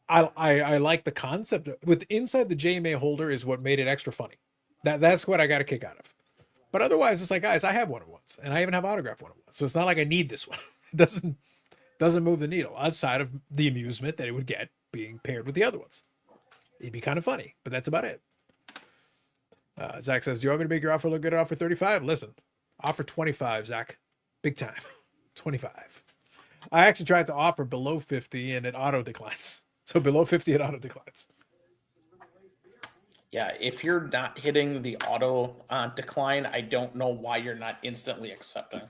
I like the concept with inside the JMA holder is what made it extra funny. That's what I got a kick out of. But otherwise, it's like, guys, I have one of ones and I even have autographed one of ones. So it's not like I need this one. It doesn't move the needle outside of the amusement that it would get being paired with the other ones. It'd be kind of funny, but that's about it. Zach says, do you want me to make your offer look good? Offer 35? Listen, offer 25, Zach. Big time. 25. I actually tried to offer below 50 and it auto declines. So below 50, it auto declines. Yeah, if you're not hitting the auto decline, I don't know why you're not instantly accepting.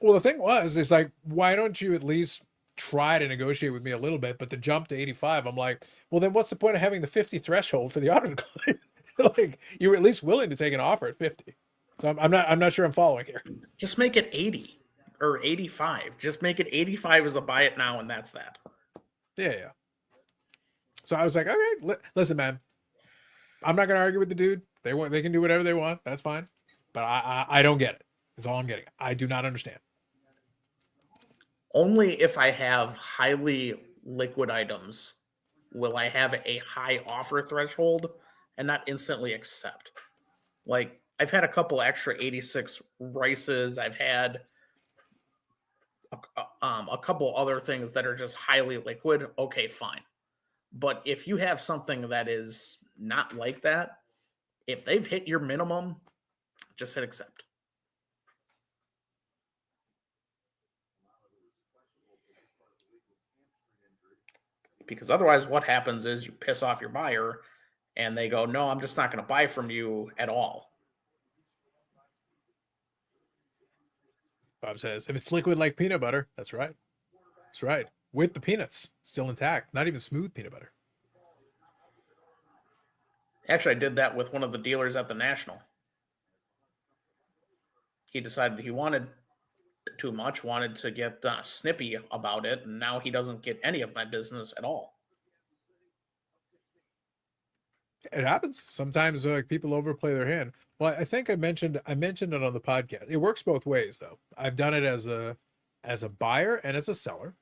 Well, the thing was, it's like, why don't you at least try to negotiate with me a little bit? But to jump to 85, I'm like, well, then what's the point of having the 50 threshold for the auto decline? Like, you were at least willing to take an offer at 50. So I'm not sure I'm following here. Just make it 80 or 85. Just make it 85 as a buy it now, and that's that. Yeah. So I was like, okay, listen, man. I'm not going to argue with the dude. They can do whatever they want. That's fine. But I don't get it. That's all I'm getting. I do not understand. Only if I have highly liquid items will I have a high offer threshold and not instantly accept. Like, I've had a couple extra 86 Rices. I've had a couple other things that are just highly liquid. Okay, fine. But if you have something that is not like that, if they've hit your minimum, just hit accept. Because otherwise what happens is you piss off your buyer and they go, no, I'm just not going to buy from you at all. Bob says, if it's liquid like peanut butter, that's right. That's right. With the peanuts still intact, not even smooth peanut butter. Actually, I did that with one of the dealers at the National. He decided he wanted too much, wanted to get snippy about it, and now he doesn't get any of my business at all. It happens sometimes. Like people overplay their hand. Well, I think I mentioned it on the podcast. It works both ways though. I've done it as a buyer and as a seller,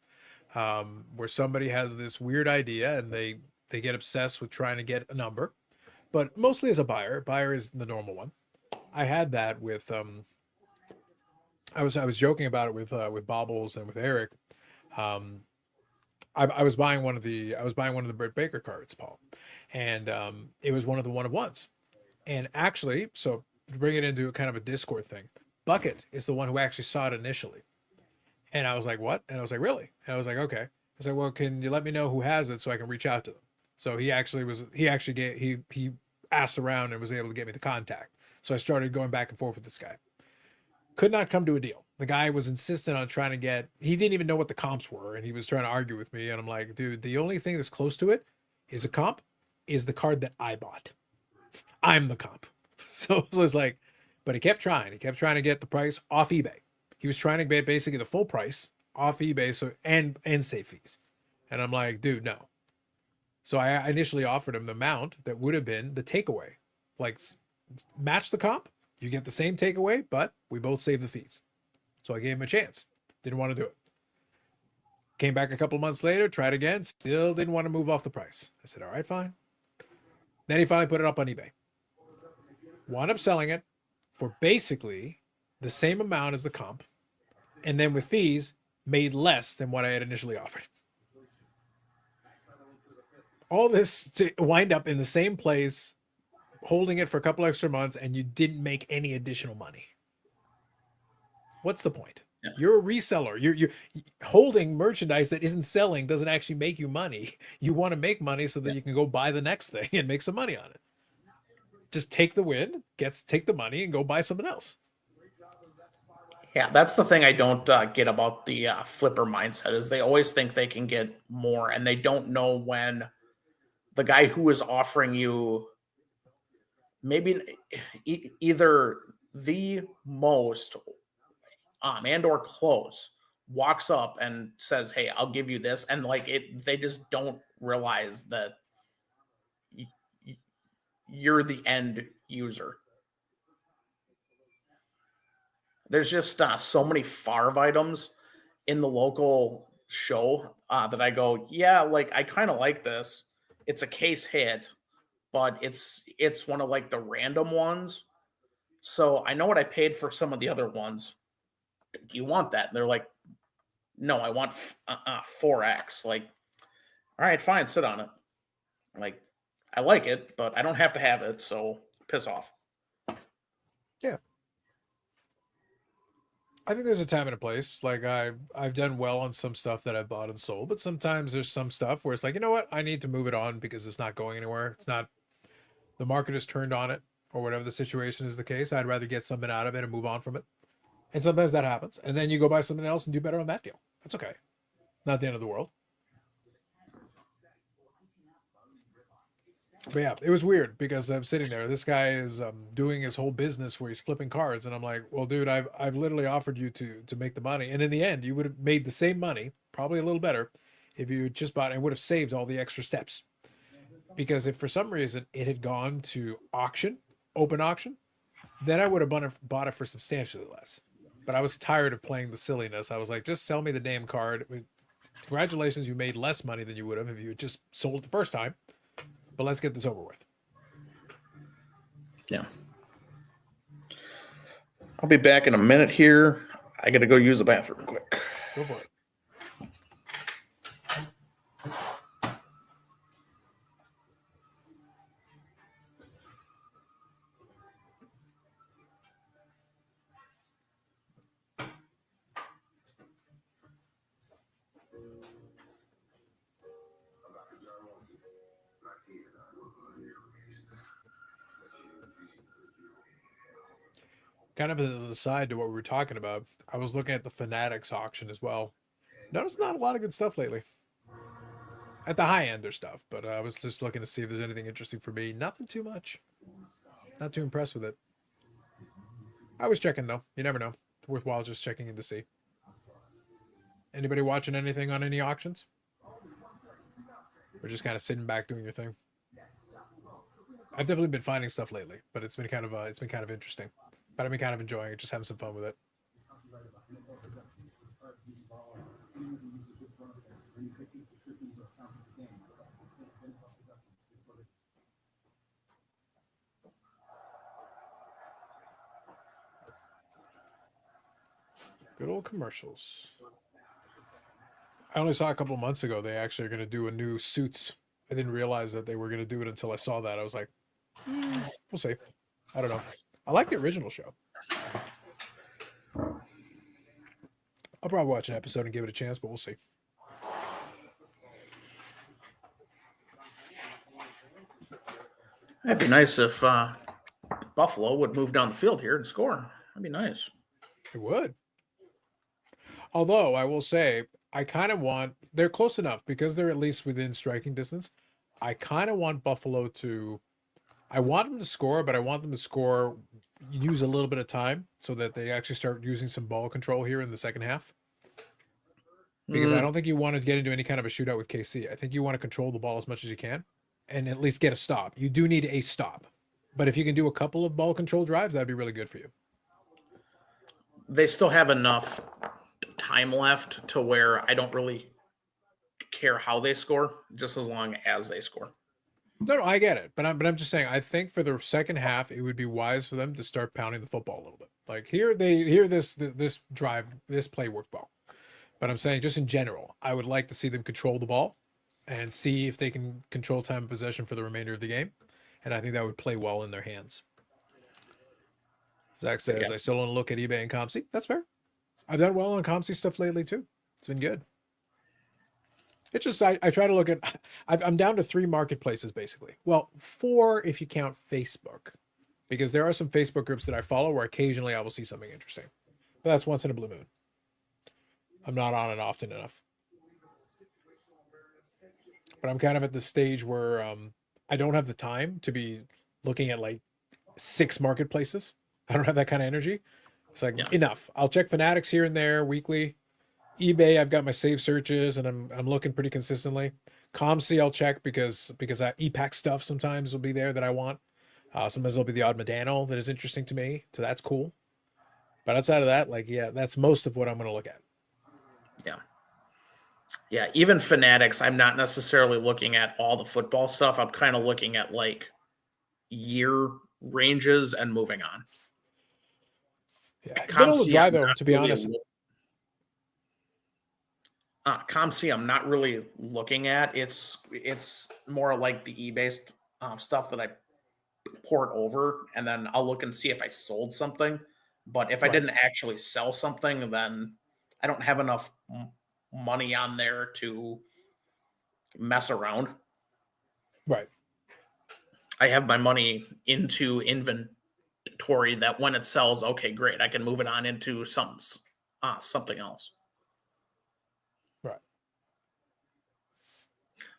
where somebody has this weird idea and they get obsessed with trying to get a number, but mostly as a buyer. Buyer is the normal one. I had that with I was joking about it with Bobbles and with Eric. Um, I was buying one of the Britt Baker cards, Paul, and it was one of the one of ones. And actually, so to bring it into kind of a Discord thing, Bucket is the one who actually saw it initially. And I was like, what? And I was like, really? And I was like, okay. I was like, well, can you let me know who has it so I can reach out to them? So he actually he asked around and was able to get me the contact. So I started going back and forth with this guy. Could not come to a deal. The guy was insistent on trying to get, he didn't even know what the comps were. And he was trying to argue with me. And I'm like, dude, the only thing that's close to it is a comp is the card that I bought. I'm the comp. So it was like, but he kept trying. He kept trying to get the price off eBay. He was trying to get basically the full price off eBay, so and save fees. And I'm like, dude, no. So I initially offered him the amount that would have been the takeaway, like match the comp. You get the same takeaway, but we both save the fees. So I gave him a chance. Didn't want to do it. Came back a couple months later, tried again, still didn't want to move off the price. I said, all right, fine. Then he finally put it up on eBay. Wound up selling it for basically the same amount as the comp, and then with fees, made less than what I had initially offered. All this to wind up in the same place, holding it for a couple extra months, and you didn't make any additional money. What's the point? Yeah. You're a reseller. You're holding merchandise that isn't selling doesn't actually make you money. You want to make money so that you can go buy the next thing and make some money on it. Just take the win, take the money, and go buy something else. Yeah, that's the thing I don't get about the flipper mindset is they always think they can get more, and they don't know when the guy who is offering you maybe either the most and or close walks up and says, "Hey, I'll give you this," and like it, they just don't realize that you're the end user. There's just so many Farv items in the local show that I go, yeah, like I kind of like this. It's a case hit, but it's one of like the random ones. So I know what I paid for some of the other ones. Do you want that? And they're like, no, I want 4X. Like, all right, fine, sit on it. Like, I like it, but I don't have to have it, so piss off. Yeah. I think there's a time and a place. Like I've done well on some stuff that I've bought and sold, but sometimes there's some stuff where it's like, you know what, I need to move it on because it's not going anywhere. It's not, the market has turned on it, or whatever the situation is the case. I'd rather get something out of it and move on from it. And sometimes that happens. And then you go buy something else and do better on that deal. That's okay. Not the end of the world. But yeah, it was weird because I'm sitting there. This guy is doing his whole business where he's flipping cards, and I'm like, "Well, dude, I've literally offered you to make the money, and in the end, you would have made the same money, probably a little better, if you just bought and would have saved all the extra steps. Because if for some reason it had gone to auction, open auction, then I would have bought it for substantially less. But I was tired of playing the silliness. I was like, just sell me the damn card. Congratulations, you made less money than you would have if you had just sold it the first time. But let's get this over with." Yeah. I'll be back in a minute here. I got to go use the bathroom quick. Go for it. Kind of as an aside to what we were talking about, I was looking at the Fanatics auction as well. Noticed not a lot of good stuff lately. At the high end, there's stuff, but I was just looking to see if there's anything interesting for me. Nothing too much. Not too impressed with it. I was checking though. You never know. It's worthwhile just checking in to see. Anybody watching anything on any auctions? Or just kind of sitting back doing your thing? I've definitely been finding stuff lately, but it's been kind of interesting. But I've been kind of enjoying it, just having some fun with it. Good old commercials. I only saw a couple of months ago they actually are going to do a new Suits. I didn't realize that they were going to do it until I saw that. I was like, we'll see. I don't know. I like the original show. I'll probably watch an episode and give it a chance, but we'll see. It'd be nice if Buffalo would move down the field here and score. That'd be nice. It would. Although I will say, I kind of want, they're close enough because they're at least within striking distance. I kind of want Buffalo to, I want them to score, but I want them to score, use a little bit of time so that they actually start using some ball control here in the second half. Because I don't think you want to get into any kind of a shootout with KC. I think you want to control the ball as much as you can and at least get a stop. You do need a stop. But if you can do a couple of ball control drives, that'd be really good for you. They still have enough time left to where I don't really care how they score, just as long as they score. No, I get it, but I'm just saying. I think for the second half, it would be wise for them to start pounding the football a little bit. Like here, this drive, this play worked well, but I'm saying just in general, I would like to see them control the ball and see if they can control time of possession for the remainder of the game, and I think that would play well in their hands. Zach says, Yeah. I still want to look at eBay and ComC. That's fair. I've done well on ComC stuff lately too. It's been good. It's just I try to look at. I'm down to 3 marketplaces basically. Well, 4 if you count Facebook, because there are some Facebook groups that I follow where occasionally I will see something interesting, but that's once in a blue moon. I'm not on it often enough. But I'm kind of at the stage where I don't have the time to be looking at like 6 marketplaces. I don't have that kind of energy. It's like enough. I'll check Fanatics here and there weekly. eBay, I've got my save searches and I'm looking pretty consistently. ComC I'll check because EPAC stuff sometimes will be there that I want. Sometimes there'll be the odd Medano that is interesting to me, so that's cool. But outside of that, like that's most of what I'm going to look at. Yeah. Yeah, even Fanatics, I'm not necessarily looking at all the football stuff. I'm kind of looking at like year ranges and moving on. Yeah, it's been a little dry though, to be honest. ComC, I'm not really looking at. It's more like the eBay stuff that I port over, and then I'll look and see if I sold something. But if I didn't actually sell something, then I don't have enough money on there to mess around. Right. I have my money into inventory that when it sells, okay, great, I can move it on into something else. Right.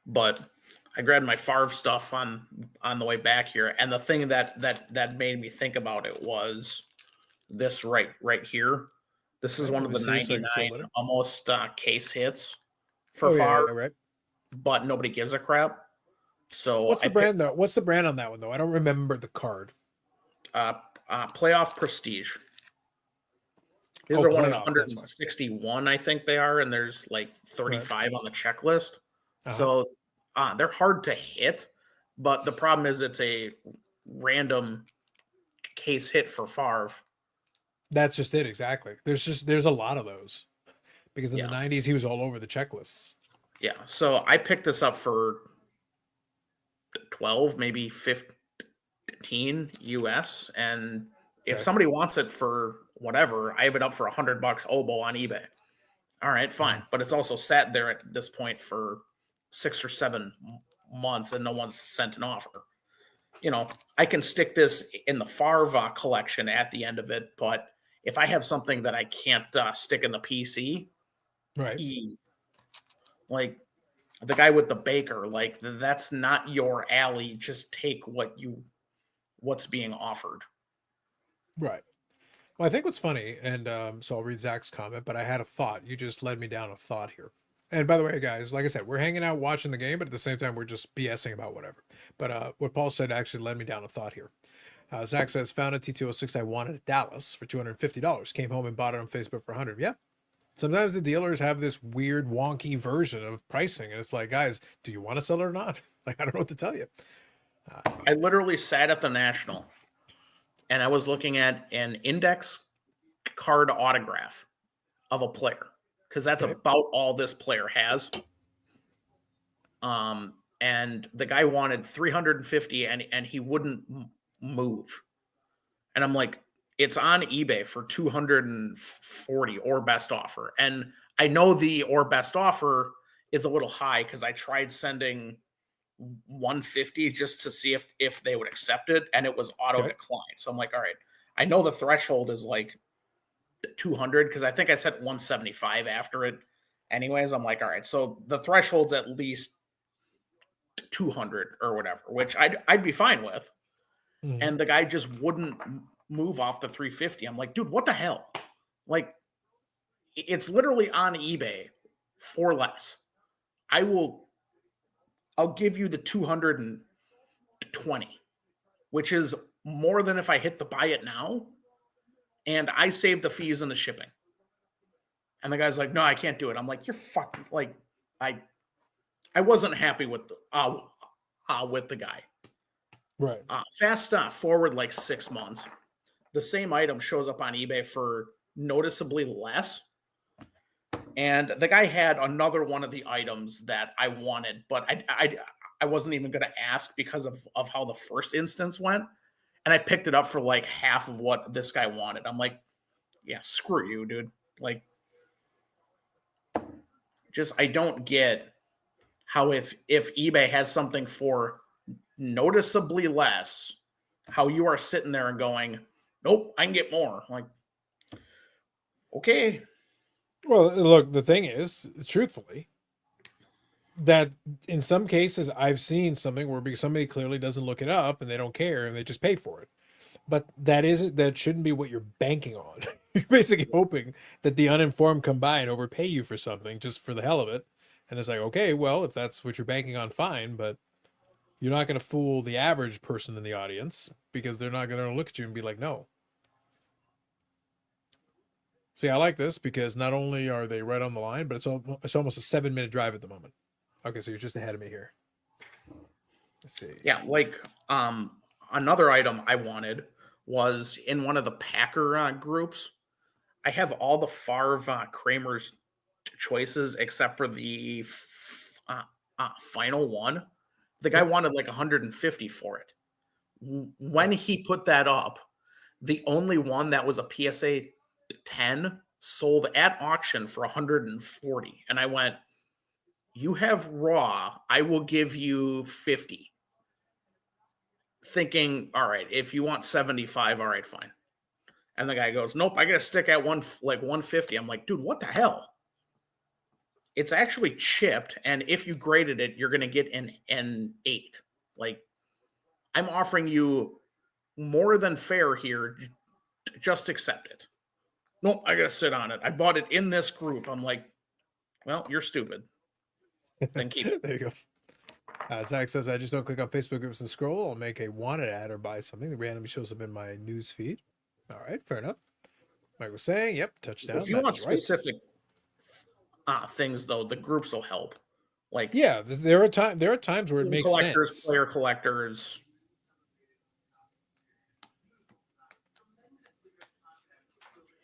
But I grabbed my Favre stuff on the way back here, and the thing that made me think about it was this right here. This is one of the 99 almost case hits for Favre, right? But nobody gives a crap. So what's the brand though? What's the brand on that one though? I don't remember the card. Playoff Prestige. These are one of 161, I think they are, and there's like 35 on the checklist. So they're hard to hit, but the problem is it's a random case hit for Favre. That's just it, exactly. There's a lot of those because in the 90s he was all over the checklists. Yeah, so I picked this up for 12, maybe 15 US, and if somebody wants it for whatever, I have it up for $100 oboe on eBay. All right, fine, but it's also sat there at this point for 6 or 7 months, and no one's sent an offer. You know, I can stick this in the Favre collection at the end of it, but if I have something that I can't stick in the PC, right? Like the guy with the baker, like that's not your alley. Just take what's being offered. Right. Well, I think what's funny, and so I'll read Zach's comment, but I had a thought. You just led me down a thought here. And by the way, guys, like I said, we're hanging out watching the game, but at the same time, we're just BSing about whatever. But what Paul said actually led me down a thought here. Zach says, found a T206 I wanted at Dallas for $250. Came home and bought it on Facebook for 100. Yeah. Sometimes the dealers have this weird, wonky version of pricing. And it's like, guys, do you want to sell it or not? Like, I don't know what to tell you. I literally sat at the National and I was looking at an index card autograph of a player because that's Okay. about all this player has. And the guy wanted 350 and he wouldn't move. And I'm like, it's on eBay for 240 or best offer. And I know the or best offer is a little high because I tried sending 150 just to see if they would accept it, and it was auto Okay. decline. So I'm like, all right, I know the threshold is like 200 because I think I said 175 after it. Anyways, I'm like, all right, so the threshold's at least 200 or whatever, which I'd be fine with. Mhm. And the guy just wouldn't move off the 350. I'm like, dude, what the hell? Like, it's literally on eBay for less. I'll give you the 220, which is more than if I hit the buy it now, and I save the fees and the shipping. And the guy's like, no, I can't do it. I'm like, you're fucking like, I wasn't happy with the guy. Right. Fast forward like 6 months, the same item shows up on eBay for noticeably less. And the guy had another one of the items that I wanted, but I wasn't even going to ask because of how the first instance went. And I picked it up for like half of what this guy wanted. I'm like, yeah, screw you, dude. Like, just I don't get how if eBay has something for noticeably less, how you are sitting there and going, nope, I can get more. Like, okay. Well, look, the thing is, truthfully, that in some cases I've seen something where because somebody clearly doesn't look it up and they don't care and they just pay for it. But that shouldn't be what you're banking on. You're basically hoping that the uninformed come by and overpay you for something just for the hell of it. And it's like, okay, well, if that's what you're banking on, fine, but you're not going to fool the average person in the audience because they're not going to look at you and be like, no. See, I like this because not only are they right on the line, but it's almost a 7-minute drive at the moment. Okay, so you're just ahead of me here. Let's see. Yeah, like another item I wanted was in one of the Packer groups. I have all the Favre Kramer's choices except for the final one. The guy wanted like 150 for it. When he put that up, the only one that was a PSA 10 sold at auction for 140. And I went, you have raw, I will give you 50. Thinking, all right, if you want 75, all right, fine. And the guy goes, nope, I got to stick at 150. I'm like, dude, what the hell? It's actually chipped, and if you graded it, you're going to get an 8. Like, I'm offering you more than fair here. Just accept it. Nope, I got to sit on it. I bought it in this group. I'm like, well, you're stupid. Then keep it. There you go. Zach says, I just don't click on Facebook groups and scroll. I'll make a wanted ad or buy something that randomly shows up in my news feed. All right, fair enough. Mike was saying, yep, touchdown. If you That want is right. specific things, though, the groups will help. Like, Yeah, there are times where it makes collectors, sense. player collectors.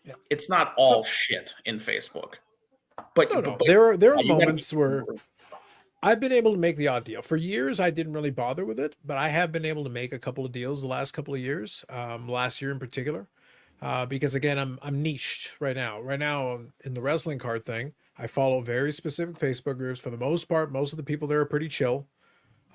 Yeah. It's not all shit in Facebook. But No, but there are you gotta moments be- where I've been able to make the odd deal. For years, I didn't really bother with it, but I have been able to make a couple of deals the last couple of years. Last year in particular, because again, I'm niched right now. Right now in the wrestling card thing, I follow very specific Facebook groups. For the most part, most of the people there are pretty chill.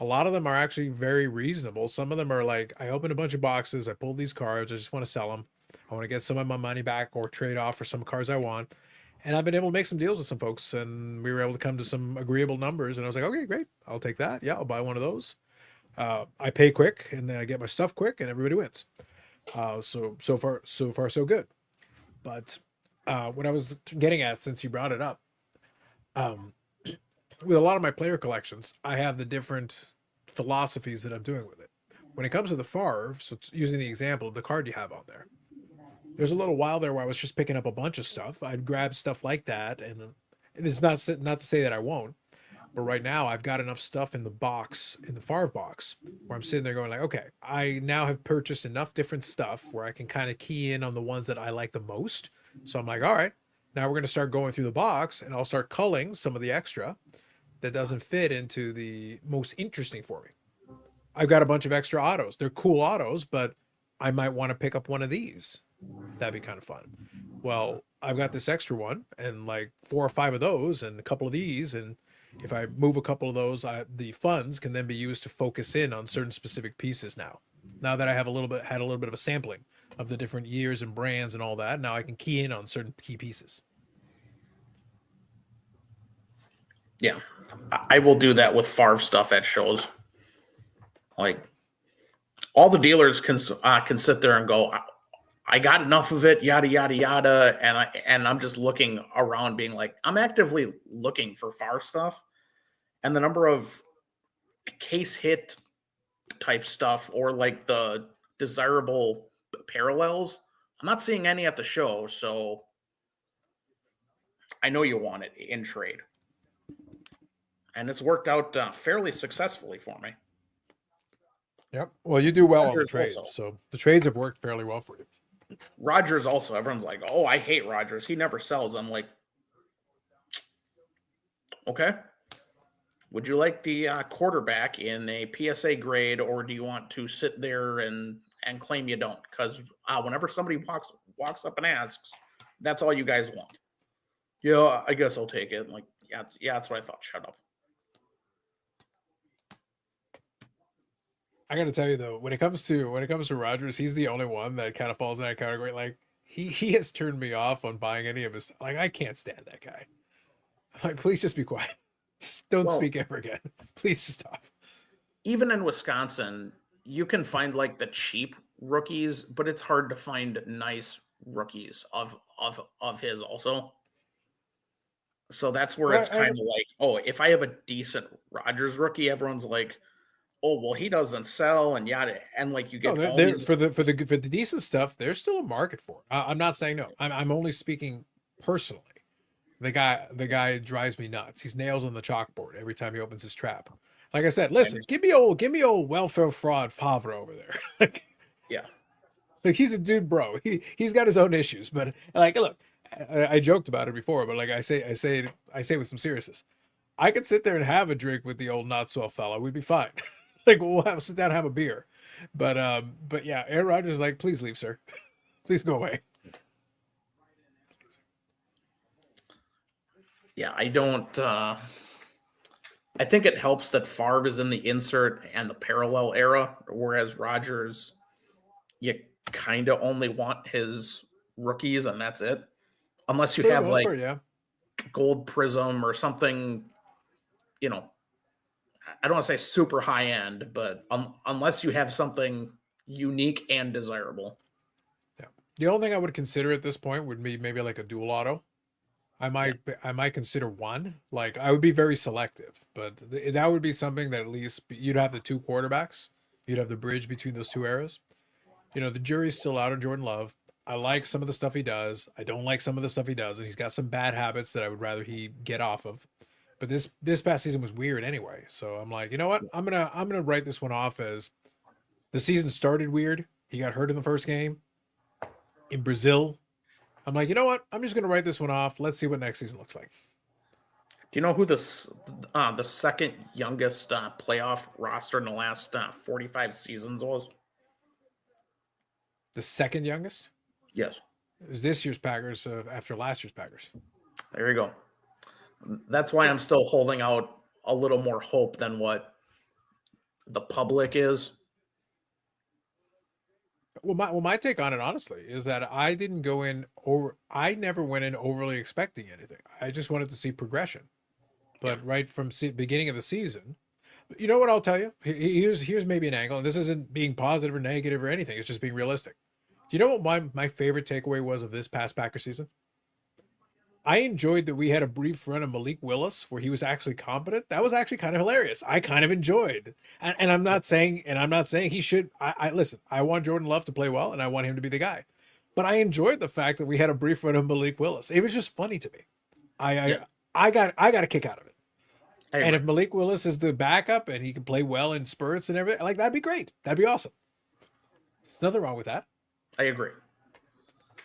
A lot of them are actually very reasonable. Some of them are like, I open a bunch of boxes, I pull these cards, I just want to sell them. I want to get some of my money back or trade off for some cards I want. And I've been able to make some deals with some folks, and we were able to come to some agreeable numbers. And I was like, okay, great, I'll take that. Yeah, I'll buy one of those. I pay quick, and then I get my stuff quick, and everybody wins. So far so good. But what I was getting at, since you brought it up, with a lot of my player collections, I have the different philosophies that I'm doing with it. When it comes to the Favre, so it's using the example of the card you have on there, there's a little while there where I was just picking up a bunch of stuff. I'd grab stuff like that, and it's not to say that I won't, but right now I've got enough stuff in the box, in the Favre box, where I'm sitting there going like, okay, I now have purchased enough different stuff where I can kind of key in on the ones that I like the most. So I'm like, all right, now we're going to start going through the box, and I'll start culling some of the extra that doesn't fit into the most interesting for me. I've got a bunch of extra autos. They're cool autos, but I might want to pick up one of these. That'd be kind of fun. Well, I've got this extra one and like 4 or 5 of those and a couple of these. And if I move a couple of those, the funds can then be used to focus in on certain specific pieces now. Now that I have had a little bit of a sampling of the different years and brands and all that, now I can key in on certain key pieces. Yeah, I will do that with Favre stuff at shows. Like all the dealers can sit there and go, I got enough of it, yada yada yada, and I'm just looking around, being like, I'm actively looking for Favre stuff, and the number of case hit type stuff or like the desirable parallels, I'm not seeing any at the show, so I know you want it in trade. And it's worked out fairly successfully for me. Yep. Well, you do well on the Rogers trades, also. so the trades have worked fairly well for you. Rogers also, everyone's like, oh, I hate Rogers. He never sells. I'm like, okay. Would you like the quarterback in a PSA grade, or do you want to sit there and claim you don't? Because whenever somebody walks up and asks, that's all you guys want. Yeah, I guess I'll take it. I'm like, yeah, that's what I thought. Shut up. I got to tell you though, when it comes to Rogers, he's the only one that kind of falls in that category. Like he has turned me off on buying any of his. Like I can't stand that guy. I'm like, please just be quiet. Just don't speak ever again. Please stop. Even in Wisconsin, you can find like the cheap rookies, but it's hard to find nice rookies of his also. So that's where it's kind of like, oh, if I have a decent Rogers rookie, everyone's like, oh, well, he doesn't sell and yada, and like you get all these... for the decent stuff. There's still a market for it. I'm not saying no. I'm only speaking personally. The guy drives me nuts. He's nails on the chalkboard every time he opens his trap. Like I said, listen, give me old welfare fraud Favre over there. Like, yeah, like he's a dude, bro. He's got his own issues, but like, look, I joked about it before, but like I say with some seriousness, I could sit there and have a drink with the old not so fella. We'd be fine. Like we'll sit down and have a beer. But yeah, Aaron Rodgers is like, please leave, sir. Please go away. Yeah, I don't. I think it helps that Favre is in the insert and the parallel era, whereas Rodgers, you kind of only want his rookies and that's it, unless you have like gold prism or something. You know, I don't want to say super high end, but unless you have something unique and desirable. Yeah, the only thing I would consider at this point would be maybe like a dual auto. I might consider one. Like I would be very selective, but that would be something that at least you'd have the 2 quarterbacks. You'd have the bridge between those 2 eras. You know, the jury's still out on Jordan Love. I like some of the stuff he does. I don't like some of the stuff he does, and he's got some bad habits that I would rather he get off of. But this past season was weird anyway. So I'm like, you know what? I'm gonna write this one off as the season started weird. He got hurt in the first game in Brazil. I'm like, you know what? I'm just going to write this one off. Let's see what next season looks like. Do you know who the second youngest playoff roster in the last 45 seasons was? The second youngest? Yes. It was this year's Packers after last year's Packers. There you go. That's why I'm still holding out a little more hope than what the public is. Well, my take on it, honestly, is that I never went in overly expecting anything. I just wanted to see progression. But right from beginning of the season, you know what I'll tell you? Here's maybe an angle, and this isn't being positive or negative or anything. It's just being realistic. Do you know what my favorite takeaway was of this past Packer season? I enjoyed that we had a brief run of Malik Willis where he was actually competent. That was actually kind of hilarious. I kind of enjoyed, and I'm not saying he should. I listen. I want Jordan Love to play well, and I want him to be the guy. But I enjoyed the fact that we had a brief run of Malik Willis. It was just funny to me. I Yeah, I got a kick out of it. I And agree. if Malik Willis is the backup and he can play well in spurts and everything, like that'd be great. That'd be awesome. There's nothing wrong with that. I agree.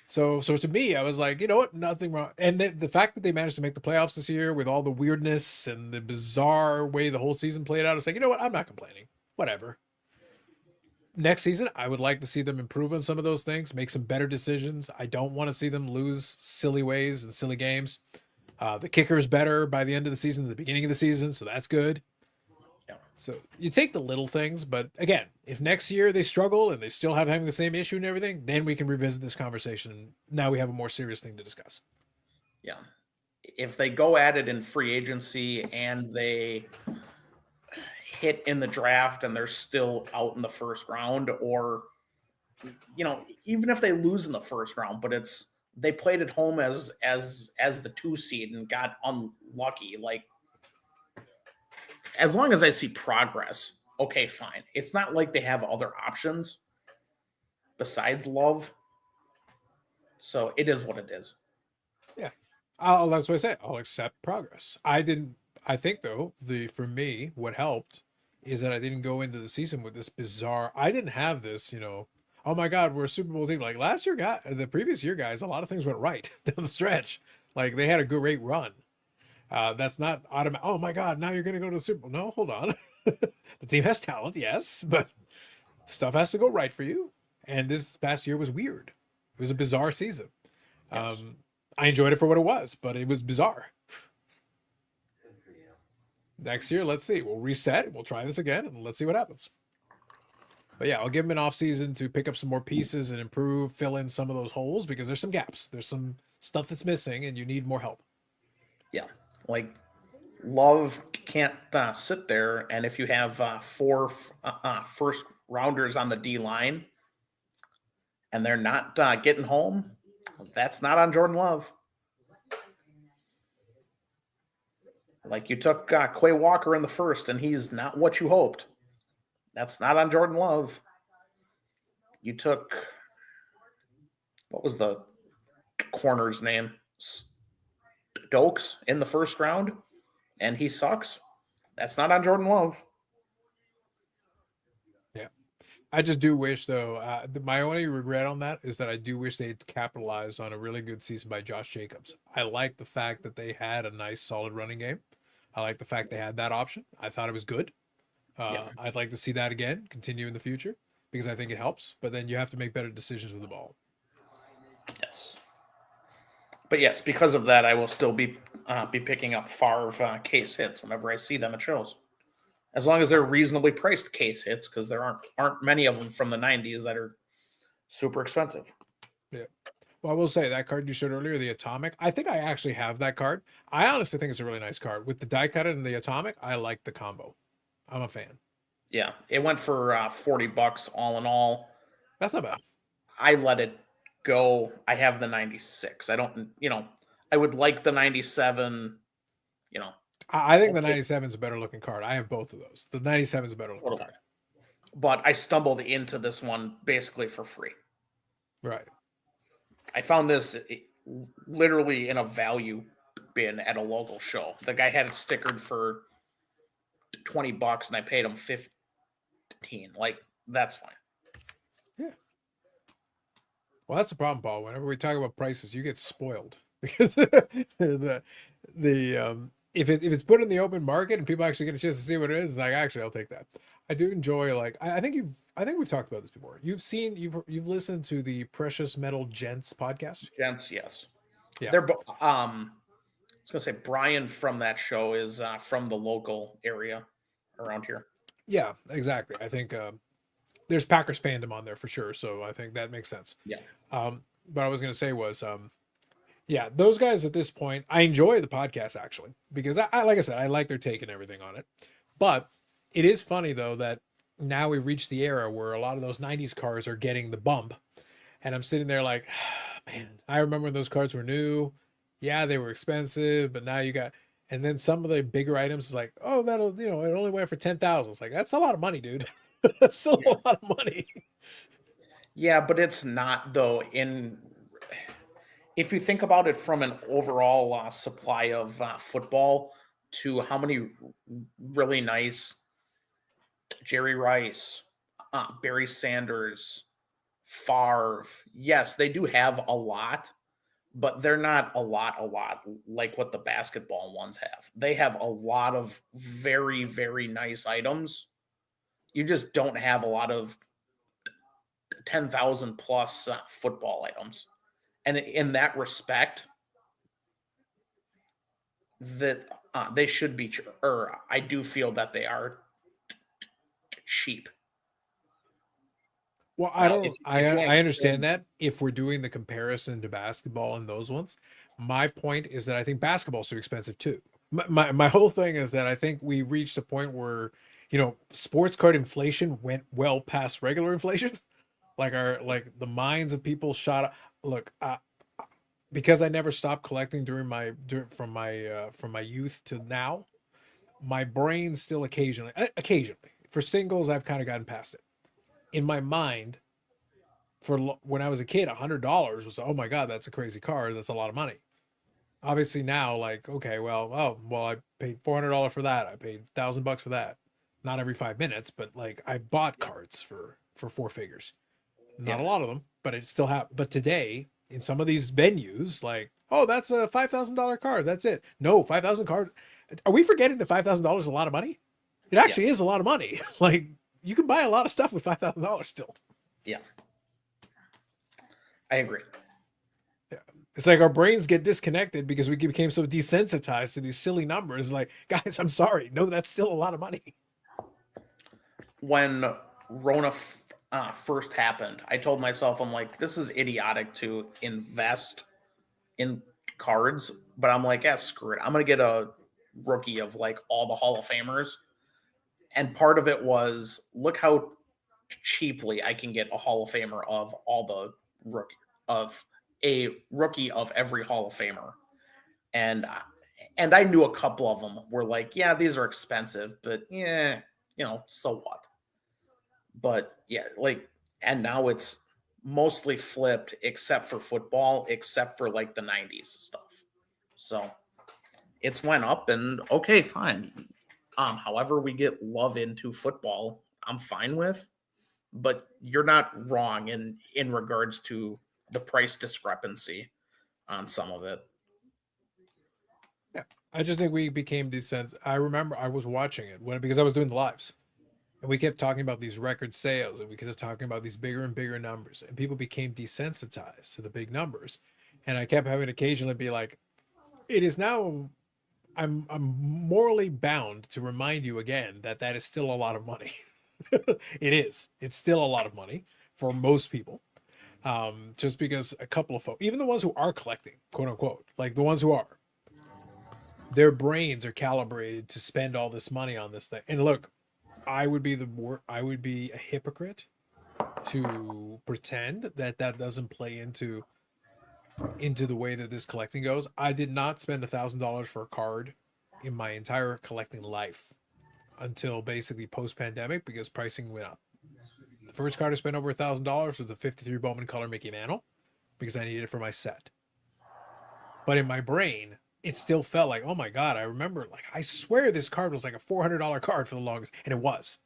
So to me, I was like, you know what, nothing wrong. And the fact that they managed to make the playoffs this year with all the weirdness and the bizarre way the whole season played out, I was like, you know what, I'm not complaining. Whatever. Next season, I would like to see them improve on some of those things, make some better decisions. I don't want to see them lose silly ways and silly games. The kicker's better by the end of the season than the beginning of the season, so that's good. Yeah. So you take the little things, but again, if next year they struggle and they still have having the same issue and everything, then we can revisit this conversation. Now we have a more serious thing to discuss. Yeah. If they go at it in free agency and they hit in the draft and they're still out in the first round, or even if they lose in the first round, but they played at home as the 2 seed and got unlucky. Like, as long as I see progress, okay, fine. It's not like they have other options besides Love. So it is what it is. Yeah. That's what I say. I'll accept progress. I think though, for me, what helped is that I didn't go into the season with this bizarre, I didn't have this, oh my God, we're a Super Bowl team. Like last year, the previous year, guys, a lot of things went right down the stretch. Like they had a great run. That's not automatic. Oh my God, now you're going to go to the Super Bowl. No, hold on. The team has talent, yes, but stuff has to go right for you. And this past year was weird. It was a bizarre season. Yes. I enjoyed it for what it was, but it was bizarre. Next year, let's see. We'll reset. We'll try this again, and let's see what happens. But yeah, I'll give him an off season to pick up some more pieces and improve, fill in some of those holes because there's some gaps. There's some stuff that's missing, and you need more help. Yeah. Like, Love can't sit there, and if you have 4 first rounders on the D line and they're not getting home, that's not on Jordan Love. Like, you took Quay Walker in the first, and he's not what you hoped. That's not on Jordan Love. You took, what was the corner's name? Stokes in the first round, and he sucks. That's not on Jordan Love. Yeah. I just do wish, though, my only regret on that is that I do wish they'd capitalized on a really good season by Josh Jacobs. I like the fact that they had a nice, solid running game. I like the fact they had that option. I thought it was good. Yeah. I'd like to see that again, continue in the future, because I think it helps. But then you have to make better decisions with the ball. Yes. But yes, because of that, I will still be picking up Favre case hits whenever I see them at shows, as long as they're reasonably priced case hits, because there aren't many of them from the '90s that are super expensive. Yeah. Well, I will say that card you showed earlier, the Atomic. I think I actually have that card. I honestly think it's a really nice card with the die cut and the Atomic. I like the combo. I'm a fan. Yeah, it went for $40 all in all. That's not bad. I let it go. I have the 96. I don't, I would like the 97, I think the 97 is a better looking card. I have both of those. The 97 is a better looking card. But I stumbled into this one basically for free. Right. I found this literally in a value bin at a local show. The guy had it stickered for $20 and I paid him 15. Like, that's fine. Yeah. Well, that's the problem, Paul. Whenever we talk about prices, you get spoiled because if it's put in the open market and people actually get a chance to see what it is, it's like actually I'll take that. I do enjoy I think we've talked about this before. You've listened to the Precious Metal Gents podcast. Gents, yes. Yeah. They're I was gonna say Brian from that show is from the local area around here. Yeah, exactly. I think there's Packers fandom on there for sure, so I think that makes sense. Yeah. But I was gonna say was yeah, those guys at this point, I enjoy the podcast actually because I like I said, I like their take and everything on it. But it is funny though that now we've reached the era where a lot of those 90s cars are getting the bump. And I'm sitting there like, man, I remember when those cars were new. yeah, they were expensive, but now you got, and then some of the bigger items is like, oh, that'll, it only went for 10,000. It's like, that's a lot of money, dude. That's still a Yeah. lot of money. Yeah, but it's not though. In if you think about it from an overall supply of football to how many really nice Jerry Rice, Barry Sanders, Favre, yes, they do have a lot, but they're not a lot like what the basketball ones have. They have a lot of very, very nice items. You just don't have a lot of 10,000 plus football items. And in that respect, that they should be, or I do feel that they are cheap. Well, I Now, don't. if you want I to understand compare, that if we're doing the comparison to basketball and those ones, my point is that I think basketball's too expensive too. My whole thing is that I think we reached a point where sports card inflation went well past regular inflation. Like the minds of people shot up. Look, because I never stopped collecting from my youth to now, my brain still occasionally for singles I've kind of gotten past it. In my mind, when I was a kid, $100 was, oh my god, that's a crazy card. That's a lot of money. Obviously now, like, okay, well, I paid $400 for that. I paid $1,000 for that. Not every 5 minutes, but like I bought yeah, cards for four figures. Not yeah, a lot of them, but it still have. But today, in some of these venues, like, oh, that's a $5,000 card. That's it. No, 5,000 card. Are we forgetting that $5,000 is a lot of money? It yeah, actually is a lot of money. Like you can buy a lot of stuff with $5,000 still. yeah. I agree. Yeah. It's like our brains get disconnected because we became so desensitized to these silly numbers. Like, guys, I'm sorry. No, that's still a lot of money. When Rona first happened, I told myself, I'm like, this is idiotic to invest in cards, but I'm like, yeah, screw it. I'm gonna get a rookie of like all the Hall of Famers. And part of it was look how cheaply I can get a Hall of Famer of all the rookie of a rookie of every Hall of Famer. And I knew a couple of them were like, yeah, these are expensive, but yeah, so what? But yeah, like, and now it's mostly flipped except for football, except for like the 90s stuff. So it's went up and okay, fine. However we get love into football, I'm fine with, but you're not wrong in regards to the price discrepancy on some of it. Yeah. I just think we became desensitized. I remember I was watching it because I was doing the lives. And we kept talking about these record sales and we kept talking about these bigger and bigger numbers. And people became desensitized to the big numbers. And I kept having to occasionally be like, it is now I'm morally bound to remind you again that that is still a lot of money. It is. It's still a lot of money for most people. Just because a couple of folks, even the ones who are collecting, quote unquote, like the ones who are, their brains are calibrated to spend all this money on this thing. And look, I would be a hypocrite to pretend that that doesn't play into the way that this collecting goes. I did not spend $1,000 for a card in my entire collecting life until basically post pandemic because pricing went up. The first card I spent over $1,000 was the 53 Bowman color Mickey Mantle because I needed it for my set. But in my brain, it still felt like, oh my god, I remember, like, I swear this card was like a $400 card for the longest, and it was,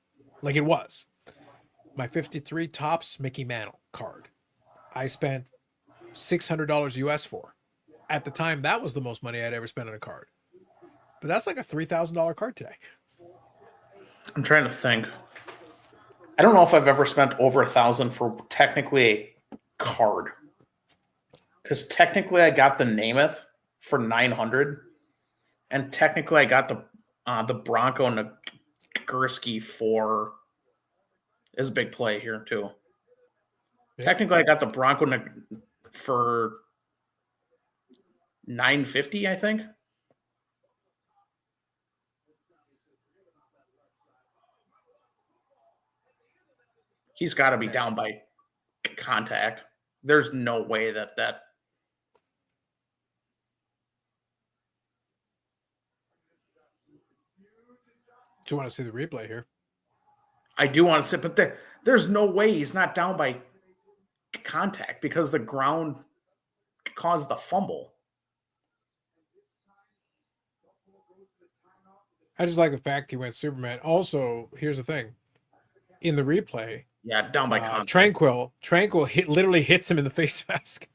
like, it was my 53 tops Mickey Mantle card. I spent $600 US for. At the time, that was the most money I'd ever spent on a card. But that's like a $3,000 card today. I'm trying to think. I don't know if I've ever spent over 1,000 for technically a card. Because technically I got the Namath for 900, and technically I got the Bronco Nagurski for is a big play here too. Yeah. Technically I got the Bronco for 950, I think. He's got to be Yeah. down by contact. There's no way that Do you want to see the replay here? I do want to sit, but there's no way he's not down by contact because the ground caused the fumble. I just like the fact he went Superman. Also, here's the thing: in the replay, Yeah, down by contact. Tranquil literally hits him in the face mask.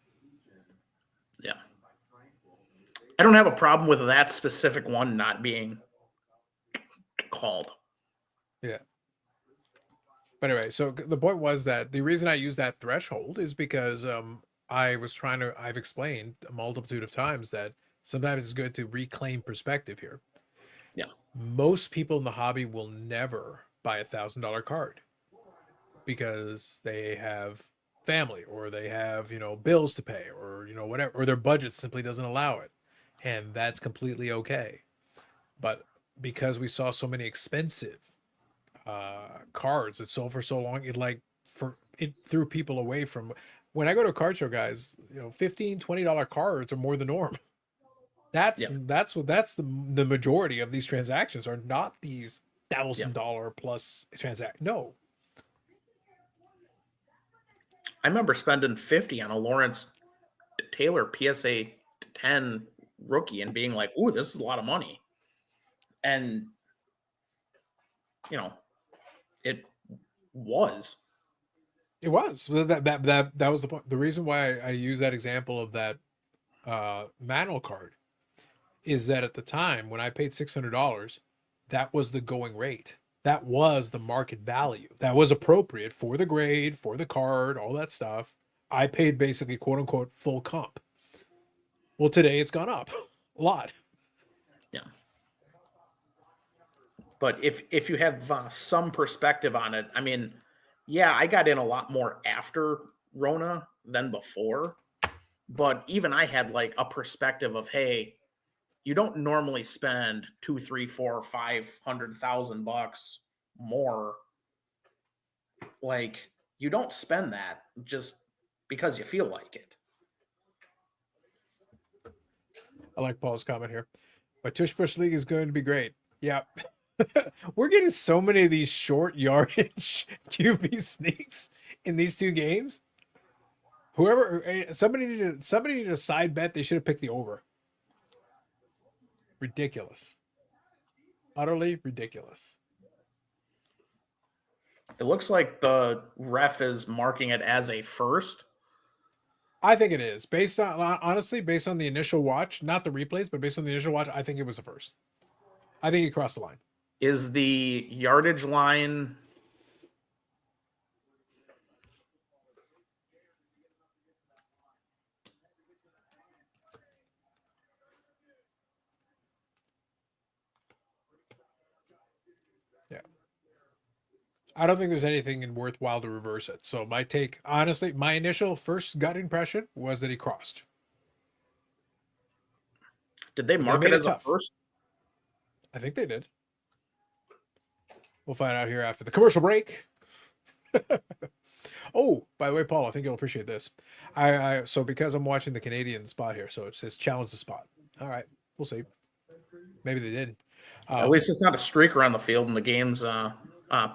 Yeah, I don't have a problem with that specific one not being called. Yeah. But anyway, so the point was that the reason I use that threshold is because I've explained a multitude of times that sometimes it's good to reclaim perspective here. Yeah. Most people in the hobby will never buy $1,000 card because they have family or they have, bills to pay or, whatever, or their budget simply doesn't allow it. And that's completely okay. But because we saw so many expensive cards that sold for so long, it threw people away from. When I go to a card show, guys, $15-$20 cards are more the norm. That's the majority of these transactions are not these $1,000 plus transact. No, I remember spending 50 on a Lawrence Taylor PSA 10 rookie and being like, "Ooh, this is a lot of money," and it was. it was that was the point. The reason why I use that example of that manual card is that at the time when I paid $600, that was the going rate. That was the market value. That was appropriate for the grade, for the card, all that stuff. I paid basically quote unquote full comp. Well, today it's gone up a lot. Yeah. But if you have some perspective on it, I mean, yeah, I got in a lot more after Rona than before. But even I had like a perspective of, hey, you don't normally spend $200,000, $300,000, $400,000, $500,000 more. Like, you don't spend that just because you feel like it. I like Paul's comment here. My Tush Push League is going to be great. Yeah. We're getting so many of these short yardage QB sneaks in these two games. Somebody needed a side bet. They should have picked the over. Ridiculous. Utterly ridiculous. It looks like the ref is marking it as a first. I think it is. Based on the initial watch, not the replays, but based on the initial watch, I think it was the first. I think he crossed the line. Is the yardage line I don't think there's anything worthwhile to reverse it. So my take, honestly, my initial first gut impression was that he crossed. Did they mark it as tough. a first? I think they did. We'll find out here after the commercial break. Oh, by the way, Paul, I think you'll appreciate this. So because I'm watching the Canadian spot here, so it says challenge the spot. All right, we'll see. Maybe they did. At least it's not a streaker on the field and the game's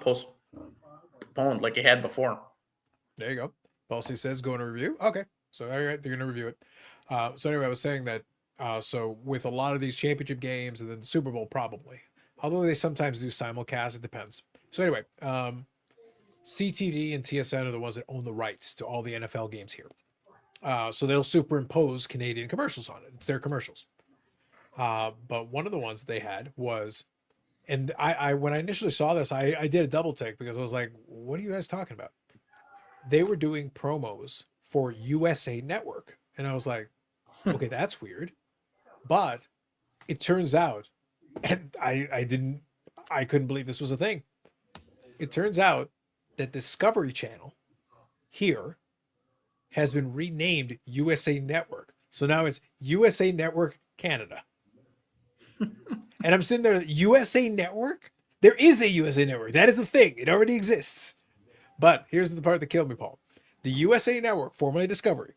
postponed like you had before. There you go. Policy says go into review. Okay, so all right, they're going to review it. So anyway, I was saying that. So with a lot of these championship games and then the Super Bowl probably, although they sometimes do simulcast, it depends. So anyway, CTV and TSN are the ones that own the rights to all the NFL games here. So they'll superimpose Canadian commercials on it. It's their commercials. But one of the ones that they had was, and I when I initially saw this, I did a double take because I was like, what are you guys talking about? They were doing promos for USA Network. And I was like, okay, that's weird. But it turns out, and I couldn't believe this was a thing. It turns out that Discovery Channel here has been renamed USA Network. So now it's USA Network Canada. And I'm sitting there, USA Network? There is a USA Network. That is the thing. It already exists. But here's the part that killed me, Paul. The USA Network, formerly Discovery,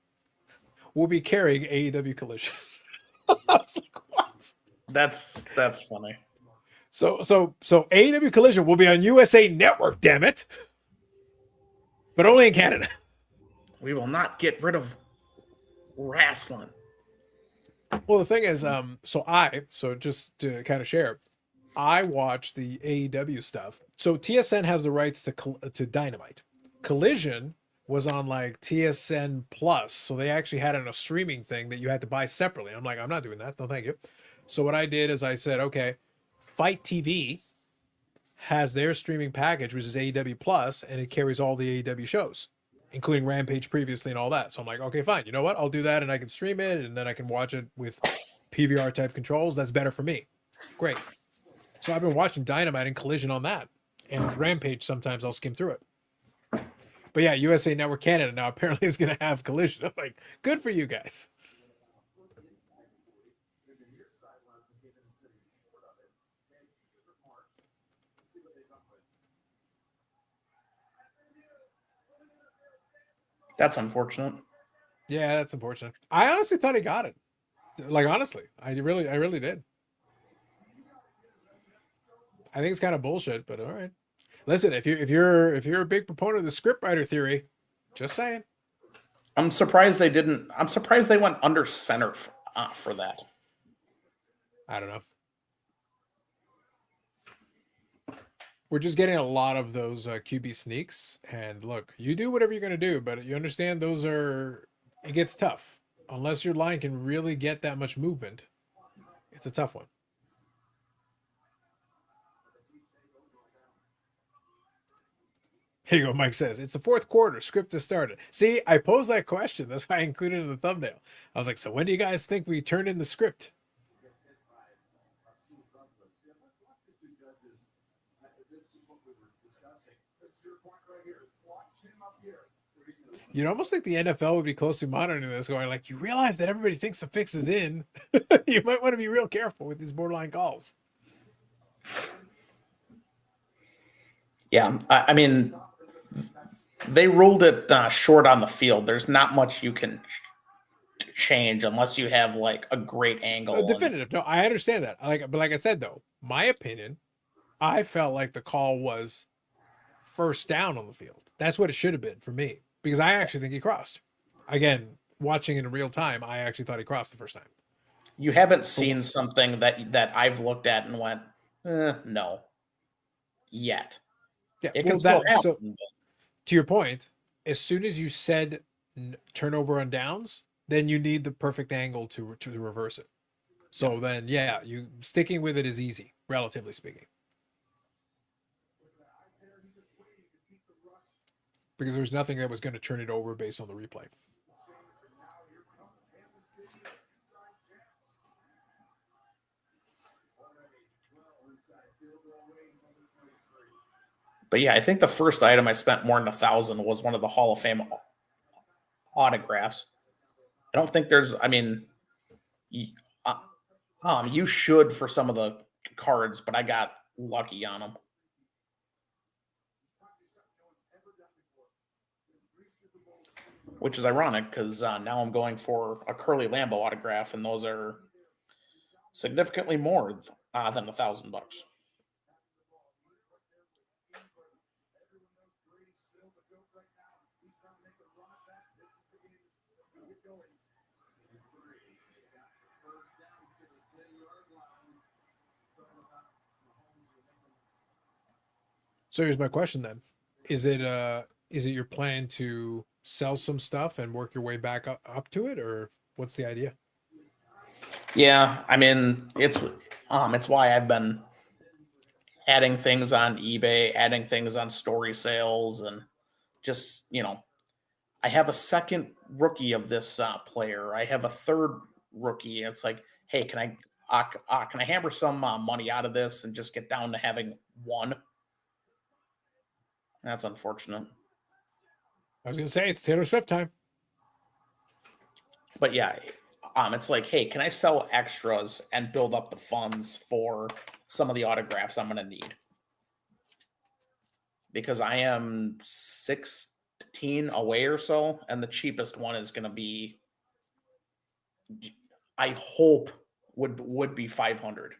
will be carrying AEW Collision. I was like, what? That's funny. So AEW Collision will be on USA Network, damn it. But only in Canada. We will not get rid of wrestling. Well, the thing is, so just to kind of share, I watch the AEW stuff. So TSN has the rights to Dynamite. Collision was on like TSN Plus, so they actually had a streaming thing that you had to buy separately. I'm like, I'm not doing that. No, thank you. So what I did is I said, okay, Fight TV has their streaming package, which is AEW Plus, and it carries all the AEW shows, including Rampage previously and all that. So I'm like, okay, fine. You know what? I'll do that, and I can stream it, and then I can watch it with PVR type controls. That's better for me. Great. So I've been watching Dynamite and Collision on that, and Rampage. Sometimes I'll skim through it. But yeah, USA Network Canada now apparently is going to have Collision. I'm like, good for you guys. That's unfortunate. Yeah, that's unfortunate. I honestly thought he got it. Like honestly, I really did. I think it's kind of bullshit, but all right. Listen, if you're a big proponent of the scriptwriter theory, just saying. I'm surprised they didn't. I'm surprised they went under center for that. I don't know. We're just getting a lot of those QB sneaks, and look, you do whatever you're gonna do, but you understand those are. It gets tough unless your line can really get that much movement. It's a tough one. Here you go, Mike says. It's the fourth quarter. Script has started. See, I posed that question. That's why I included it in the thumbnail. I was like, so when do you guys think we turn in the script? You'd almost think the NFL would be closely monitoring this, going like, you realize that everybody thinks the fix is in. You might want to be real careful with these borderline calls. Yeah, I mean, they ruled it short on the field. There's not much you can change unless you have like a great angle. Definitive. No, I understand that. But like I said though, my opinion, I felt like the call was first down on the field. That's what it should have been for me because I actually think he crossed. Again, watching it in real time, I actually thought he crossed the first time. You haven't seen something that I've looked at and went, no, yet. Yeah, it can still happen. So, to your point, as soon as you said turnover on downs, then you need the perfect angle to reverse it. So then, yeah, you sticking with it is easy, relatively speaking. Because there was nothing that was going to turn it over based on the replay. But yeah, I think the first item I spent more than $1,000 was one of the Hall of Fame autographs. I don't think there's, I mean, you should for some of the cards, but I got lucky on them. Which is ironic because now I'm going for a Curly Lambeau autograph, and those are significantly more than $1,000. So here's my question then: is it your plan to sell some stuff and work your way back up to it, or what's the idea? Yeah, I mean it's why I've been adding things on eBay, adding things on story sales, and just I have a second rookie of this player. I have a third rookie. It's like, hey, can I hammer some money out of this and just get down to having one? That's unfortunate. I was going to say it's Taylor Swift time. But yeah, it's like, hey, can I sell extras and build up the funds for some of the autographs I'm going to need? Because I am 16 away or so, and the cheapest one is going to be, I hope would be 500.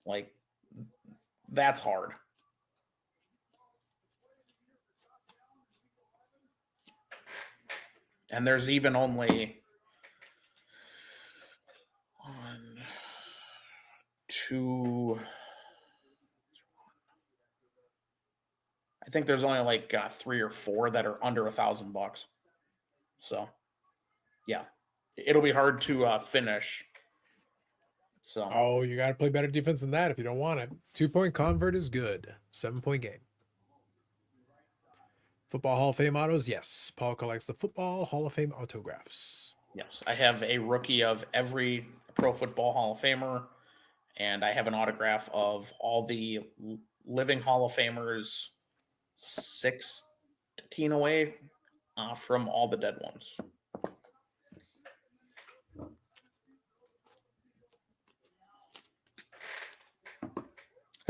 Like that's hard. And there's even only 1, 2. I think there's only like 3 or 4 that are under $1,000. So, yeah, it'll be hard to finish. So, Oh, you got to play better defense than that if you don't want it. 2-point convert is good. 7-point game. Football Hall of Fame autos? Yes. Paul collects the Football Hall of Fame autographs. yes, I have a rookie of every Pro Football Hall of Famer, and I have an autograph of all the living Hall of Famers, 16 away from all the dead ones.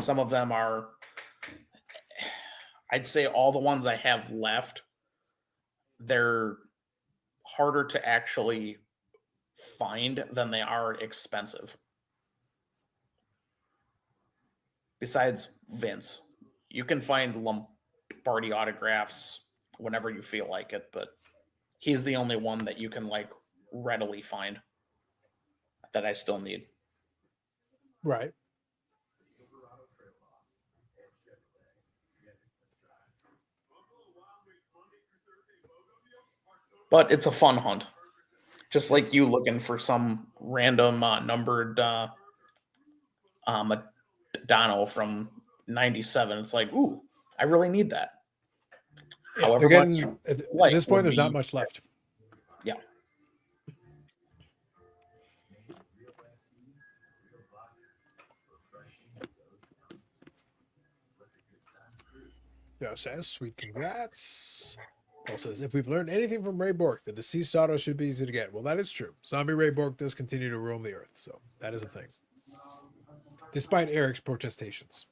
Some of them are, I'd say all the ones I have left, they're harder to actually find than they are expensive. Besides Vince, you can find Lombardi autographs whenever you feel like it, but he's the only one that you can like readily find that I still need. Right. But it's a fun hunt. Just like you looking for some random numbered Madonna from 97. It's like, ooh, I really need that. Yeah, However they're much getting, at like this would point, there's not be- much left. Yeah. Joe says, sweet congrats. Paul says, if we've learned anything from Ray Bork, the deceased auto should be easy to get. Well, that is true. Zombie Ray Bork does continue to roam the earth, so that is a thing. Despite Eric's protestations.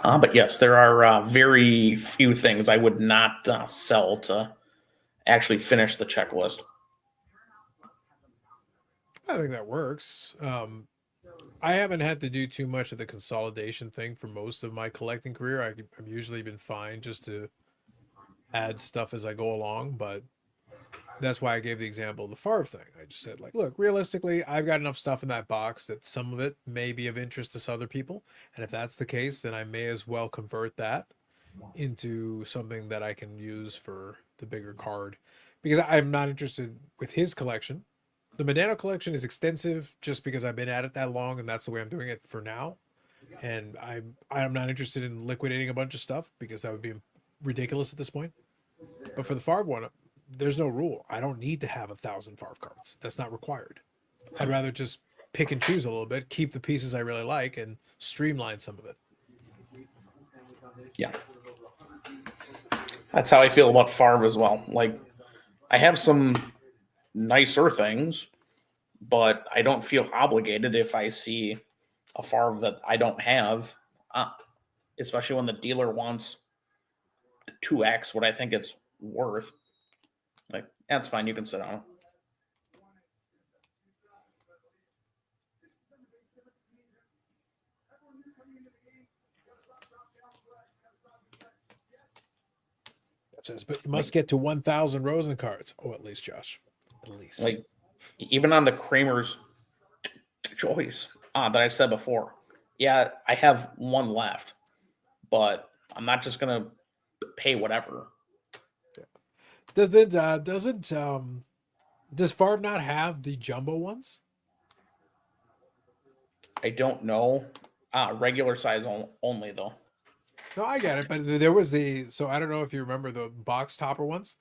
But yes, there are very few things I would not sell to actually finish the checklist. I think that works. I haven't had to do too much of the consolidation thing for most of my collecting career. I've usually been fine just to add stuff as I go along, but that's why I gave the example of the Favre thing. I just said, like, look, realistically, I've got enough stuff in that box that some of it may be of interest to other people. And if that's the case, then I may as well convert that into something that I can use for the bigger card. Because I'm not interested with his collection. The Medano collection is extensive just because I've been at it that long, and that's the way I'm doing it for now. And I'm not interested in liquidating a bunch of stuff because that would be ridiculous at this point. But for the Favre one, there's no rule. I don't need to have 1,000 Favre cards. That's not required. I'd rather just pick and choose a little bit, keep the pieces I really like, and streamline some of it. Yeah. That's how I feel about Favre as well. Like, I have some nicer things, but I don't feel obligated if I see a Favre that I don't have, especially when the dealer wants 2x what I think it's worth. Like, that's fine. You can sit on it. It says, but you must get to 1,000 Rosen cards. Oh, at least, Josh. At least. Like, even on the Kramer's choice that I said before, yeah, I have one left, but I'm not just gonna pay whatever. Does Favre not have the jumbo ones? I don't know. Regular size only though. No, I get it, but there was so I don't know if you remember the box topper ones,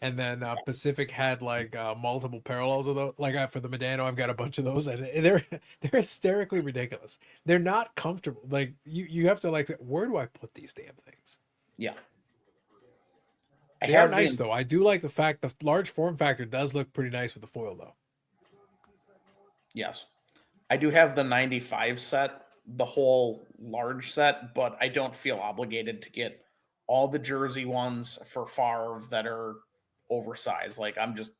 and then Pacific had like multiple parallels of those. Like for the Medano, I've got a bunch of those, and they're hysterically ridiculous. They're not comfortable. Like you have to like, where do I put these damn things? Yeah. They are nice though. I do like the fact the large form factor does look pretty nice with the foil though. Yes. I do have the 95 set the whole large set, but I don't feel obligated to get all the jersey ones for Favre that are oversized. Like I'm just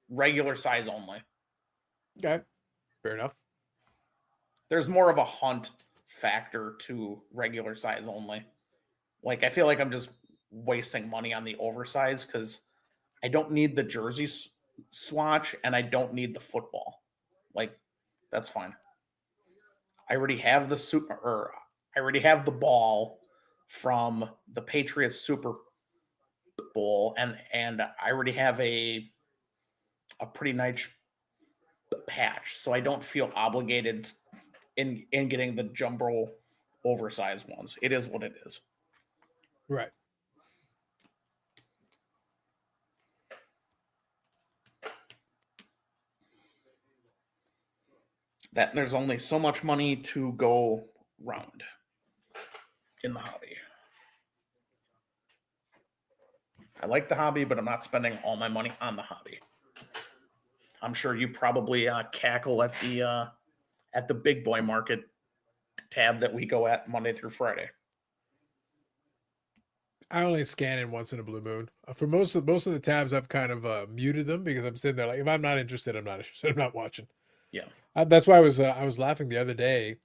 regular size only. Okay, fair enough. There's more of a hunt factor to regular size only. Like I feel like I'm just wasting money on the oversized because I don't need the jersey swatch and I don't need the football. Like that's fine. I already have the super, or I already have the ball from the Patriots Super Bowl, and I already have a pretty nice patch, so I don't feel obligated in getting the jumbo oversized ones. It is what it is. Right. That there's only so much money to go round in the hobby. I like the hobby, but I'm not spending all my money on the hobby. I'm sure you probably cackle at the big boy market tab that we go at Monday through Friday. I only scan in once in a blue moon. For most of the tabs, I've kind of muted them because I'm sitting there like, if I'm not interested, I'm not interested. I'm not watching. Yeah. That's why I was laughing the other day.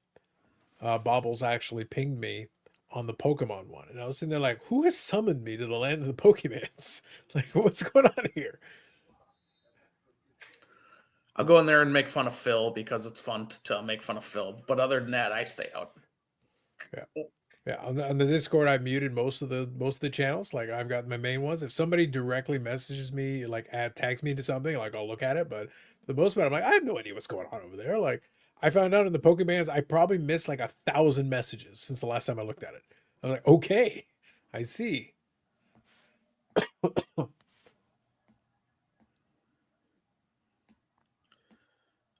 Bobbles actually pinged me on the Pokemon one, and I was sitting there like, who has summoned me to the land of the Pokemans? Like, what's going on here? I'll go in there and make fun of Phil because it's fun to make fun of Phil. But other than that, I stay out. Yeah. Yeah, on the Discord, I muted most of the channels. Like I've got my main ones. If somebody directly messages me, like tags me into something, like I'll look at it. But for the most part, I'm like, I have no idea what's going on over there. Like I found out in the Pokemans, I probably missed like 1,000 messages since the last time I looked at it. I was like, okay, I see.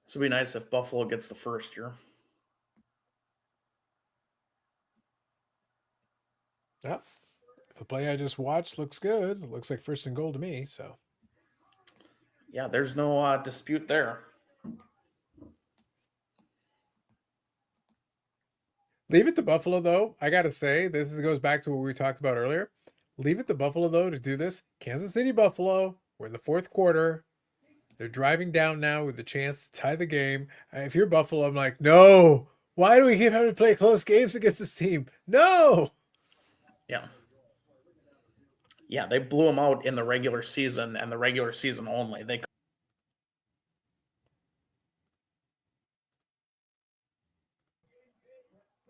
This would be nice if Buffalo gets the first year. Yeah, the play I just watched looks good. It looks like first and goal to me. So Yeah, there's no dispute there. leave it to Buffalo though. I gotta say, this goes back to what we talked about earlier. Leave it to Buffalo though to do this. Kansas City, Buffalo. We're in the fourth quarter. They're driving down now with the chance to tie the game. If you're Buffalo, I'm like, no. Why do we keep having to play close games against this team? No. Yeah. Yeah, they blew them out in the regular season and the regular season only. They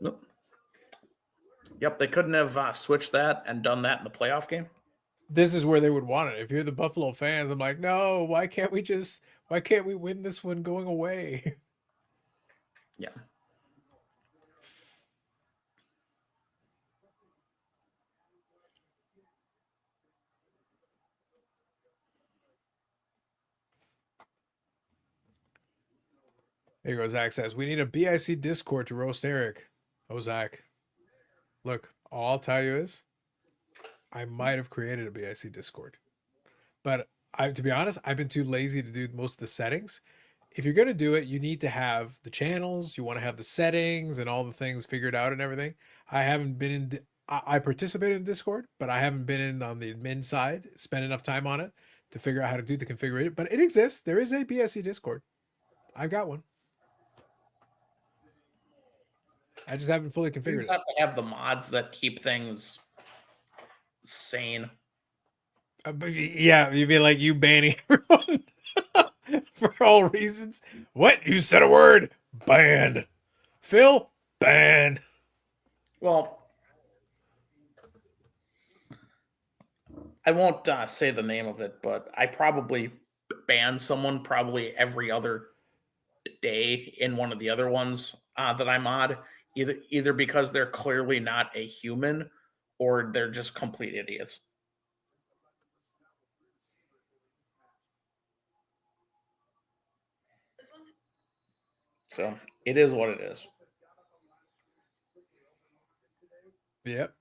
Nope. Yep, they couldn't have switched that and done that in the playoff game. This is where they would want it. If you're the Buffalo fans, I'm like, no, why can't we win this one going away? Yeah. There you go. Zach says, we need a BIC Discord to roast Eric. Oh, Zach. Look, all I'll tell you is I might have created a BIC Discord. But to be honest, I've been too lazy to do most of the settings. If you're going to do it, you need to have the channels, you want to have the settings and all the things figured out and everything. I haven't been in, I participated in Discord, but I haven't been in on the admin side, spent enough time on it to figure out how to do the configuration. But it exists. There is a BSC Discord. I've got one. I just haven't fully You configured just it. have to have the mods that keep things sane. But yeah, you mean like you banning everyone for all reasons? What? You said a word. Ban. Phil, ban. Well, I won't say the name of it, but I probably ban someone probably every other day in one of the other ones that I mod, either because they're clearly not a human or they're just complete idiots. So it is what it is. Yep.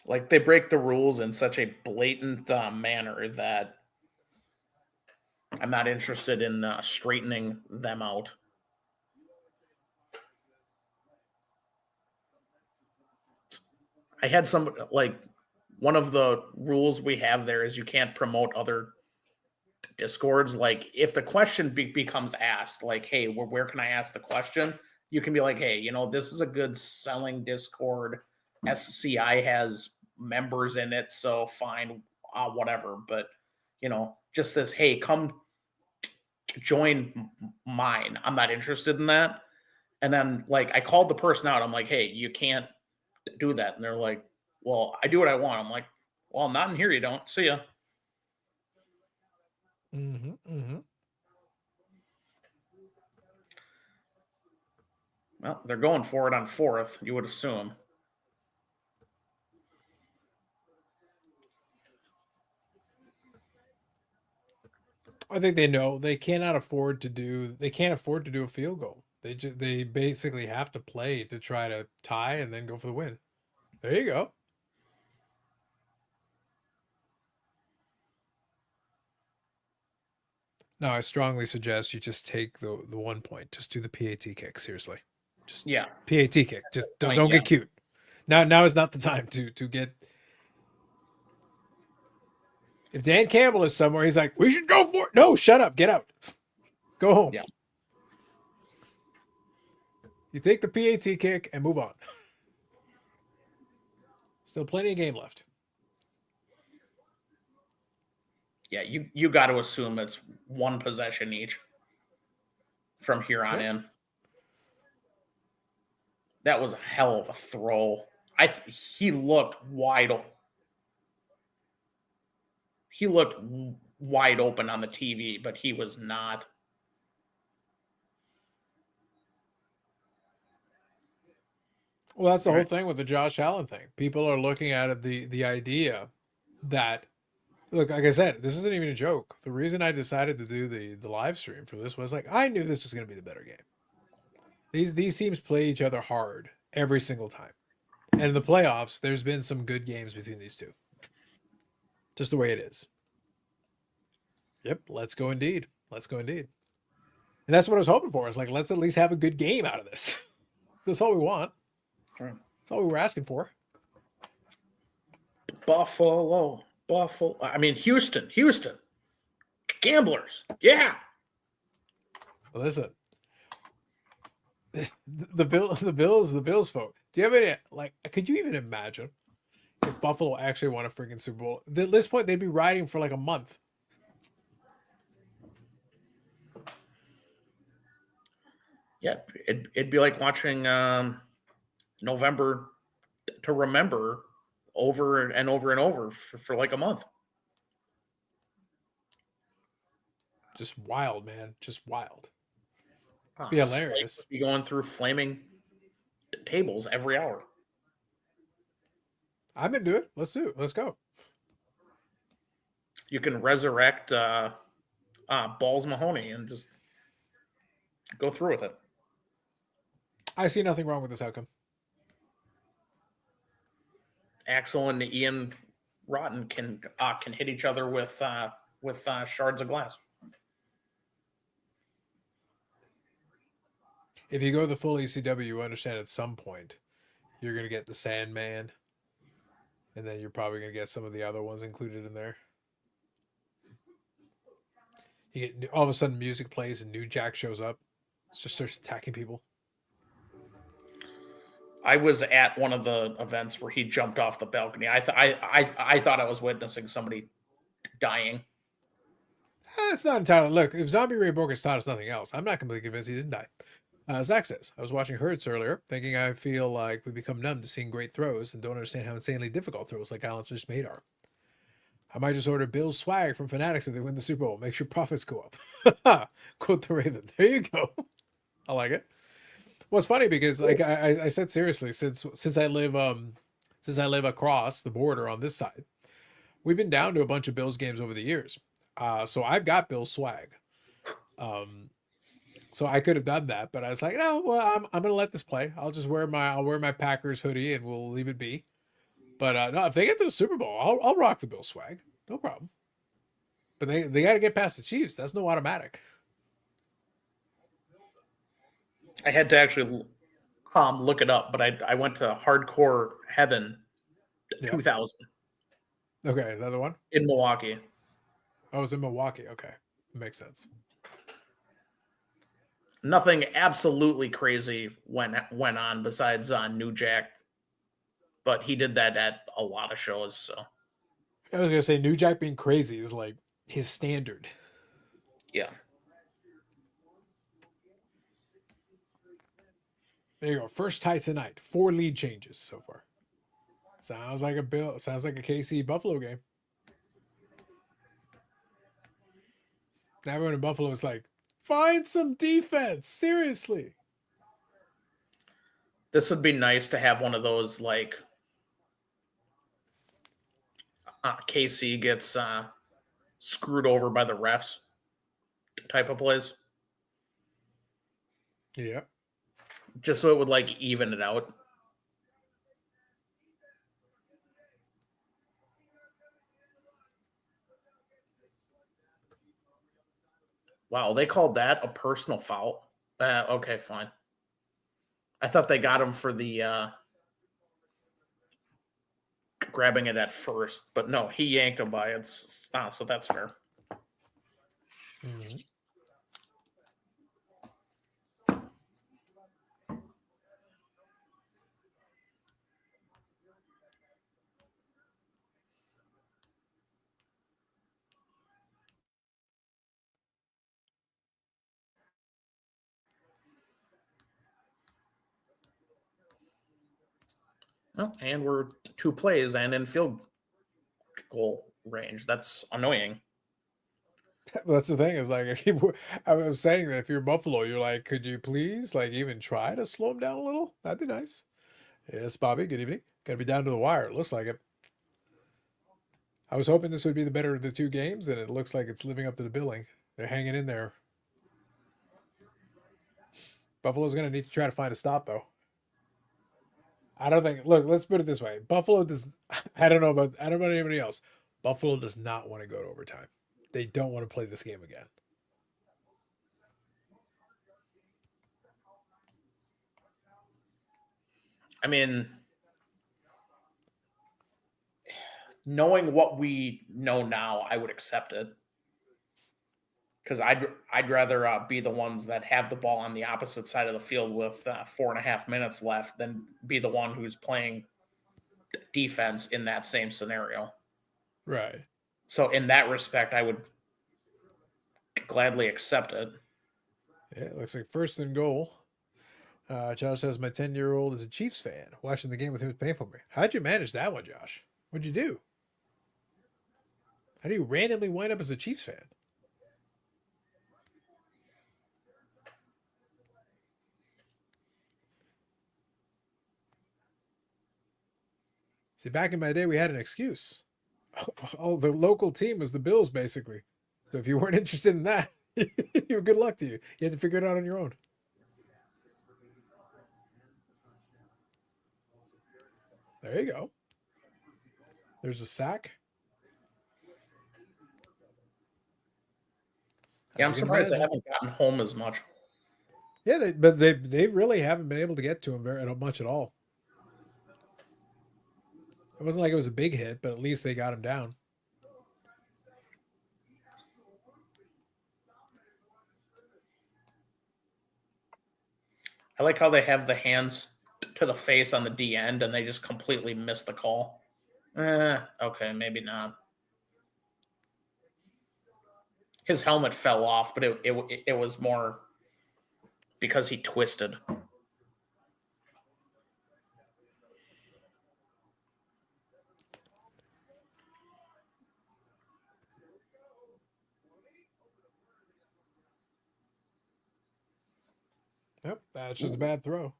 Like they break the rules in such a blatant manner that I'm not interested in straightening them out. I had some like one of the rules we have there is you can't promote other discords. Like if the question becomes asked, like, hey, where can I ask the question, you can be like, hey, this is a good selling discord. SCI has members in it, so fine, whatever. But just this, hey, come join mine, I'm not interested in that. And then like I called the person out, I'm like, hey, you can't do that. And they're like, well, I do what I want. I'm like, well, not in here, you don't. See ya. Mm-hmm, mm-hmm. Well, they're going for it on fourth, you would assume. I think they know they cannot afford to do. They can't afford to do a field goal. They basically have to play to try to tie and then go for the win. There you go. No, I strongly suggest you just take the 1 point. Just do the PAT kick. Seriously, just Yeah. PAT kick. Just don't, Point, don't yeah. get cute. Now is not the time to get. If Dan Campbell is somewhere, he's like, we should go for it. No, shut up. Get out. Go home. Yeah. You take the PAT kick and move on. Still plenty of game left. Yeah, you got to assume it's one possession each from here on in. That was a hell of a throw. He looked wide open. He looked wide open on the TV, but he was not. Well, that's the whole thing with the Josh Allen thing. People are looking at it, the idea that, look, like I said, this isn't even a joke. The reason I decided to do the live stream for this was like I knew this was going to be the better game. These teams play each other hard every single time, and in the playoffs, there's been some good games between these two. Just the way it is. Yep, let's go indeed. Let's go indeed. And that's what I was hoping for. It's like let's at least have a good game out of this. That's all we want. That's all we were asking for. Buffalo. I mean, Houston. Gamblers. Yeah. Listen, the Bills vote. Do you have any like? Could you even imagine if Buffalo actually won a freaking Super Bowl? At this point, they'd be riding for like a month. Yeah, it'd be like watching November to Remember over and over and over for like a month. Just wild, man. Just wild. Be hilarious. Be going through flaming tables every hour. I'm into it. Let's do it. Let's go. You can resurrect Balls Mahoney and just go through with it. I see nothing wrong with this outcome. Axel and Ian Rotten can hit each other with shards of glass. If you go the full ECW, you understand at some point you're going to get the Sandman, and then you're probably going to get some of the other ones included in there. You get all of a sudden music plays and New Jack shows up. It just starts attacking people. I was at one of the events where he jumped off the balcony. I thought I was witnessing somebody dying. It's not entirely. Look, if Zombie Ray Borges taught us nothing else, I'm not completely convinced he didn't die. Zach says, I was watching Hertz earlier, thinking I feel like we become numb to seeing great throws and don't understand how insanely difficult throws like Allen's just made are. I might just order Bill's swag from Fanatics if they win the Super Bowl. Make sure profits go up. Quote the Raven. There you go. I like it. Well, it's funny because like I said seriously, since I live across the border on this side, we've been down to a bunch of Bills games over the years. So I've got Bill's swag. So I could have done that, but I was like, no, well, I'm gonna let this play. I'll wear my Packers hoodie and we'll leave it be. But no, if they get to the Super Bowl, I'll rock the Bills swag, no problem. But they got to get past the Chiefs. That's no automatic. I had to actually look it up, but I went to Hardcore Heaven Yeah. 2000 Okay, is that the one? in Milwaukee. Oh, it's in Milwaukee. Okay, makes sense. Nothing absolutely crazy went on besides New Jack, but he did that at a lot of shows. So I was gonna say New Jack being crazy is like his standard. yeah, There you go. First tie tonight. 4 lead changes so far. Sounds like a Bill. Sounds like a KC Buffalo game. Everyone in Buffalo is like, find some defense. Seriously. this would be nice to have one of those like KC gets screwed over by the refs type of plays, Yeah. just so it would like even it out. Wow, they called that a personal foul. Okay, fine. I thought they got him for the grabbing it at first, but no, he yanked him by it. So that's fair. Mm-hmm. Well, and we're 2 plays and in field goal range. That's annoying. That's the thing is like, if you, I was saying that if you're Buffalo, you're like, could you please like even try to slow him down a little? That'd be nice. Yes, Bobby. Good evening. Got to be down to the wire. It looks like it. I was hoping this would be the better of the 2 games, and it looks like it's living up to the billing. They're hanging in there. Buffalo's going to need to try to find a stop, though. I don't think. Look, let's put it this way: Buffalo does. I don't know about anybody else. Buffalo does not want to go to overtime. They don't want to play this game again. I mean, knowing what we know now, I would accept it because I'd rather be the ones that have the ball on the opposite side of the field with 4.5 minutes left than be the one who's playing defense in that same scenario. Right. So in that respect, I would gladly accept it. Yeah, it looks like first and goal. Josh says my 10-year-old is a Chiefs fan. Watching the game with him is painful for me. How'd you manage that one, Josh? What'd you do? How do you randomly wind up as a Chiefs fan? See, back in my day, we had an excuse. Oh, the local team was the Bills, basically. So if you weren't interested in that, you good luck to you. You had to figure it out on your own. There you go. There's a sack. Yeah, I'm surprised they haven't gotten home as much. Yeah, they really haven't been able to get to him very much at all. It wasn't like it was a big hit, but at least they got him down. I like how they have the hands to the face on the D end and they just completely miss the call. Okay, maybe not. His helmet fell off, but it was more because he twisted. Yep, that's just a bad throw.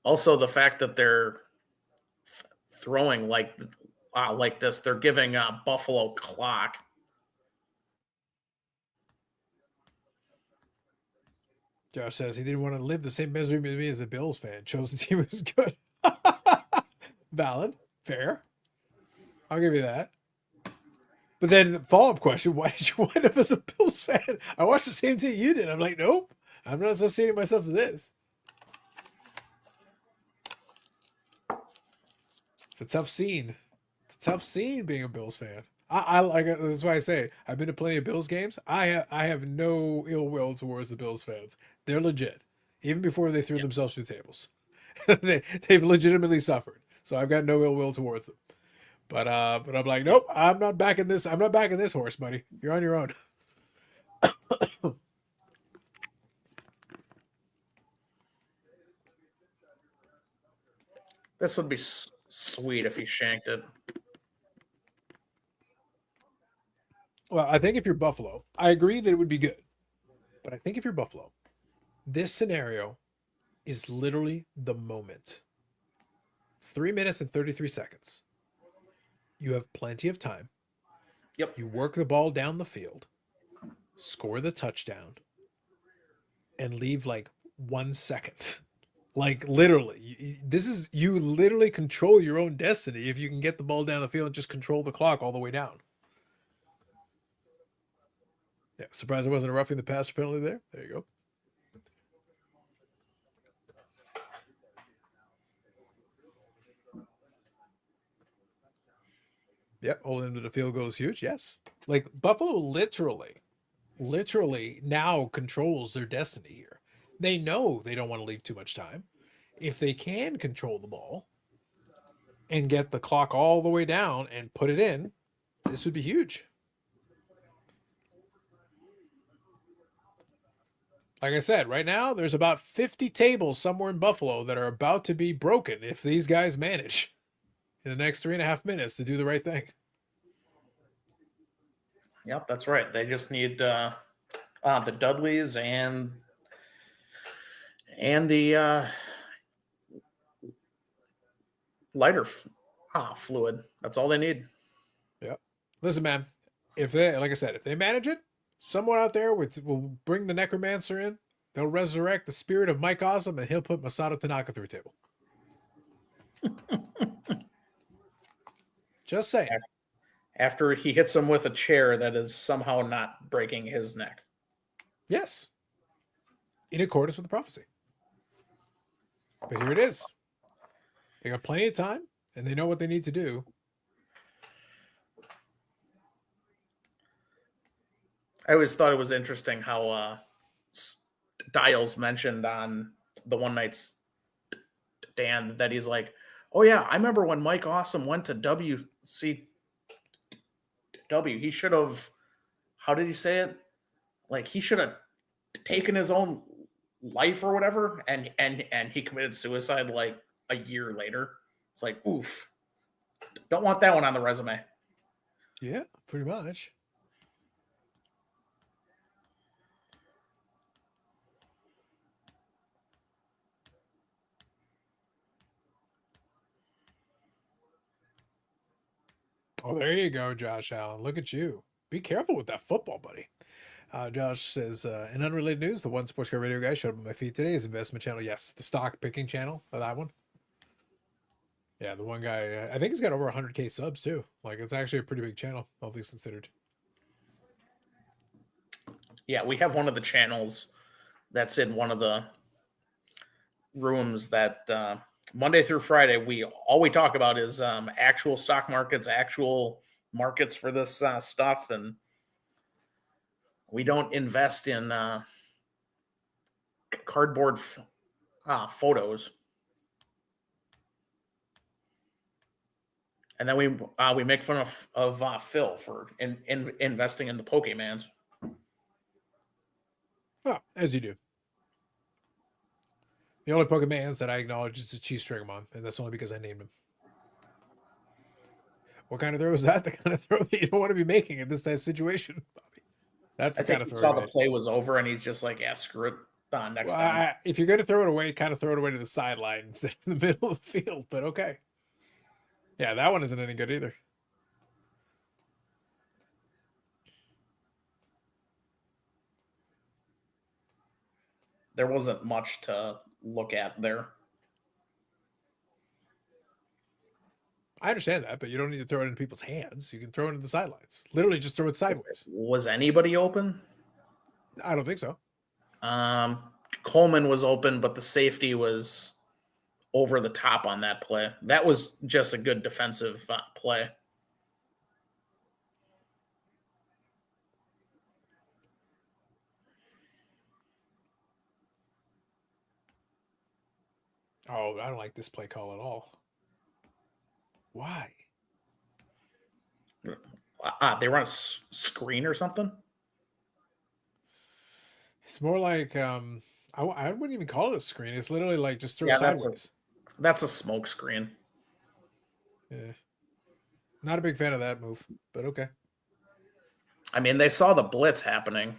Also, the fact that they're throwing like this, they're giving Buffalo clock. Josh says he didn't want to live the same misery with me as a Bills fan. Chose the team was good. Valid. Fair. I'll give you that. But then the follow-up question, why did you wind up as a Bills fan? I watched the same team you did. I'm like, nope. I'm not associating myself to this. It's a tough scene. It's a tough scene being a Bills fan. I like it. That's why I say I've been to plenty of Bills games. I have no ill will towards the Bills fans. They're legit. Even before they threw Yeah. themselves through tables, they've legitimately suffered. So I've got no ill will towards them. But I'm like, nope, I'm not backing this. I'm not backing this horse, buddy. You're on your own. This would be sweet if he shanked it. Well, I think if you're Buffalo, I agree that it would be good. But I think if you're Buffalo, this scenario is literally the moment. 3 minutes and 33 seconds. You have plenty of time. Yep. You work the ball down the field, score the touchdown, and leave like 1 second. Like literally, this is you literally control your own destiny if you can get the ball down the field and just control the clock all the way down. Yeah, surprised it wasn't a roughing the passer penalty there. There you go. Yep, holding him to the field goal is huge. Yes, like Buffalo literally now controls their destiny here. They know they don't want to leave too much time. If they can control the ball and get the clock all the way down and put it in, this would be huge. Like I said, right now there's about 50 tables somewhere in Buffalo that are about to be broken if these guys manage in the next 3.5 minutes to do the right thing. Yep, that's right. They just need the Dudleys and the lighter fluid. That's all they need. Yeah. Listen, man, if they, like I said, if they manage it, someone out there will bring the necromancer in. They'll resurrect the spirit of Mike Awesome, and he'll put Masato Tanaka through a table. Just saying. After he hits him with a chair that is somehow not breaking his neck. Yes. In accordance with the prophecy. But here it is. They got plenty of time, and they know what they need to do. I always thought it was interesting how Dials mentioned on the one night stand that he's like, oh yeah, I remember when Mike Awesome went to WCW. He should have, how did he say it? Like he should have taken his own life or whatever, and he committed suicide like a year later. It's like, oof. Don't want that one on the resume. Yeah, pretty much. Oh, there you go, Josh Allen. Look at you. Be careful with that football, buddy. Josh says, in unrelated news, the One Sports Car Radio guy showed up on my feed today. His investment channel, yes, the stock picking channel, that one. Yeah, the one guy, I think he's got over 100K subs too. Like, it's actually a pretty big channel, all things considered. Yeah, we have one of the channels that's in one of the rooms that Monday through Friday, all we talk about is actual stock markets, actual markets for this stuff, and we don't invest in cardboard photos. And then we make fun of Phil for investing in the Pokemans. Oh, as you do. The only Pokemans that I acknowledge is the Cheese Trigamon, and that's only because I named him. What kind of throw is that? The kind of throw that you don't want to be making in this type of situation, Bobby. That's the kind of throw. I saw the play was over, and he's just like, "Yeah, screw it." Next time. If you're going to throw it away, kind of throw it away to the sideline instead of the middle of the field. But okay. Yeah, that one isn't any good either. There wasn't much to look at there. I understand that, but you don't need to throw it into people's hands. You can throw it into the sidelines. Literally just throw it sideways. Was anybody open? I don't think so. Coleman was open, but the safety was over the top on that play. That was just a good defensive play. Oh, I don't like this play call at all. Why? They run a screen or something. It's more like I wouldn't even call it a screen. It's literally like just throw Yeah, sideways. that's a smoke screen. Yeah. Not a big fan of that move, but okay. I mean, they saw the blitz happening.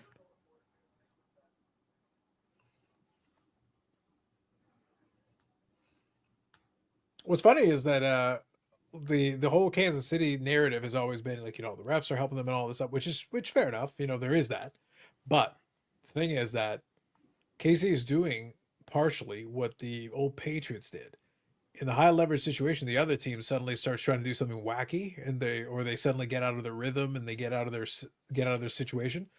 What's funny is that the whole Kansas City narrative has always been like, the refs are helping them and all this stuff, which fair enough, there is that. But the thing is that KC is doing partially what the old Patriots did. In the high leverage situation, the other team suddenly starts trying to do something wacky, and they suddenly get out of their rhythm and they get out of their situation,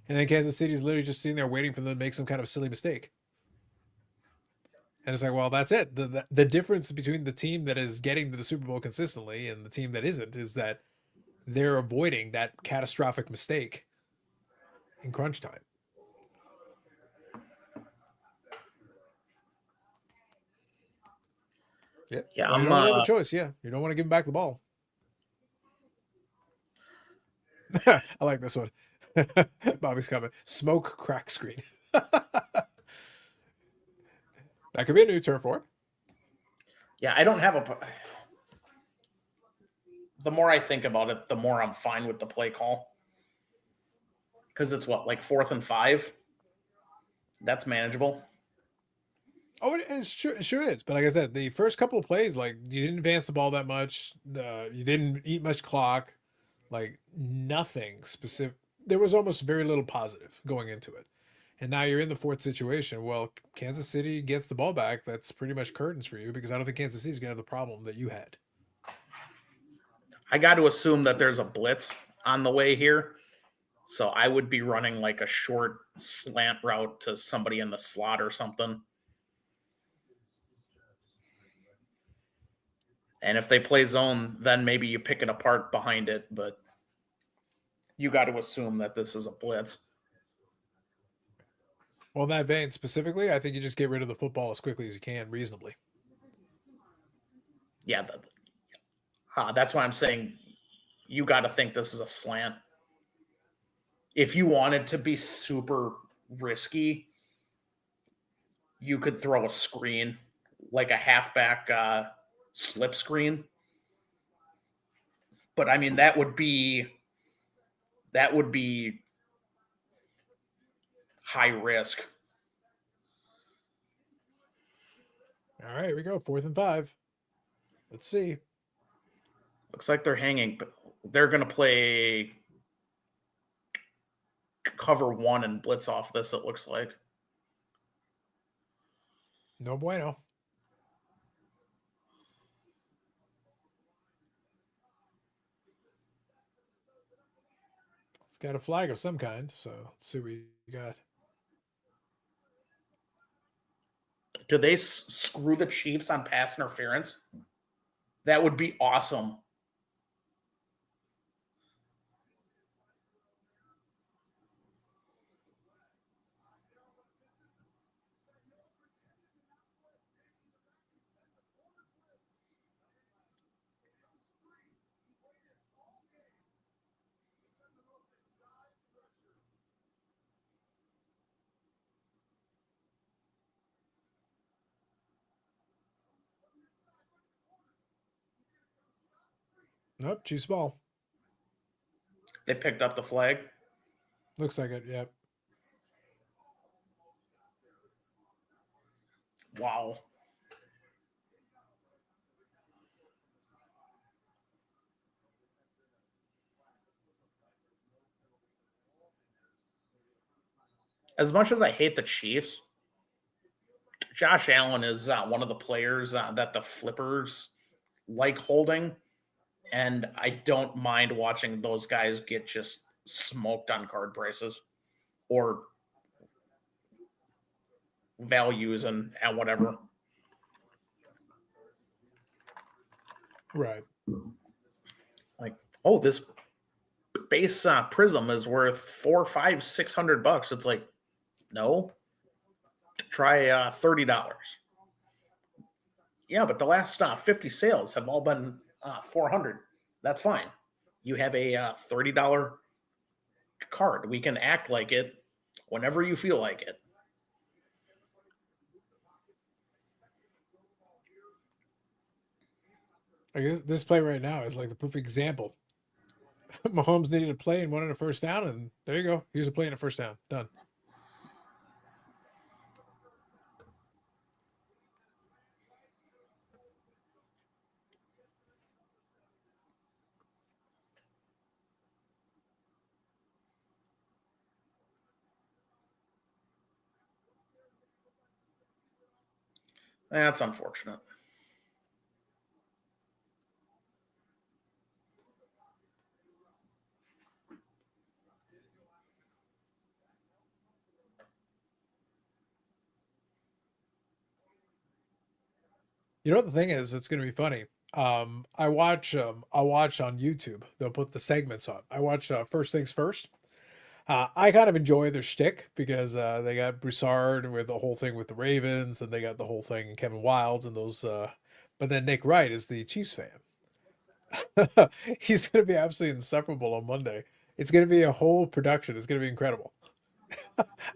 and then Kansas City is literally just sitting there waiting for them to make some kind of silly mistake. And it's like, well, that's it. The difference between the team that is getting to the Super Bowl consistently and the team that isn't is that they're avoiding that catastrophic mistake in crunch time. Yeah, well, you don't really have a choice. Yeah, you don't want to give him back the ball. I like this one. Bobby's comment. Smoke crack screen. That could be a new term for it. Yeah, I don't have a. The more I think about it, the more I'm fine with the play call. Because it's what, like 4th and 5? That's manageable. Oh, it sure is. But like I said, the first couple of plays, like you didn't advance the ball that much. You didn't eat much clock. Like nothing specific. There was almost very little positive going into it. And now you're in the fourth situation. Well, Kansas City gets the ball back. That's pretty much curtains for you because I don't think Kansas City's going to have the problem that you had. I got to assume that there's a blitz on the way here. So I would be running like a short slant route to somebody in the slot or something. And if they play zone, then maybe you pick it apart behind it. But you got to assume that this is a blitz. Well, in that vein specifically, I think you just get rid of the football as quickly as you can, reasonably. Yeah, that's why I'm saying you got to think this is a slant. If you wanted to be super risky, you could throw a screen, like a halfback slip screen. But I mean, that would be high risk. All right, here we go. 4th and 5. Let's see. Looks like they're hanging, but they're going to play cover 1 and blitz off this, it looks like. No bueno. It's got a flag of some kind, so let's see what we got. Do they screw the Chiefs on pass interference? That would be awesome. Nope, Chiefs ball. They picked up the flag. Looks like it, yep. Wow. As much as I hate the Chiefs, Josh Allen is one of the players that the flippers like holding. And I don't mind watching those guys get just smoked on card prices or values and whatever. Right. Like, oh, this base prism is worth 4, 5, 600 bucks. It's like, no, try $30. Yeah, but the last 50 sales have all been 400. That's fine. You have a $30 card. We can act like it whenever you feel like it. I guess this play right now is like the perfect example. Mahomes needed a play and wanted a first down, and there you go. Here's a play and a first down. Done. That's unfortunate. You know what the thing is? It's going to be funny. I'll watch on YouTube. They'll put the segments on. I watch First Things First. I kind of enjoy their shtick because they got Broussard with the whole thing with the Ravens, and they got the whole thing Kevin Wildes and those. But then Nick Wright is the Chiefs fan. He's going to be absolutely insufferable on Monday. It's going to be a whole production. It's going to be incredible.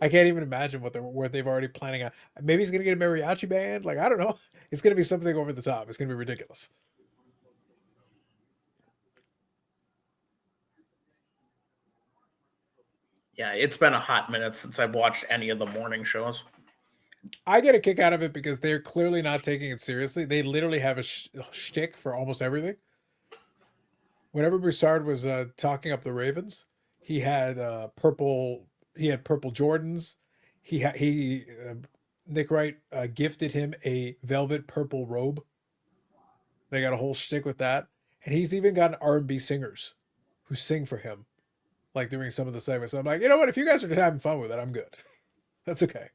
I can't even imagine what they've already planning on. Maybe he's going to get a mariachi band. Like I don't know. It's going to be something over the top. It's going to be ridiculous. Yeah, it's been a hot minute since I've watched any of the morning shows. I get a kick out of it because they're clearly not taking it seriously. They literally have a shtick for almost everything. Whenever Broussard was talking up the Ravens, he had purple. He had purple Jordans. He Nick Wright gifted him a velvet purple robe. They got a whole shtick with that, and he's even got R&B singers who sing for him, like during some of the segments. So I'm like, you know what? If you guys are just having fun with it, I'm good. That's okay.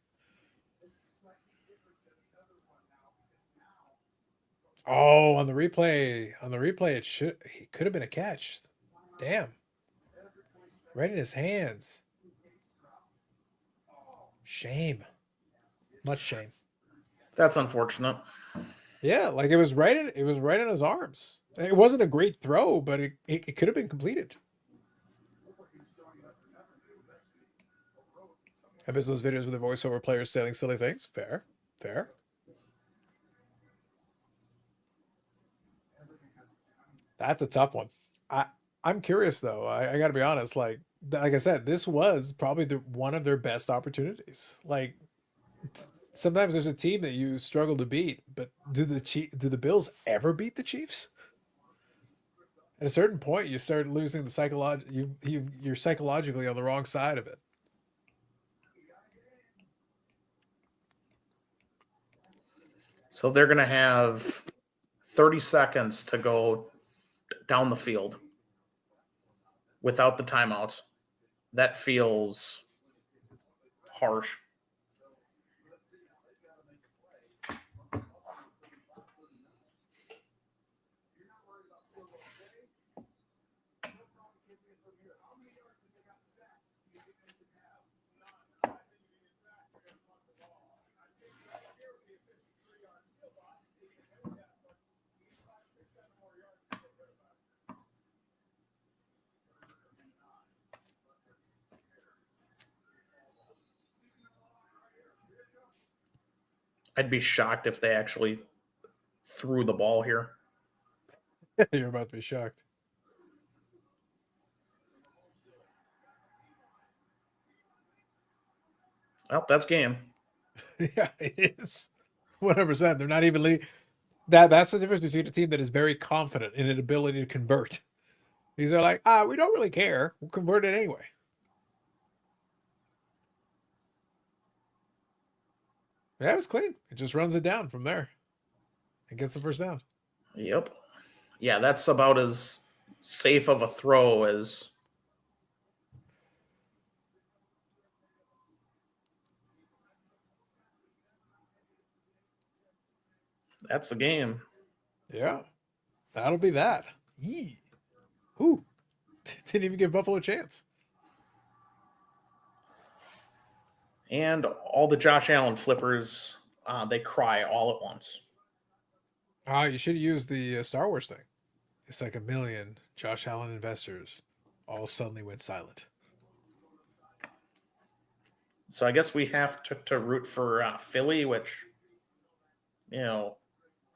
Oh, on the replay, it could have been a catch. Damn, right in his hands. Shame, much shame. That's unfortunate. Yeah, like it was right in his arms. It wasn't a great throw, but it could have been completed. I miss those videos with the voiceover players saying silly things. Fair, fair. That's a tough one. I I'm curious though. I got to be honest. Like I said, this was probably one of their best opportunities. Like sometimes there's a team that you struggle to beat, but do the Bills ever beat the Chiefs? At a certain point, you start losing the you're psychologically on the wrong side of it. So they're going to have 30 seconds to go down the field without the timeouts. That feels harsh. I'd be shocked if they actually threw the ball here. You're about to be shocked. Well, that's game. Yeah, it is 100%. They're not even that's the difference between a team that is very confident in an ability to convert. These are like, we don't really care. We'll convert it anyway. Yeah, it was clean. It just runs it down from there and gets the first down. Yep. Yeah, that's about as safe of a throw as. That's the game. Yeah. That'll be that. Yee. Ooh. Didn't even give Buffalo a chance. And all the Josh Allen flippers, they cry all at once. Ah, you should have used the Star Wars thing. It's like a million Josh Allen investors all suddenly went silent. So I guess we have to root for Philly, which, you know,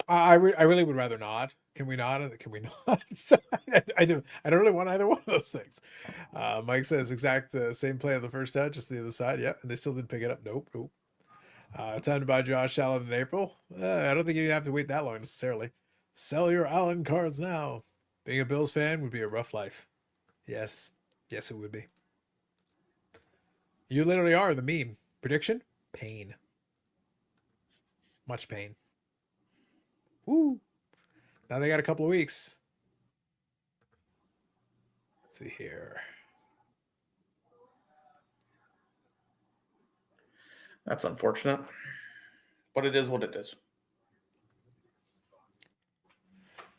I really would rather not. Can we not? Can we not? I do. I don't really want either one of those things. Mike says exact same play on the first touch, just the other side. Yeah, and they still didn't pick it up. Nope, nope. Time to buy Josh Allen in April. I don't think you have to wait that long necessarily. Sell your Allen cards now. Being a Bills fan would be a rough life. Yes, yes, it would be. You literally are the meme. Prediction: pain. Much pain. Woo. Now they got a couple of weeks. Let's see here. that's unfortunate. But it is what it is.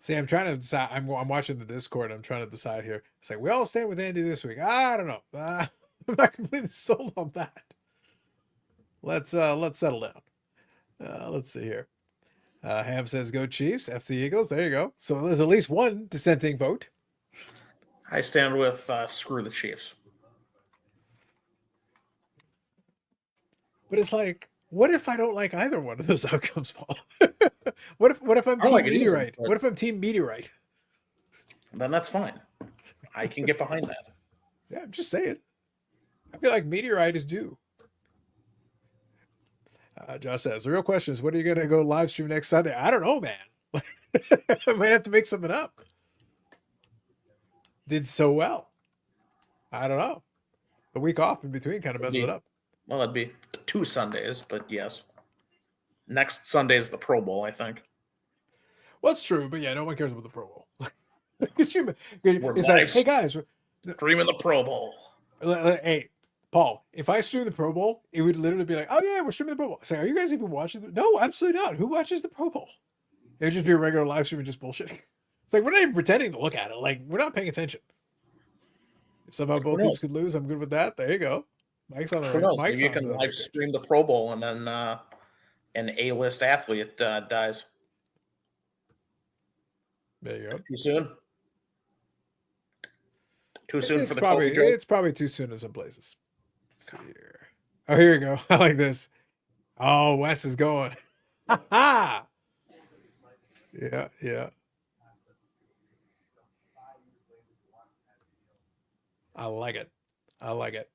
See, I'm trying to decide. I'm watching the Discord. I'm trying to decide here. It's like we all stand with Andy this week. I don't know. I'm not completely sold on that. Let's settle down. Let's see here. Ham says go Chiefs. F the Eagles. There you go. So there's at least one dissenting vote. I stand with screw the Chiefs. But it's like, what if I don't like either one of those outcomes, Paul? what if I'm I Team like it either, Meteorite? but- What if I'm Team Meteorite? Then that's fine. I can get behind that. Yeah, I'm just saying. I feel like Meteorite is due. Josh says, the real question is, when are you going to go live stream next Sunday? I don't know, man. I might have to make something up. Did so well. I don't know. The week off in between kind of messes it up. Well, it'd be 2 Sundays, but yes. Next Sunday is the Pro Bowl, I think. Well, it's true, but yeah, no one cares about the Pro Bowl. We're It's like, live hey guys, streaming the Pro Bowl. hey, Paul, if I stream the Pro Bowl, it would literally be like, oh yeah, we're streaming the Pro Bowl. It's like, are you guys even watching? No, absolutely not. Who watches the Pro Bowl? It would just be a regular live stream and just bullshitting. It's like, we're not even pretending to look at it. Like, we're not paying attention. If somehow both teams could lose, I'm good with that. There you go. Mike's on the Who knows? Mike's Maybe you on can the live stream the Pro Bowl and then an A-list athlete dies. There you go. Too soon? Too soon It's for the probably Kobe joke? it's probably too soon in some places. Let's see here. Oh, here we go. I like this. Oh, Wes is going. Ha! Yeah, yeah. I like it. I like it.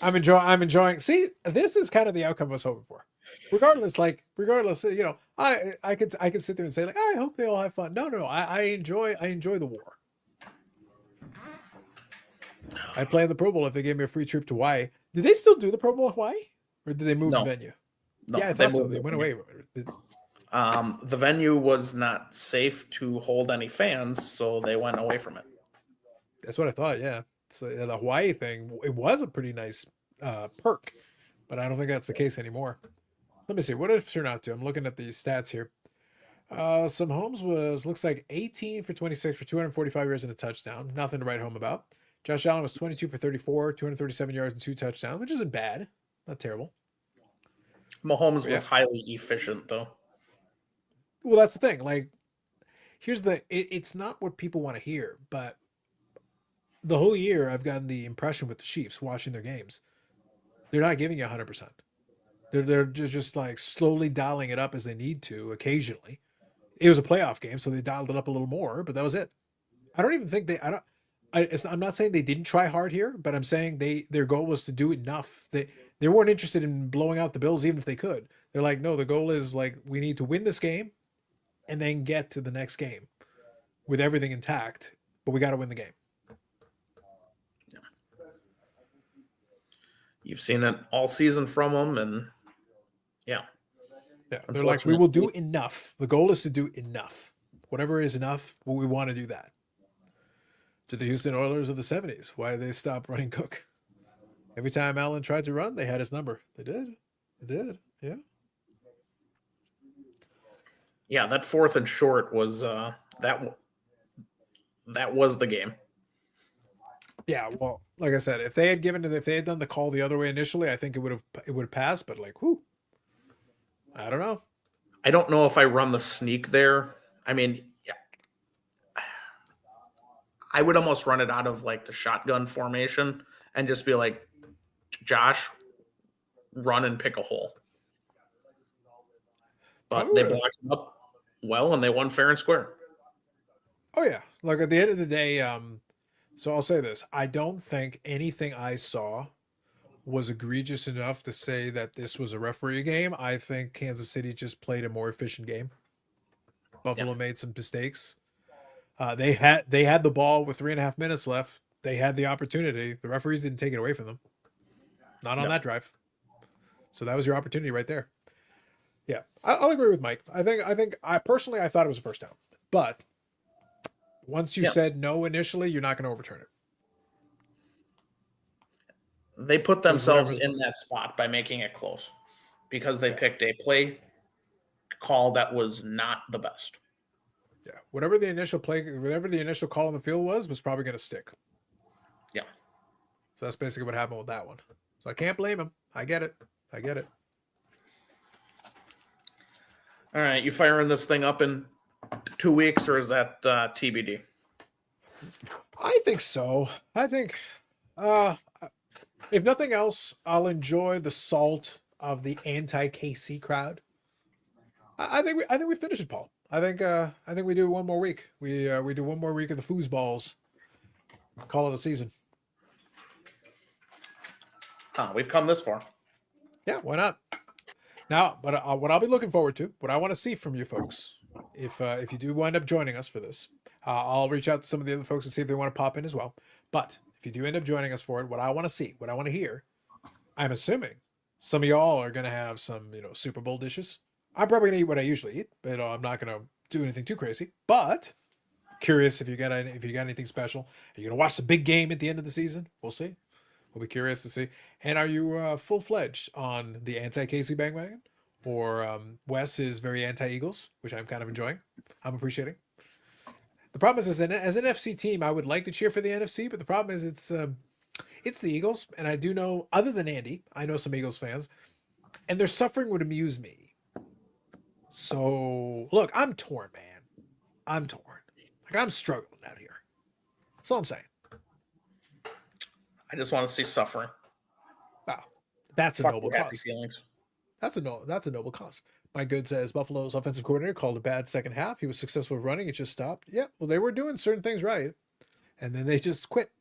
I'm enjoying. See, this is kind of the outcome I was hoping for. Regardless, you know, I could sit there and say like, I hope they all have fun. No, I enjoy the war. I'd play in the Pro Bowl if they gave me a free trip to Hawaii. Did they still do the Pro Bowl in Hawaii, or did they move No. the venue? No, Yeah, I thought so. moved They it. went away. The venue was not safe to hold any fans, so they went away from it. That's what I thought. Yeah, so the Hawaii thing. It was a pretty nice perk, but I don't think that's the case anymore. Let me see. What did it turn out to? I'm looking at the stats here. Some Holmes looks like 18 for 26 for 245 yards and a touchdown. Nothing to write home about. Josh Allen was 22 for 34, 237 yards and 2 touchdowns, which isn't bad. Not terrible. Mahomes was highly efficient, though. Well, that's the thing. Like, here's it's not what people want to hear, but the whole year I've gotten the impression with the Chiefs watching their games, they're not giving you 100%. They're just like slowly dialing it up as they need to occasionally. It was a playoff game, so they dialed it up a little more, but that was it. I don't even think I'm not saying they didn't try hard here, but I'm saying their goal was to do enough. They weren't interested in blowing out the Bills even if they could. They're like, no, the goal is like we need to win this game and then get to the next game with everything intact, but we got to win the game. You've seen it all season from them, and yeah. They're like, we will do enough. The goal is to do enough. Whatever is enough, but we want to do that. To the Houston Oilers of the 70s, why they stopped running Cook. Every time Allen tried to run, they had his number. They did. Yeah. Yeah, that 4th and short was that was the game. Yeah, well, like I said, if they had done the call the other way initially, I think it would have passed. But like, whoo, I don't know. I don't know if I run the sneak there. I mean, yeah, I would almost run it out of like the shotgun formation and just be like, Josh, run and pick a hole. But Probably they would have. blocked him up well and they won fair and square. Oh yeah, like at the end of the day, so I'll say this: I don't think anything I saw was egregious enough to say that this was a referee game. I think Kansas City just played a more efficient game. Yeah. Buffalo made some mistakes. They had the ball with 3.5 minutes left. They had the opportunity. The referees didn't take it away from them. Not on No. that drive. So that was your opportunity right there. Yeah, I'll agree with Mike. I personally I thought it was a first down, but once you Yeah. said no initially, you're not going to overturn it. They put It was whatever themselves the in fuck. that spot by making it close because they Yeah, picked a play call that was not the best. yeah. Whatever the initial call on the field was probably going to stick. Yeah. So that's basically what happened with that one. So I can't blame him. I get it. I get it. All right. You firing this thing up in 2 weeks or is that TBD? I think so. I think, uh, if nothing else, I'll enjoy the salt of the anti-KC crowd. I think we finish it, Paul. I think we do one more week. We do one more week of the foosballs. Call it a season. We've come this far. Yeah, why not? Now, but what I'll be looking forward to, what I want to see from you folks, if you do wind up joining us for this, I'll reach out to some of the other folks and see if they want to pop in as well. But if you do end up joining us for it, what I want to see, what I want to hear, I'm assuming some of y'all are going to have some, Super Bowl dishes. I'm probably going to eat what I usually eat, but I'm not going to do anything too crazy. But curious if you got anything special. Are you going to watch the big game at the end of the season? We'll see. We'll be curious to see. And are you full fledged on the anti Casey bandwagon, or Wes is very anti Eagles, which I'm kind of enjoying. I'm appreciating. The problem is, as an NFC team, I would like to cheer for the NFC, but the problem is it's the Eagles, and I do know, other than Andy, I know some Eagles fans, and their suffering would amuse me. So look, I'm torn, man. I'm torn. Like, I'm struggling out here. That's all I'm saying. I just want to see suffering. Wow, that's a Fuck noble your happy cause. feelings. That's a noble cause. My good says Buffalo's offensive coordinator called a bad second half. He was successful running. It just stopped. Yeah, well, they were doing certain things right, and then they just quit.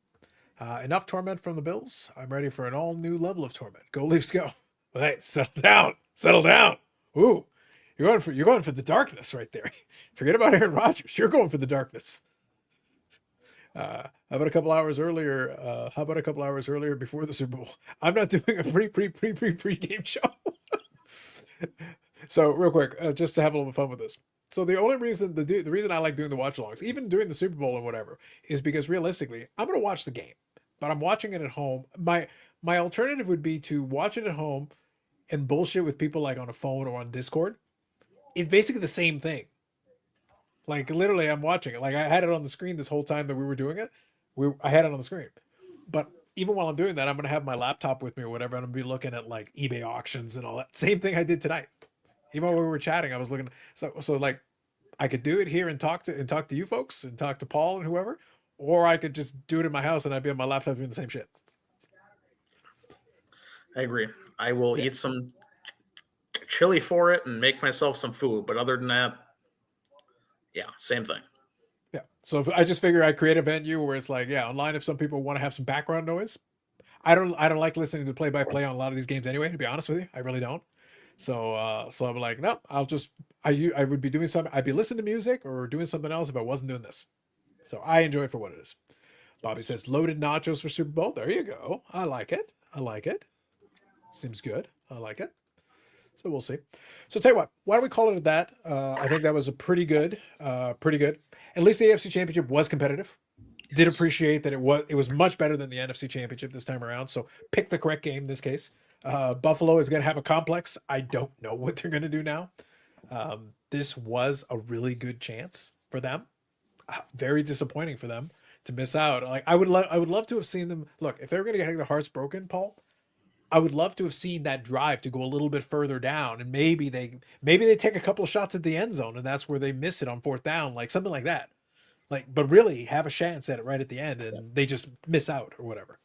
Enough torment from the Bills. I'm ready for an all new level of torment. Go Leafs, go! But hey, settle down, settle down. Ooh, you're going for the darkness right there. Forget about Aaron Rodgers. You're going for the darkness. How about a couple hours earlier? How about a couple hours earlier before the Super Bowl? I'm not doing a pre-game show. So real quick, just to have a little fun with this. So the only reason the reason I like doing the watch alongs, even during the Super Bowl and whatever, is because realistically, I'm going to watch the game, but I'm watching it at home. My alternative would be to watch it at home and bullshit with people like on a phone or on Discord. It's basically the same thing. Like literally, I'm watching it. Like I had it on the screen this whole time that we were doing it. I had it on the screen, but even while I'm doing that, I'm gonna have my laptop with me or whatever, and I'm gonna be looking at like eBay auctions and all that. Same thing I did tonight. Even while we were chatting, I was looking. So like, I could do it here and talk to you folks and talk to Paul and whoever, or I could just do it in my house and I'd be on my laptop doing the same shit. I agree. I will Yeah. eat some chili for it and make myself some food. But other than that, yeah, same thing. Yeah. So I just figure I create a venue where it's like, yeah, online if some people want to have some background noise. I don't like listening to play by play on a lot of these games anyway, to be honest with you. I really don't. So I'm like, no, I would be doing something. I'd be listening to music or doing something else if I wasn't doing this. So I enjoy it for what it is. Bobby says loaded nachos for Super Bowl. There you go. I like it. I like it. Seems good. I like it. So we'll see. So tell you what, why don't we call it at that? I think that was a pretty good. At least the AFC Championship was competitive. Did appreciate that it was much better than the NFC Championship this time around. So pick the correct game in this case. Buffalo is going to have a complex. I don't know what they're going to do now. this was a really good chance for them. Very disappointing for them to miss out. Like I would love to have seen them. Look, if they were going to get their hearts broken, Paul, I would love to have seen that drive to go a little bit further down, and maybe they take a couple of shots at the end zone, and that's where they miss it on fourth down, like something like that. Like, but really have a chance at it right at the end, and they just miss out or whatever.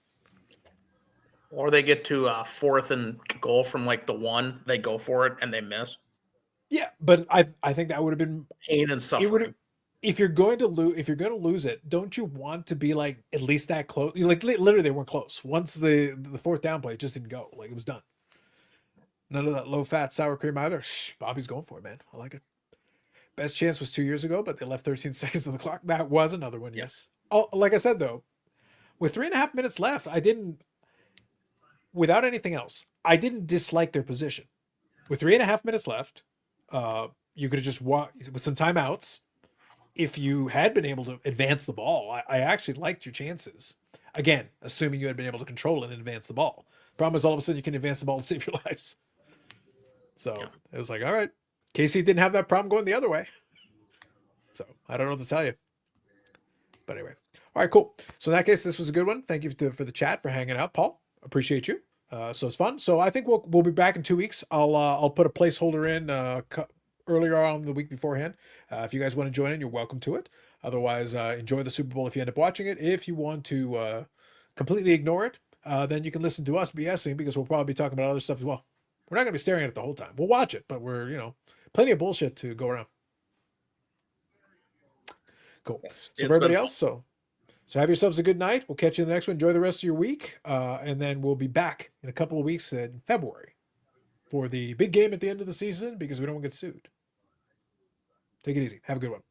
Or they get to fourth and goal from like the 1, they go for it and they miss. Yeah, but I think that would have been Pain and it would have. suffering. If you're going to lose it, don't you want to be like at least that close? Like literally, they weren't close. Once the fourth down play, it just didn't go. Like it was done. None of that low fat sour cream either. Bobby's going for it, man. I like it. Best chance was 2 years ago, but they left 13 seconds on the clock. That was another one, yes. Oh, like I said though, with 3.5 minutes left, without anything else, I didn't dislike their position. With 3.5 minutes left, you could have just walked with some timeouts. If you had been able to advance the ball, I actually liked your chances. Again, assuming you had been able to control it and advance the ball. Problem is, all of a sudden, you can advance the ball to save your lives. So it was like, all right, KC didn't have that problem going the other way. So I don't know what to tell you. But anyway, all right, cool. So in that case, this was a good one. Thank you for the chat, for hanging out, Paul. Appreciate you. So it's fun. So I think we'll be back in 2 weeks. I'll put a placeholder in earlier on the week beforehand. If you guys want to join in, you're welcome to it. Otherwise, enjoy the Super Bowl if you end up watching it. If you want to completely ignore it, then you can listen to us BSing, because we'll probably be talking about other stuff as well. We're not going to be staring at it the whole time. We'll watch it, but we're, plenty of bullshit to go around. Cool. So for everybody else, so have yourselves a good night. We'll catch you in the next one. Enjoy the rest of your week. And then we'll be back in a couple of weeks in February for the big game at the end of the season, because we don't want to get sued. Take it easy. Have a good one.